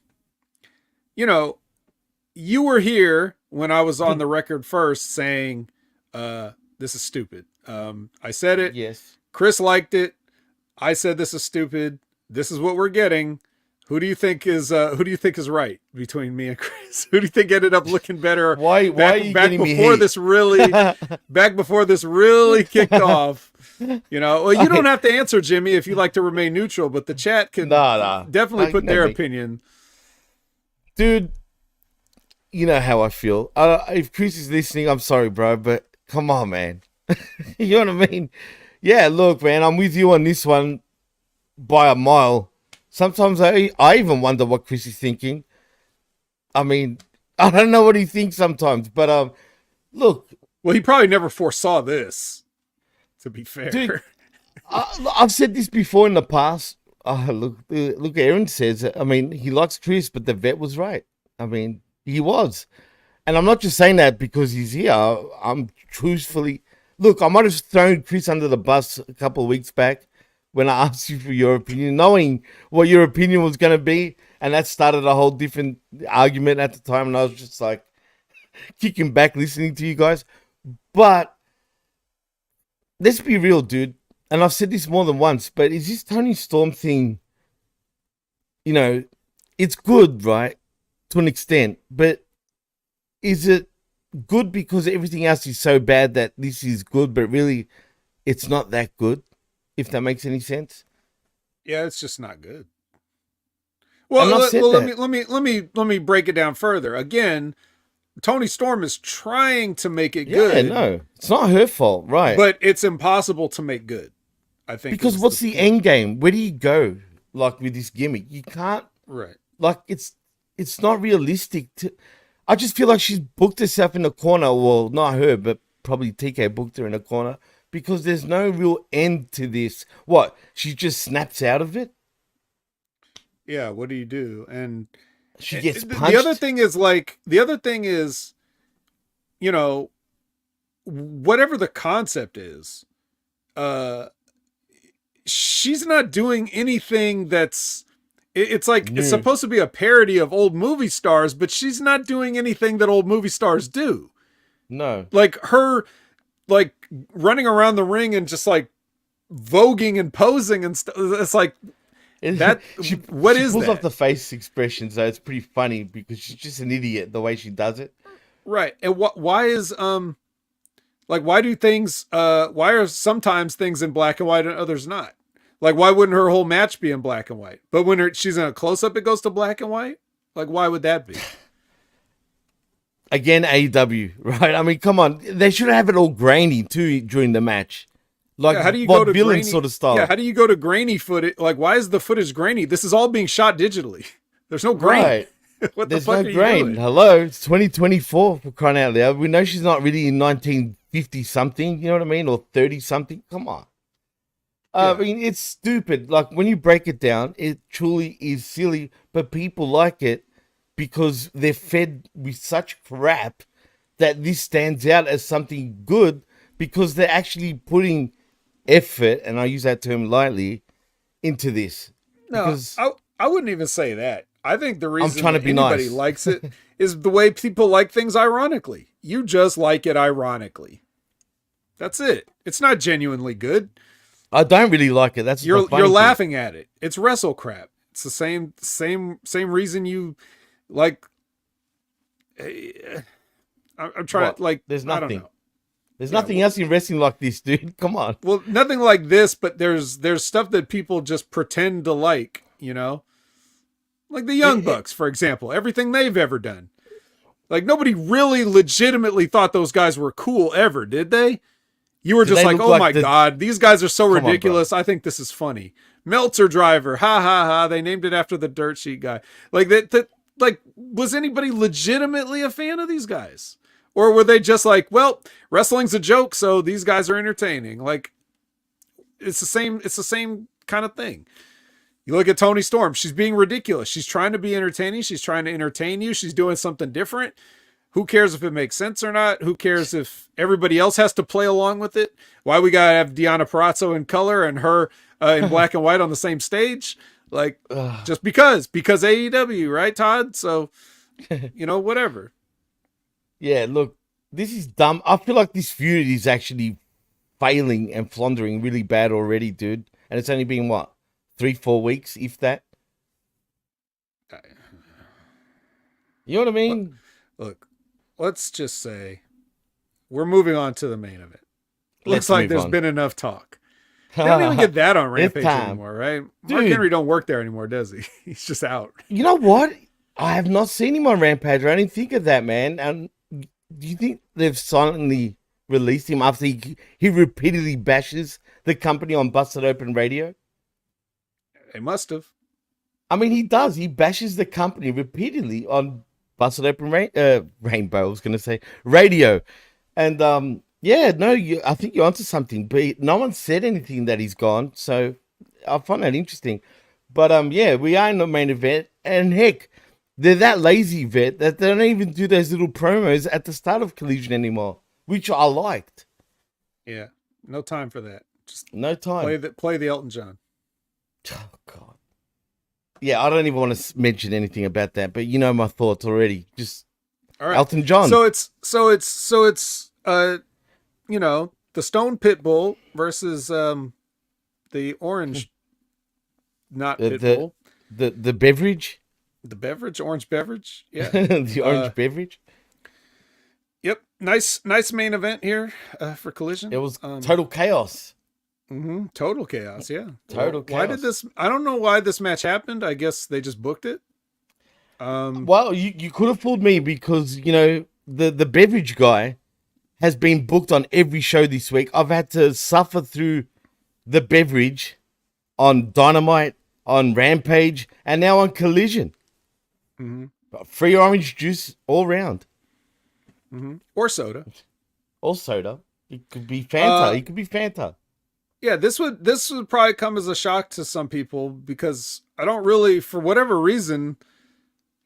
you were here when I was on the record first saying, this is stupid. I said it. Yes. Chris liked it. I said, this is stupid. This is what we're getting. Who do you think is right between me and Chris? Who do you think ended up looking better? Why are you getting me hate? Back before this really kicked off. You don't have to answer, Jimmy, if you like to remain neutral, but the chat can definitely put their opinion. Dude, you know how I feel. If Chris is listening, I'm sorry, bro, but come on, man. You know what I mean? Yeah, look, man, I'm with you on this one by a mile. Sometimes I even wonder what Chris is thinking. I mean, I don't know what he thinks sometimes, but look. Well, he probably never foresaw this, to be fair. Dude, I've said this before in the past. Look, Aaron says, I mean, he likes Chris, but the vet was right. I mean, he was. And I'm not just saying that because he's here. I'm truthfully... Look, I might have thrown Chris under the bus a couple of weeks back when I asked you for your opinion, knowing what your opinion was going to be. And that started a whole different argument at the time. And I was just like kicking back, listening to you guys. But let's be real, dude. And I've said this more than once, but is this Tony Storm thing, it's good, right? To an extent. But is it good because everything else is so bad that this is good, but really it's not that good, if that makes any sense? Yeah, it's just not good. Well, let me break it down further. Again, Tony Storm is trying to make it good. Yeah, no, it's not her fault, right? But it's impossible to make good, I think. Because what's the end game? Where do you go, like, with this gimmick? You can't, right? Like, it's not realistic to... I just feel like she's booked herself in a corner. Well, not her, but probably TK booked her in a corner because there's no real end to this. What? She just snaps out of it? Yeah, what do you do? And she gets punched. The other thing is, whatever the concept is, she's not doing anything that's... It's like it's supposed to be a parody of old movie stars, but she's not doing anything that old movie stars do. No. Like her running around the ring and just like voguing and posing and stuff. It's like that. She pulls off the face expressions, though. It's pretty funny because she's just an idiot the way she does it. Right. And why is why are sometimes things in black and white and others not? Like, why wouldn't her whole match be in black and white? But when she's in a close-up, it goes to black and white? Like, why would that be? Again, AEW, right? I mean, come on. They should have it all grainy, too, during the match. Like, how do you go to villain grainy, sort of style. Yeah, how do you go to grainy footage? Like, why is the footage grainy? This is all being shot digitally. There's no grain. Right. What There's the fuck no are grain. you doing? Hello, it's 2024 for crying out loud. We know she's not really in 1950 something, you know what I mean, or 30 something. Come on. Yeah. I mean, it's stupid. Like when you break it down, it truly is silly, but people like it because they're fed with such crap that this stands out as something good because they're actually putting effort, and I use that term lightly, into this. No, Because I wouldn't even say that. I think the reason trying to that be anybody nice. likes it is the way people like things ironically. You just like it ironically. That's it. It's not genuinely good. I don't really like it. That's the funny You're thing. laughing at it. It's wrestle crap. It's the same reason you like. I'm trying What? to like. There's I don't nothing. know. There's Yeah, nothing else in wrestling like this, dude. Come on. Well, nothing like this, but there's stuff that people just pretend to like. You know, like the Young Bucks, for example. Everything they've ever done. Like nobody really legitimately thought those guys were cool ever, did they? You were Did just they like, look oh like my God, these guys are so Come on, bro. ridiculous. I think this is funny. Meltzer driver, ha ha ha. They named it after the dirt sheet guy. Like that like, was anybody legitimately a fan of these guys? Or were they just like, well, wrestling's a joke, so these guys are entertaining? Like, it's the same kind of thing. You look at Toni Storm, she's being ridiculous. She's trying to be entertaining. She's trying to entertain you. She's doing something different. Who cares if it makes sense or not? Who cares if everybody else has to play along with it? Why we gotta have Deonna Purrazzo in color and her in black and white on the same stage? Like, just because AEW, right, Todd? So, whatever. Yeah, look, this is dumb. I feel like this feud is actually failing and floundering really bad already, dude. And it's only been, what, 3-4 weeks, if that? You know what I mean? Look, let's just say we're moving on to the main event. Looks like there's been enough talk. They don't even get that on Rampage anymore, right? Mark Henry don't work there anymore, does he? He's just out. You know what? I have not seen him on Rampage. I didn't think of that, man. And do you think they've silently released him after he repeatedly bashes the company on Busted Open Radio? They must have. I mean, he does. He bashes the company repeatedly on Busted Open Rainbow, I was going to say, radio. And, yeah, no, I think you're onto something. But no one said anything that he's gone. So I find that interesting. But, yeah, we are in the main event. And, heck, they're that lazy, Vet, that they don't even do those little promos at the start of Collision anymore, which I liked. Yeah, no time for that. Just no time. Play the Elton John. Oh, God. Yeah, I don't even want to mention anything about that, but you know my thoughts already. Just all right. Elton John. So it's the Stone Pitbull versus the Orange not Pitbull. The beverage? The beverage, orange beverage. Yeah. The orange beverage. Yep. Nice main event here for Collision. It was total chaos. Total chaos, yeah. Total chaos. Why did this? I don't know why this match happened. I guess they just booked it. Well, you could have fooled me because the beverage guy has been booked on every show this week. I've had to suffer through the beverage on Dynamite, on Rampage, and now on Collision. Free orange juice all round. Or soda. Or soda. It could be Fanta. It could be Fanta. Yeah, this would probably come as a shock to some people because I don't really, for whatever reason,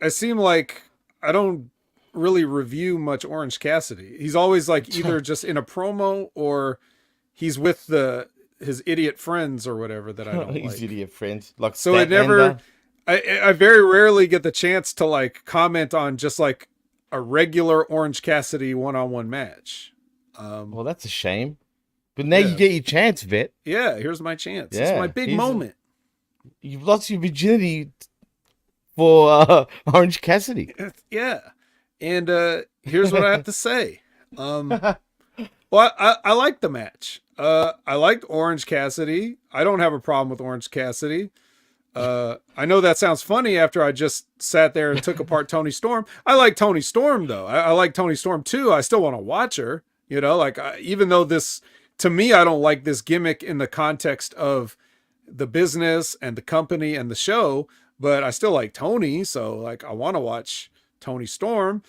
I seem like I don't really review much Orange Cassidy. He's always like either just in a promo or he's with his idiot friends or whatever that I don't like. His idiot friends. Like so it never, I very rarely get the chance to like comment on just like a regular Orange Cassidy one-on-one match. Well, that's a shame. But now you get your chance, Vet. Yeah, here's my chance. It's my big moment. You've lost your virginity for Orange Cassidy. Yeah. And here's what I have to say. Well, I like the match. I liked Orange Cassidy. I don't have a problem with Orange Cassidy. I know that sounds funny after I just sat there and took apart Toni Storm. I like Toni Storm, though. I like Toni Storm, too. I still want to watch her. Even though this... To me, I don't like this gimmick in the context of the business and the company and the show, but I still like Tony. So like, I want to watch Tony Storm,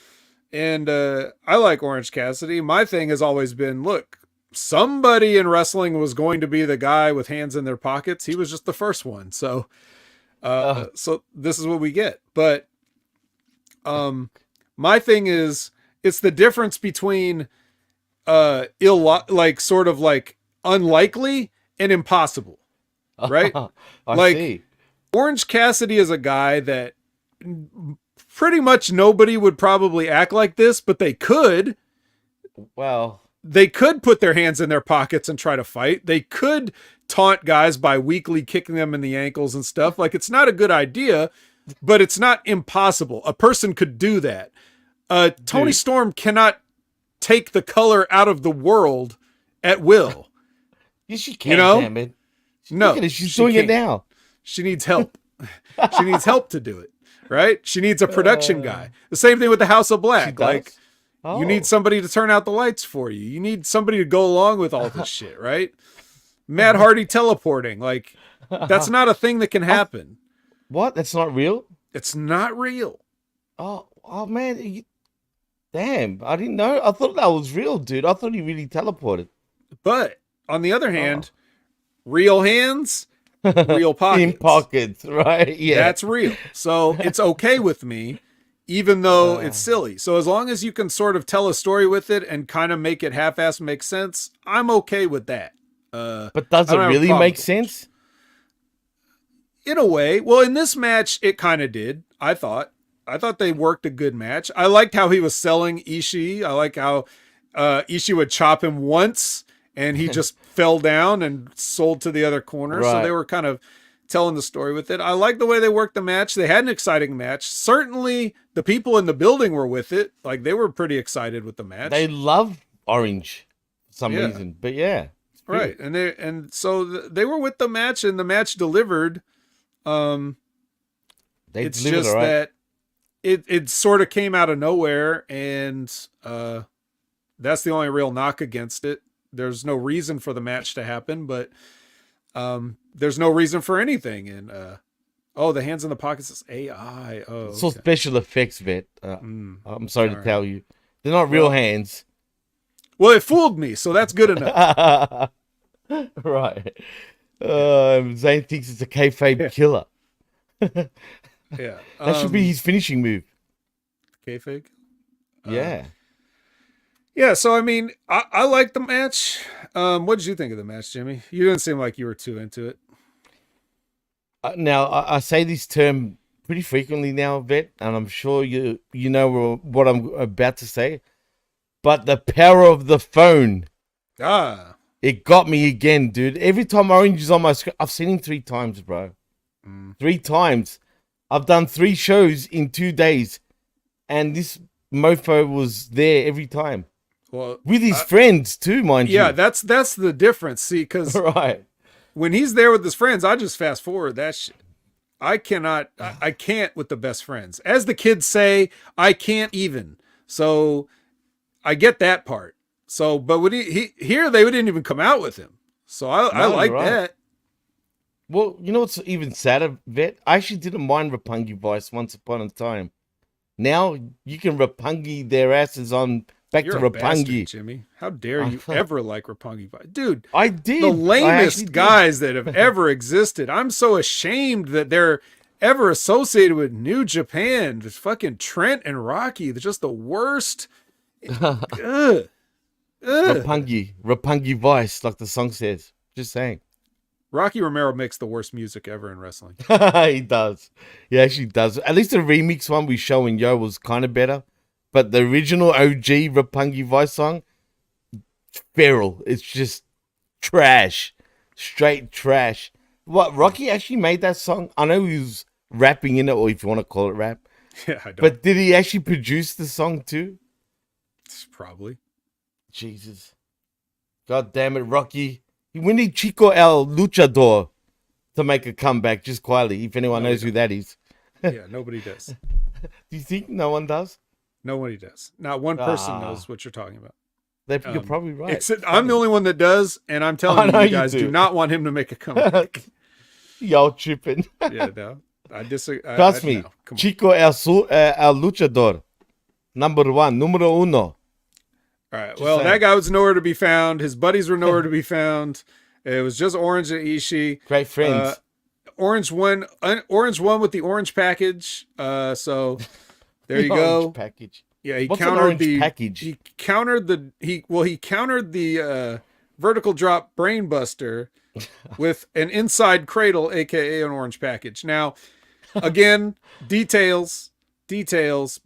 and I like Orange Cassidy. My thing has always been, look, somebody in wrestling was going to be the guy with hands in their pockets. He was just the first one. So, so this is what we get. But, my thing is, it's the difference between, like sort of like unlikely and impossible, right? I see. Orange Cassidy is a guy that pretty much nobody would probably act like this, but they could. Well, they could put their hands in their pockets and try to fight. They could taunt guys by weakly kicking them in the ankles and stuff. Like, it's not a good idea, but it's not impossible. A person could do that. Tony Storm cannot take the color out of the world at will. Yes, she can, damn it. No, she's doing it now. She needs help. She needs help to do it, right? She needs a production guy. The same thing with the House of Black. Like, you need somebody to turn out the lights for you. You need somebody to go along with all this shit, right? Matt Hardy teleporting. Like, that's not a thing that can happen. What? That's not real? It's not real. Oh man. Damn, I didn't know. I thought that was real, dude. I thought he really teleported. But on the other hand, real hands, real pockets. In pockets, right? Yeah. That's real. So it's okay with me, even though it's silly. So as long as you can sort of tell a story with it and kind of make it half-assed make sense, I'm okay with that. But does it really make sense? In a way. Well, in this match, it kind of did, I thought. I thought they worked a good match. I liked how he was selling Ishii. I like how Ishii would chop him once and he just fell down and sold to the other corner. Right. So they were kind of telling the story with it. I like the way they worked the match. They had an exciting match. Certainly the people in the building were with it. Like, they were pretty excited with the match. They love Orange for some reason, but yeah. Right. And so they were with the match, and the match delivered. It's just that it sort of came out of nowhere, and that's the only real knock against it. There's no reason for the match to happen, but there's no reason for anything. And the hands in the pockets is AI. Oh, it's all special effects, Vet. I'm sorry to tell you, they're not real hands. Well, it fooled me, so that's good enough. Right. Zane thinks it's a kayfabe killer. Yeah, that should be his finishing move. Kayfabe. Yeah. Yeah. So I mean, I like the match. What did you think of the match, Jimmy? You didn't seem like you were too into it. Now I say this term pretty frequently now, Vet, and I'm sure you know what I'm about to say. But the power of the phone. It got me again, dude. Every time Orange is on my screen, I've seen him 3 times, bro. 3 times. I've done 3 shows in 2 days, and this mofo was there every time. Well, with his friends too, mind you. Yeah, that's the difference. See, because when he's there with his friends, I just fast forward that shit. I can't with the best friends. As the kids say, I can't even. So I get that part. So, but when he here, they didn't even come out with him. So I like that. Well, you know what's even sadder, Vet? I actually didn't mind Roppongi Vice once upon a time. Now you can Roppongi their asses on back You're to a Roppongi. Bastard, Jimmy. How dare you ever like Roppongi Vice? Dude, I did. The lamest guys that have ever existed. I'm so ashamed that they're ever associated with New Japan. Just fucking Trent and Rocky. They're just the worst. Roppongi Vice, like the song says. Just saying. Rocky Romero makes the worst music ever in wrestling. He does. He actually does. At least the remix one we show in Yo was kind of better. But the original OG Roppongi Vice song, feral. It's just trash. Straight trash. What, Rocky actually made that song? I know he was rapping in it, or if you want to call it rap. Yeah, I don't. But did he actually produce the song too? Probably. Jesus. God damn it, Rocky. We need Chico El Luchador to make a comeback just quietly, if anyone knows who that is. Yeah, nobody does. Do you think no one does? Nobody does. Not one person knows what you're talking about. You're probably right. I'm the only one that does, and I'm telling you guys do not want him to make a comeback. Y'all tripping. Yeah, no. I disagree. Trust me. No, come on. Chico el luchador. Numero uno. All right. Well, that guy was nowhere to be found. His buddies were nowhere to be found. It was just Orange and Ishii. Great friends. Orange won with the orange package. So there you go. Orange package. Yeah, he What's countered an orange package? He countered the vertical drop brainbuster with an inside cradle, aka an orange package. Now, again, details,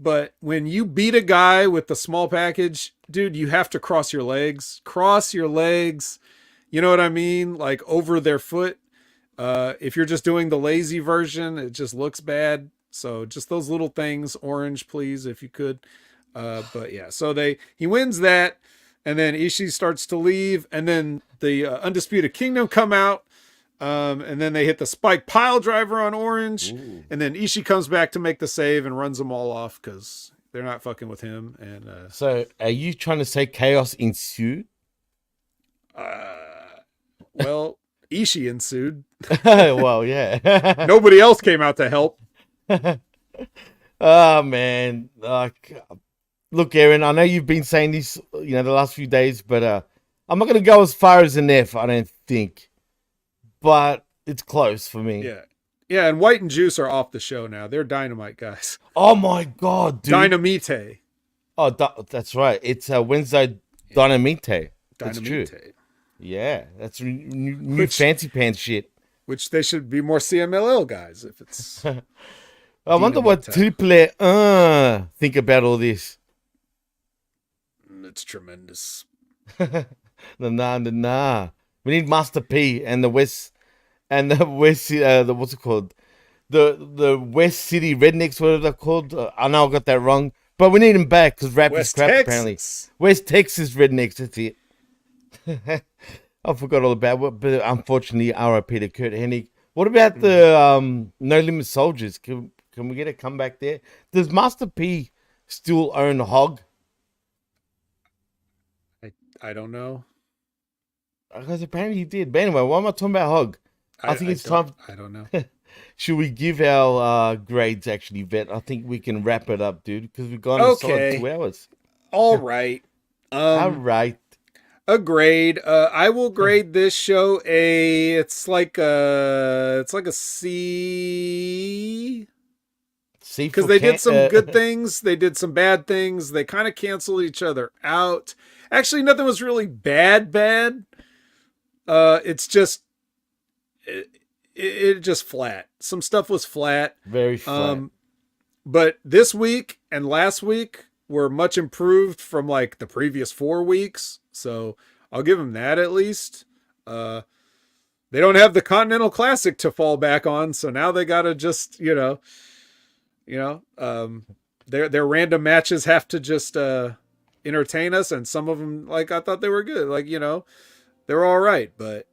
but when you beat a guy with the small package, dude, you have to cross your legs. You know what I mean? Like over their foot. If you're just doing the lazy version, it just looks bad. So just those little things, Orange, please, if you could. But yeah, so he wins that, and then Ishii starts to leave, and then the Undisputed Kingdom come out, and then they hit the spike pile driver on Orange. Ooh. And then Ishii comes back to make the save and runs them all off because they're not fucking with him. And so are you trying to say chaos ensued? Well, Ishii ensued. Well, yeah. Nobody else came out to help. Oh man, look, Aaron, I know you've been saying this, the last few days, but I'm not gonna go as far as an F, I don't think, but it's close for me. Yeah, and White and Juice are off the show now. They're Dynamite guys. Oh my god, dude! Dynamite. Oh, that's right. It's Wednesday Dynamite. That's true. Yeah, that's new fancy pants shit. Which they should be more CMLL guys if it's. I wonder what Triple think about all this. It's tremendous. Nah. We need Master P and the West what's it called? The West City Rednecks, whatever they're called. I know I got that wrong, but we need them back because rap is crap apparently. West Texas Rednecks, that's it. I forgot all about it, but unfortunately, R.I.P. to Kurt Hennig. What about the No Limit Soldiers? Can we get a comeback there? Does Master P still own Hog? I don't know. Because apparently he did. But anyway, why am I talking about Hog? I think it's time. I don't know. Should we give our grades, actually, Vet? I think we can wrap it up, dude, because we've gone a solid 2 hours. All right. All right. A grade. I will grade this show it's like a C. Because they did some good things, they did some bad things, they kind of canceled each other out. Actually, nothing was really bad. It's just it just flat. Some stuff was flat. Very flat. But this week and last week were much improved from like the previous 4 weeks. So I'll give them that at least. They don't have the Continental Classic to fall back on, so now they gotta just, their random matches have to just entertain us, and some of them, like, I thought they were good. Like, they're all right, but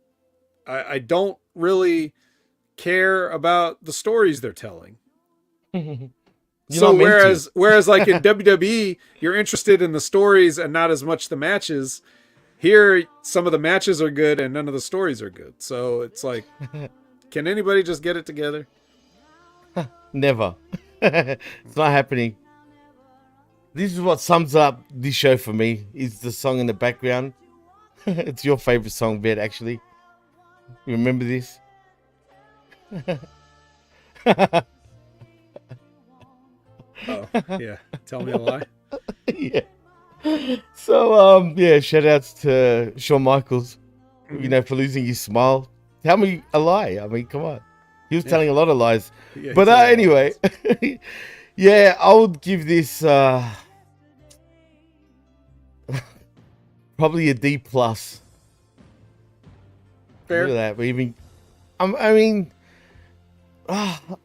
I don't really care about the stories they're telling. So whereas like in WWE, you're interested in the stories and not as much the matches. Here, some of the matches are good and none of the stories are good. So it's like, can anybody just get it together? Never. It's not happening. This is what sums up this show for me, is the song in the background. It's your favorite song, Vet, actually. You remember this? Oh, yeah. Tell me a lie. Yeah. So, shout outs to Shawn Michaels, for losing his smile. Tell me a lie. I mean, come on. He was telling a lot of lies. Yeah, but anyway, yeah, I would give this probably a D+. Fair. Look at that.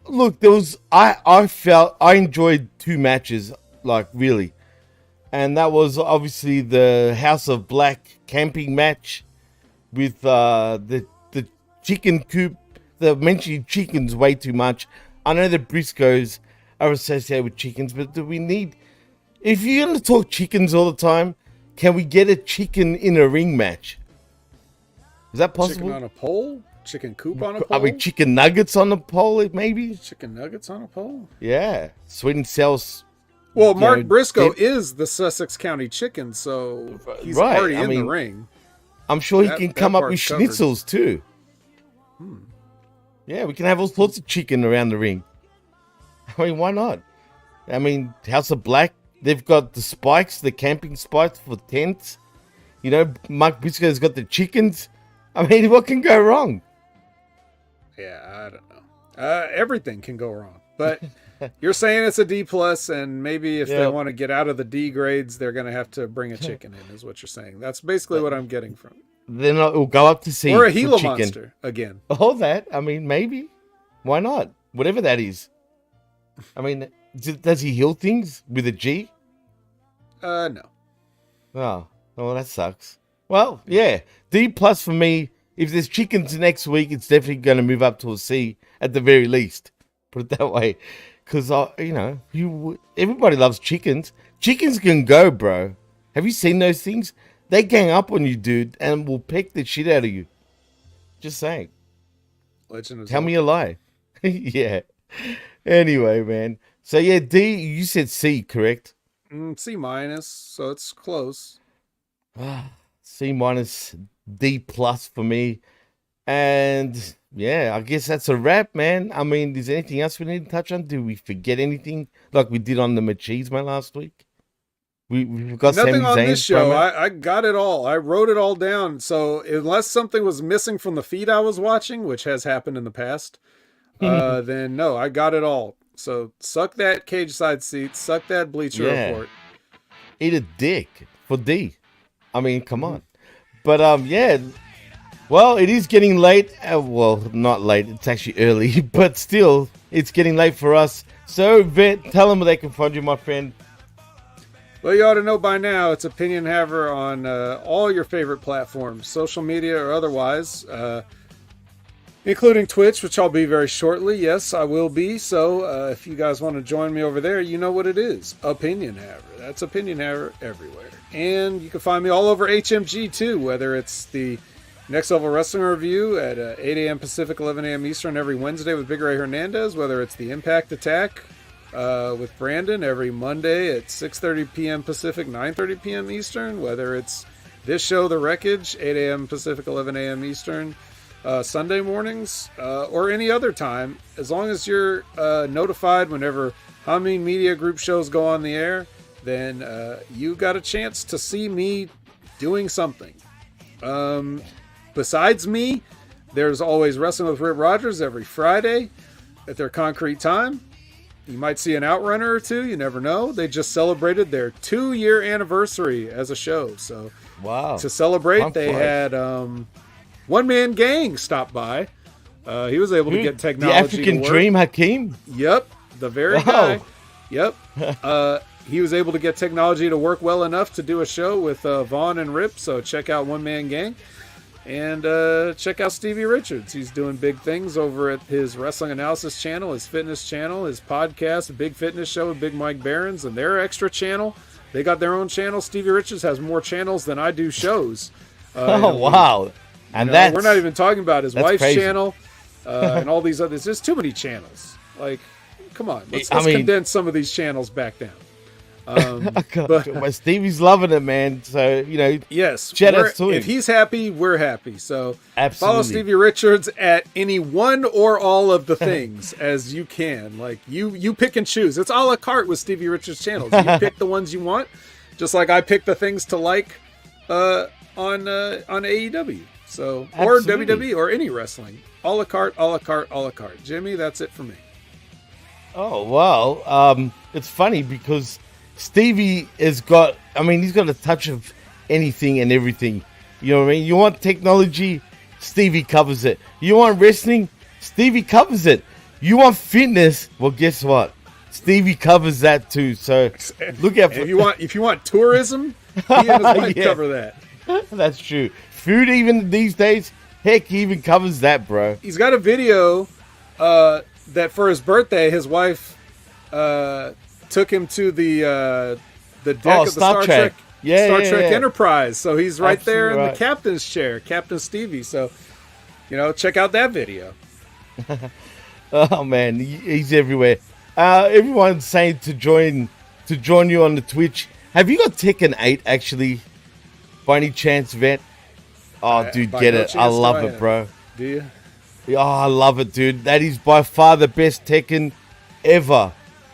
Look, there was I enjoyed 2 matches, like, really. And that was obviously the House of Black camping match with the chicken coop. They're mentioning chickens way too much. I know the Briscoes are associated with chickens, but do we need... If you're going to talk chickens all the time, can we get a chicken in a ring match? Is that possible? Chicken on a pole? Chicken coop on a pole? I mean, chicken nuggets on the pole, maybe? Chicken nuggets on a pole? Yeah. Sweet and sour. Well, Mark Briscoe is the Sussex County Chicken, so he's already in the ring. I'm sure he can come up with schnitzels too. Yeah, we can have all sorts of chicken around the ring. I mean, why not? I mean, House of Black, they've got the spikes, the camping spikes for tents. You know, Mark Briscoe's got the chickens. I mean, what can go wrong? Yeah, I don't know. Everything can go wrong. But you're saying it's a D+, and maybe if they want to get out of the D grades, they're going to have to bring a chicken in, is what you're saying. That's basically what I'm getting from it. Then it'll go up to C. Or a Gila monster, again. Oh, that. I mean, maybe. Why not? Whatever that is. I mean, does he heal things with a G? No. Oh, well, that sucks. Well, yeah. D+ for me. If there's chickens next week, it's definitely going to move up to a C at the very least. Put it that way. Because, everybody loves chickens. Chickens can go, bro. Have you seen those things? They gang up on you, dude, and will peck the shit out of you. Just saying. Tell me a lie. Yeah. Anyway, man. So, yeah, D, you said C, correct? C-, so it's close. C-, D+ for me. And, yeah, I guess that's a wrap, man. I mean, is there anything else we need to touch on? Did we forget anything like we did on the machismo last week? We've got nothing on this show. I got it all. I wrote it all down. So unless something was missing from the feed I was watching, which has happened in the past, then no, I got it all. So suck that cage side seat. Suck that Bleacher Report. Eat a dick for D. I mean, come on. But yeah. Well, it is getting late. Well, not late. It's actually early, but still, it's getting late for us. So, Vet, tell them where they can find you, my friend. Well, you ought to know by now, it's Opinion Haver on all your favorite platforms, social media or otherwise, including Twitch, which I'll be very shortly. Yes, I will be. So if you guys want to join me over there, you know what it is. Opinion Haver. That's Opinion Haver everywhere. And you can find me all over HMG too, whether it's the Next Level Wrestling Review at 8 a.m. Pacific, 11 a.m. Eastern every Wednesday with Big Ray Hernandez, whether it's the Impact Attack with Brandon every Monday at 6:30 p.m. Pacific, 9:30 p.m. Eastern, whether it's this show, The Wreckage, 8 a.m. Pacific, 11 a.m. Eastern, Sunday mornings, or any other time, as long as you're notified whenever Humming Media Group shows go on the air, then you got a chance to see me doing something. Besides me, there's always Wrestling with Rip Rogers every Friday at their Concrete Time. You might see an Outrunner or two. You never know. They just celebrated their 2-year anniversary as a show. So wow. To celebrate, they had One Man Gang stop by. He was able to get technology. The African Dream Hakeem? Yep. The very guy. Yep. He was able to get technology to work well enough to do a show with Vaughn and Rip. So check out One Man Gang. And check out Stevie Richards. He's doing big things over at his Wrestling Analysis channel, his fitness channel, his podcast, Big Fitness Show with Big Mike Barons, and their extra channel. They got their own channel. Stevie Richards has more channels than I do shows. Wow. And that's... We're not even talking about his wife's crazy. Channel and all these others. There's too many channels. Like, come on. Let's condense some of these channels back down. But Stevie's loving it, man. So, yes, shout out to him. If he's happy, we're happy. So absolutely. Follow Stevie Richards at any one or all of the things as you can. Like you pick and choose. It's a la carte with Stevie Richards channels. You pick the ones you want, just like I pick the things to like on AEW. So absolutely. Or WWE or any wrestling. A la carte, a la carte, a la carte. Jimmy, that's it for me. Oh wow. It's funny because Stevie he's got a touch of anything and everything. You know what I mean? You want technology, Stevie covers it. You want wrestling, Stevie covers it. You want fitness, well, guess what? Stevie covers that too. So look out for if you want tourism, he and his wife cover that. That's true. Food even these days, heck, he even covers that, bro. He's got a video that for his birthday, his wife took him to the deck of the Star Trek Enterprise. So he's right there in the captain's chair, Captain Stevie. So check out that video. Oh man, he's everywhere. Everyone's saying to join you on the Twitch. Have you got Tekken 8 actually? By any chance, Vet? Oh, dude, get it. I love it, bro. Do you? Oh, I love it, dude. That is by far the best Tekken ever,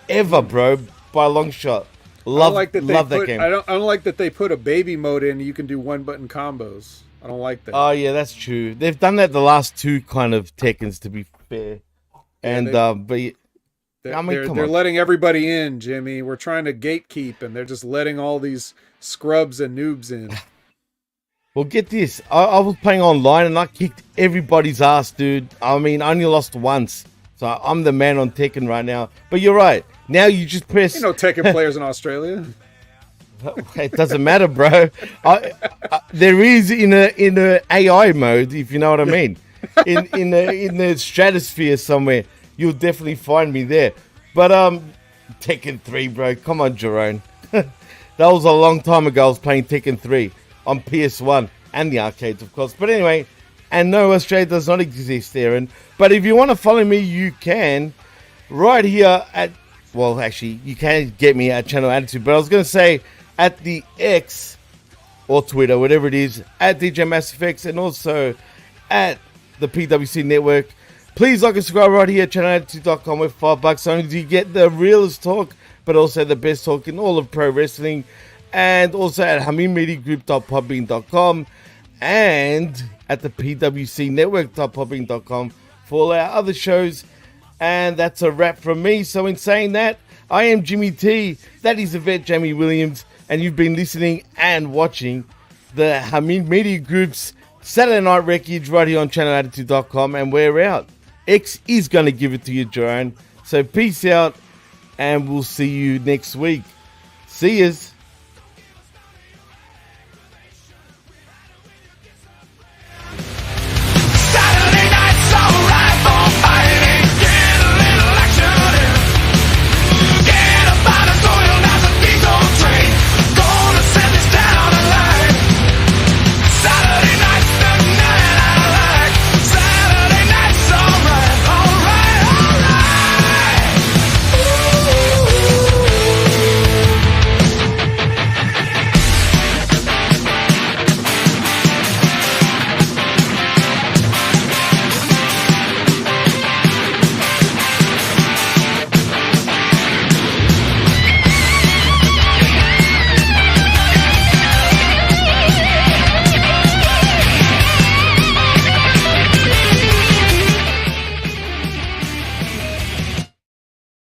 bro, by a long shot. Love that game. I don't like that they put a baby mode in. You can do 1-button combos. I don't like that. Oh yeah, that's true. They've done that the last 2 kind of Tekkens, to be fair. And they're letting everybody in, Jimmy. We're trying to gatekeep, and they're just letting all these scrubs and noobs in. Well, get this. I was playing online, and I kicked everybody's ass, dude. I mean, I only lost once. So I'm the man on Tekken right now. But you're right. Now you just press... Tekken players in Australia. It doesn't matter, bro. There is in a AI mode, if you know what I mean. In the stratosphere somewhere. You'll definitely find me there. But Tekken 3, bro. Come on, Jerome. That was a long time ago. I was playing Tekken 3 on PS1 and the arcades, of course. But anyway, and no, Australia does not exist, Aaron. But if you want to follow me, you can. Right here at... Well, actually, you can get me at Channel Attitude. But I was going to say at the X or Twitter, whatever it is, at DJ Massive X, and also at the PWC Network. Please like and subscribe right here at channelattitude.com with $5 only. You get the realest talk, but also the best talk in all of pro wrestling. And also at HaminMediaGroup.podbean.com and at the PWCNetwork.podbean.com for all our other shows. And that's a wrap from me. So in saying that, I am Jimmy T. That is the vet, Jaime Williams. And you've been listening and watching the Hamin Media Group's Saturday Night Wreckage right here on channelattitude.com. And we're out. X is going to give it to you, Jerome. So peace out, and we'll see you next week. See yas.